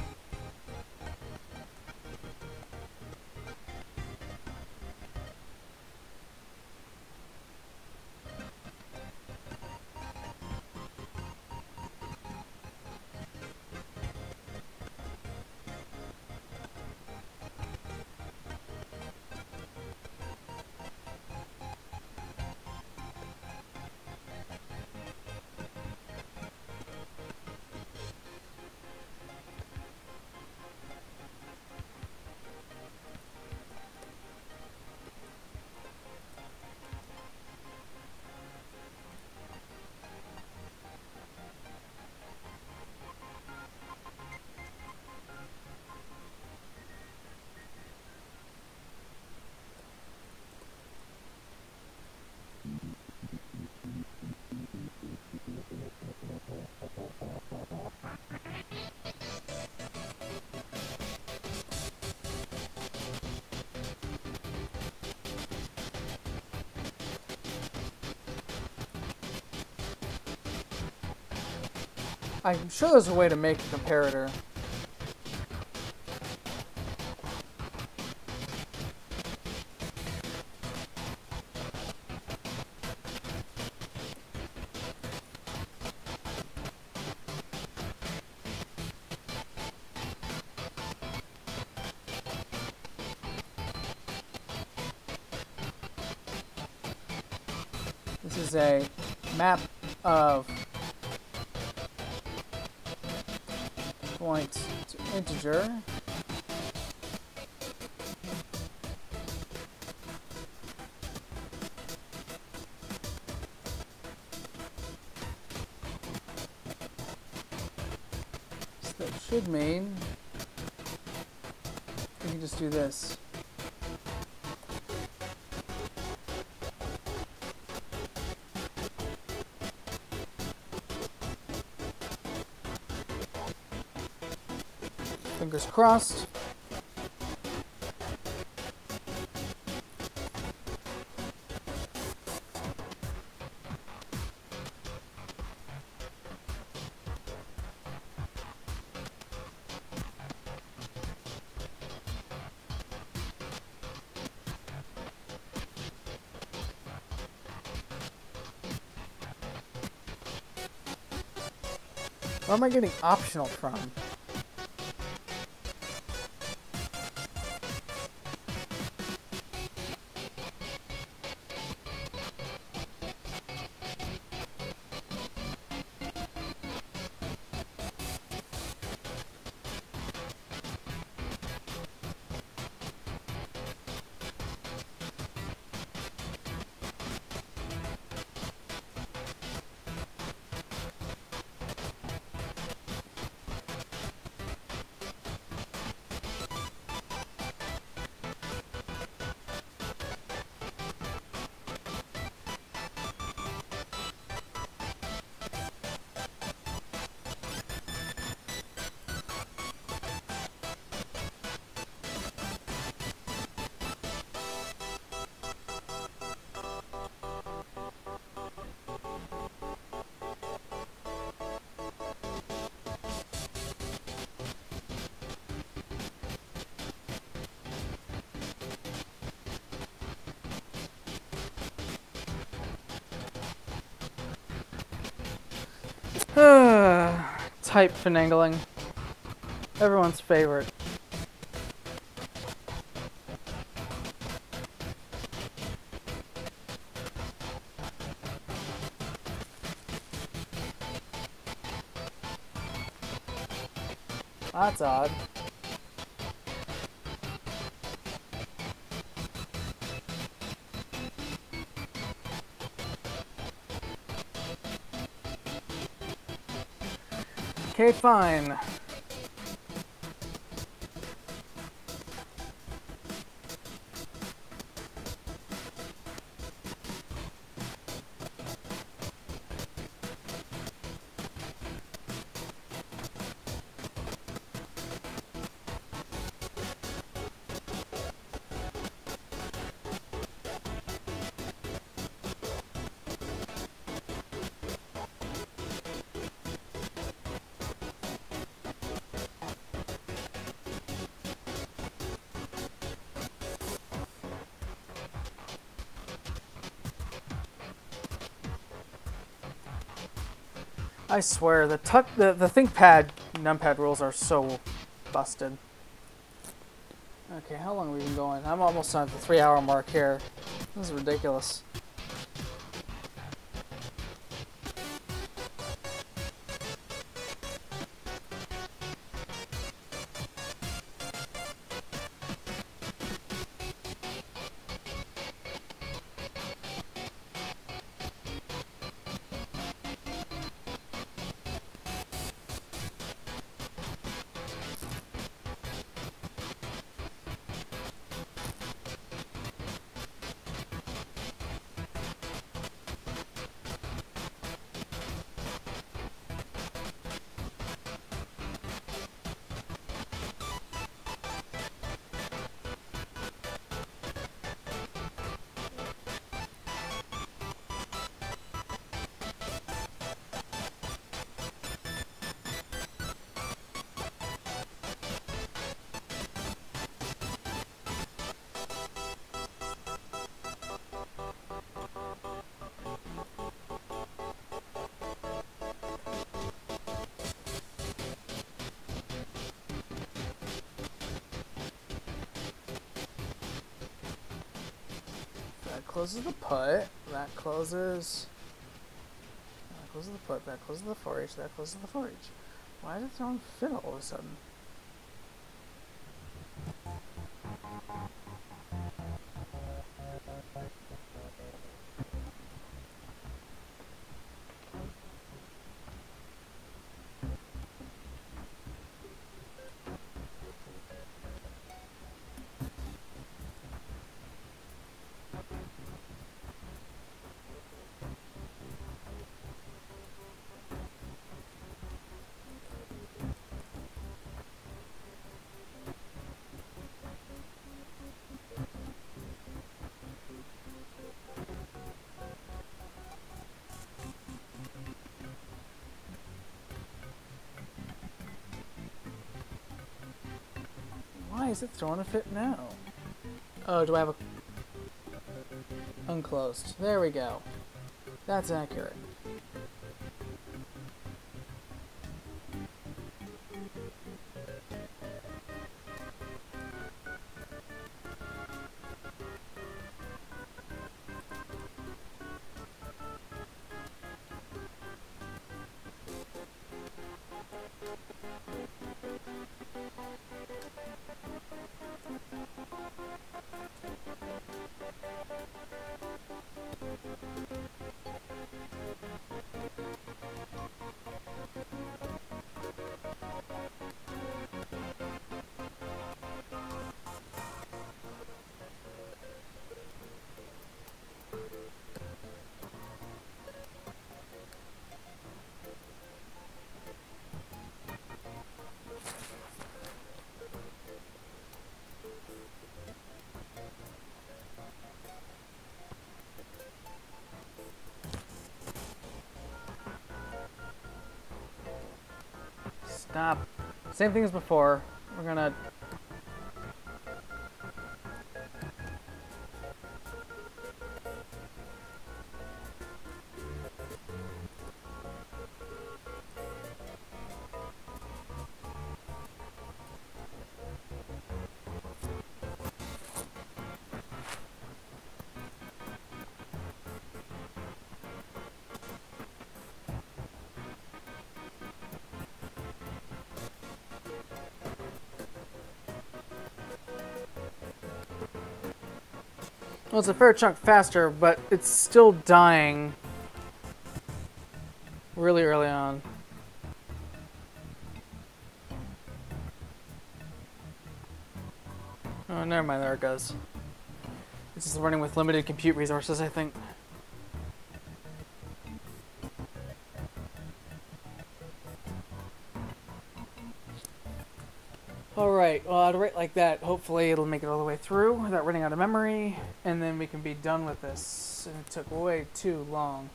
I'm sure there's a way to make a comparator. This is a map of point to integer. So that should mean we can just do this. Fingers crossed. Where am I getting optional from? Type finagling. Everyone's favorite. That's odd. Okay, fine. I swear, the ThinkPad numpad rules are so busted. Okay, how long have we been going? I'm almost at the 3-hour mark here. This is ridiculous. That closes the put. That closes the put. That closes the for each. That closes the for each. Why is it throwing fit all of a sudden? is it throwing a fit now? Oh, do I have a... Unclosed. There we go. That's accurate. Stop. Same thing as before. We're gonna... Well, it's a fair chunk faster, but it's still dying really early on. Oh, never mind, there it goes. It's just running with limited compute resources, I think. Alright, well, at a rate like that, hopefully it'll make it all the way through without running out of memory, and then we can be done with this. And it took way too long.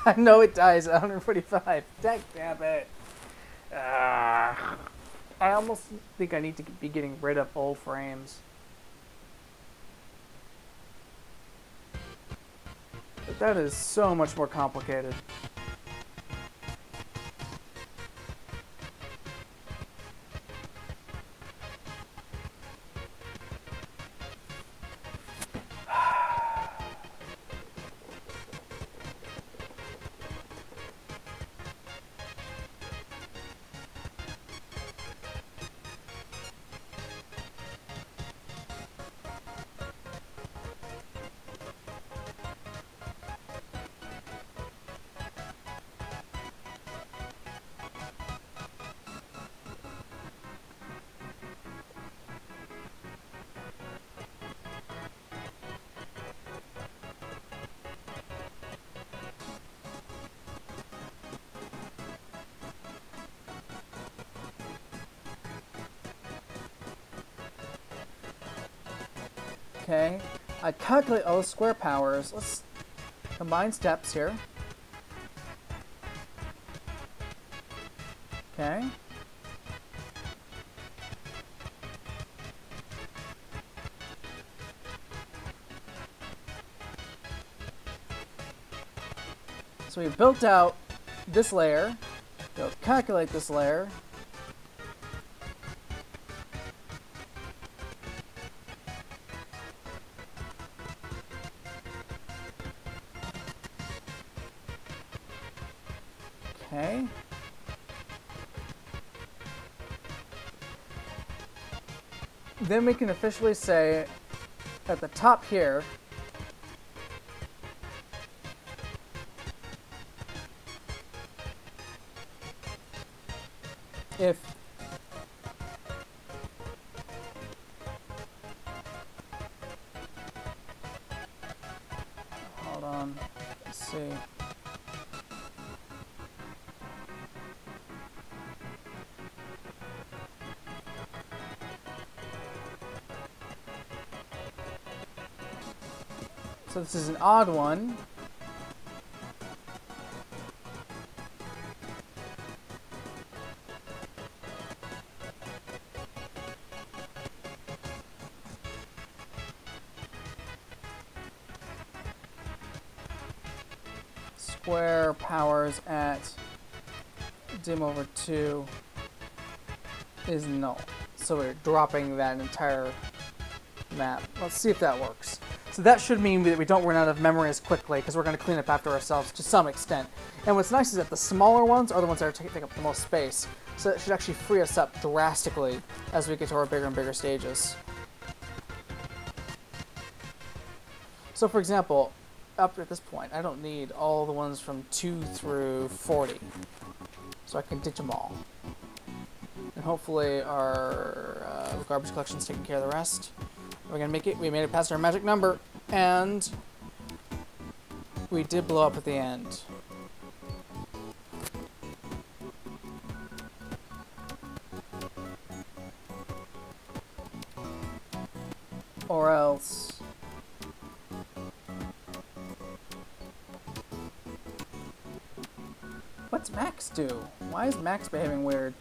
I know it dies at 145. Damn it. I almost think I need to be getting rid of old frames. But that is so much more complicated. Okay, I calculate all the square powers. Let's combine steps here. Okay. So we built out this layer. Go calculate this layer. Okay. Then we can officially say at the top here, if hold on, let's see. So this is an odd one. square powers at dim over 2 is null. So we're dropping that entire map. Let's see if that works. So that should mean that we don't run out of memory as quickly, because we're going to clean up after ourselves to some extent. And what's nice is that the smaller ones are the ones that are taking up the most space. So that should actually free us up drastically as we get to our bigger and bigger stages. So for example, up at this point, I don't need all the ones from 2 through 40. So I can ditch them all. And hopefully our garbage collection's taking care of the rest. We're gonna make it. We made it past our magic number, and we did blow up at the end. Or else what's Max do? Why is Max behaving weird?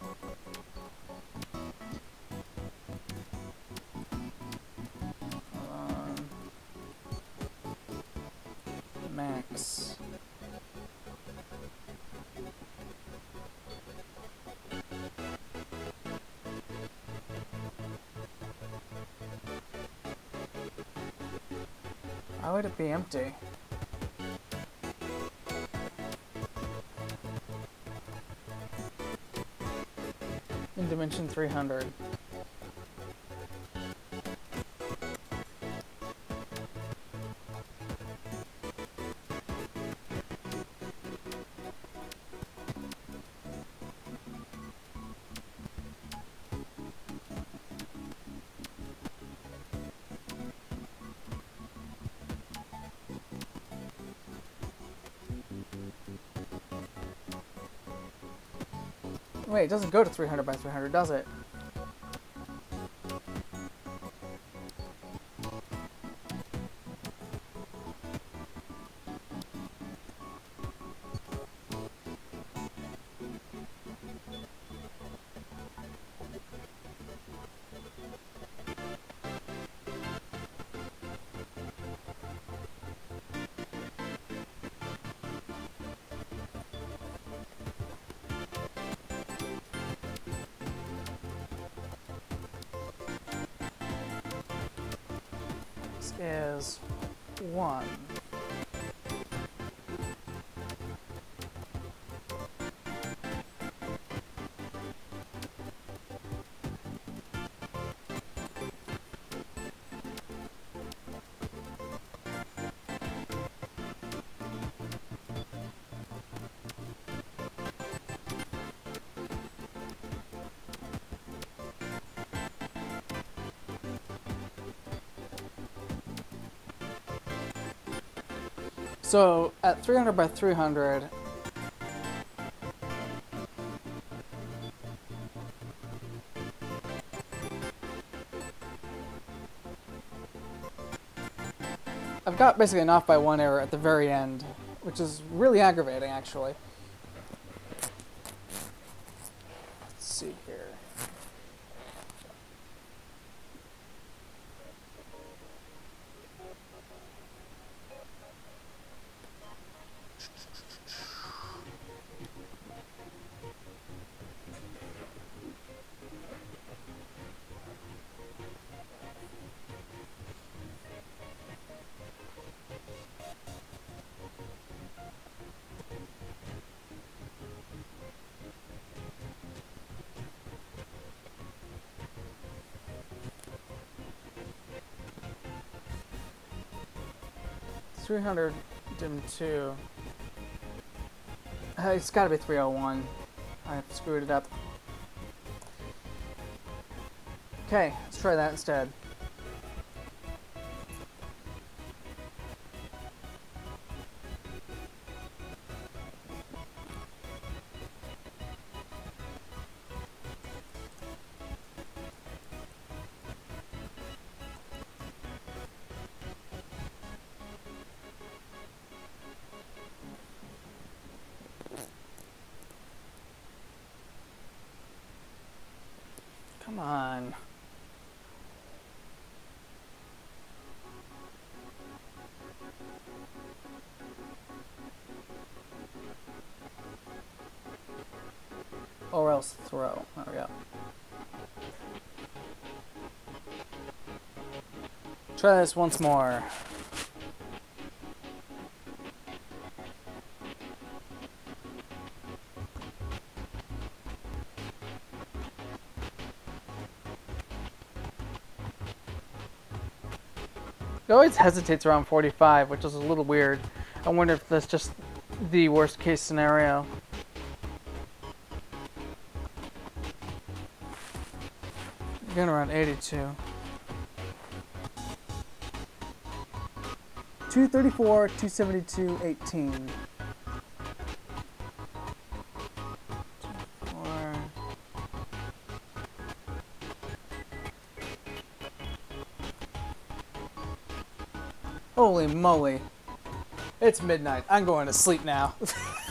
Max. Why would it be empty? In dimension 300. Wait, it doesn't go to 300 by 300, does it? Is 1. So at 300 by 300, I've got basically an off by 1 error at the very end, which is really aggravating actually. Let's see here. $300 dim 2. It's got to be 301. I screwed it up. Okay, let's try that instead. Come on. else throw. There we go. Try this once more. It always hesitates around 45, which is a little weird. I wonder if that's just the worst case scenario. Again, around 82. 234, 272, 18. 4. Holy moly. It's midnight. I'm going to sleep now.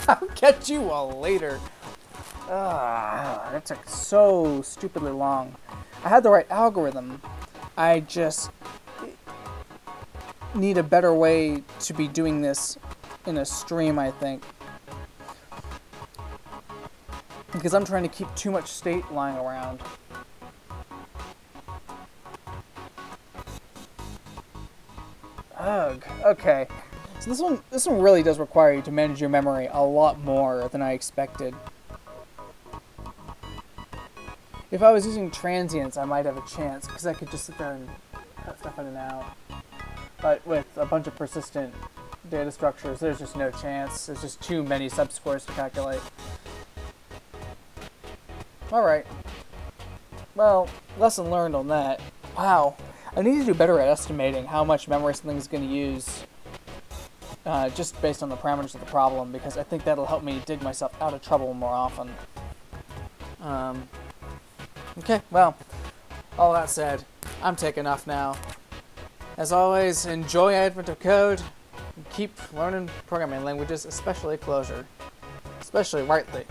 I'll catch you all later. That took so stupidly long. I had the right algorithm. I just need a better way to be doing this in a stream, I think. Because I'm trying to keep too much state lying around. Ugh, okay. So this one really does require you to manage your memory a lot more than I expected. If I was using transients, I might have a chance, because I could just sit there and cut stuff in and out. But with a bunch of persistent data structures, there's just no chance. There's just too many subscores to calculate. Alright. Well, lesson learned on that. Wow. I need to do better at estimating how much memory something's going to use. Just based on the parameters of the problem, because I think that'll help me dig myself out of trouble more often. Okay, well, all that said, I'm taking off now. As always, enjoy Advent of Code, and keep learning programming languages, especially Clojure. Especially rightly.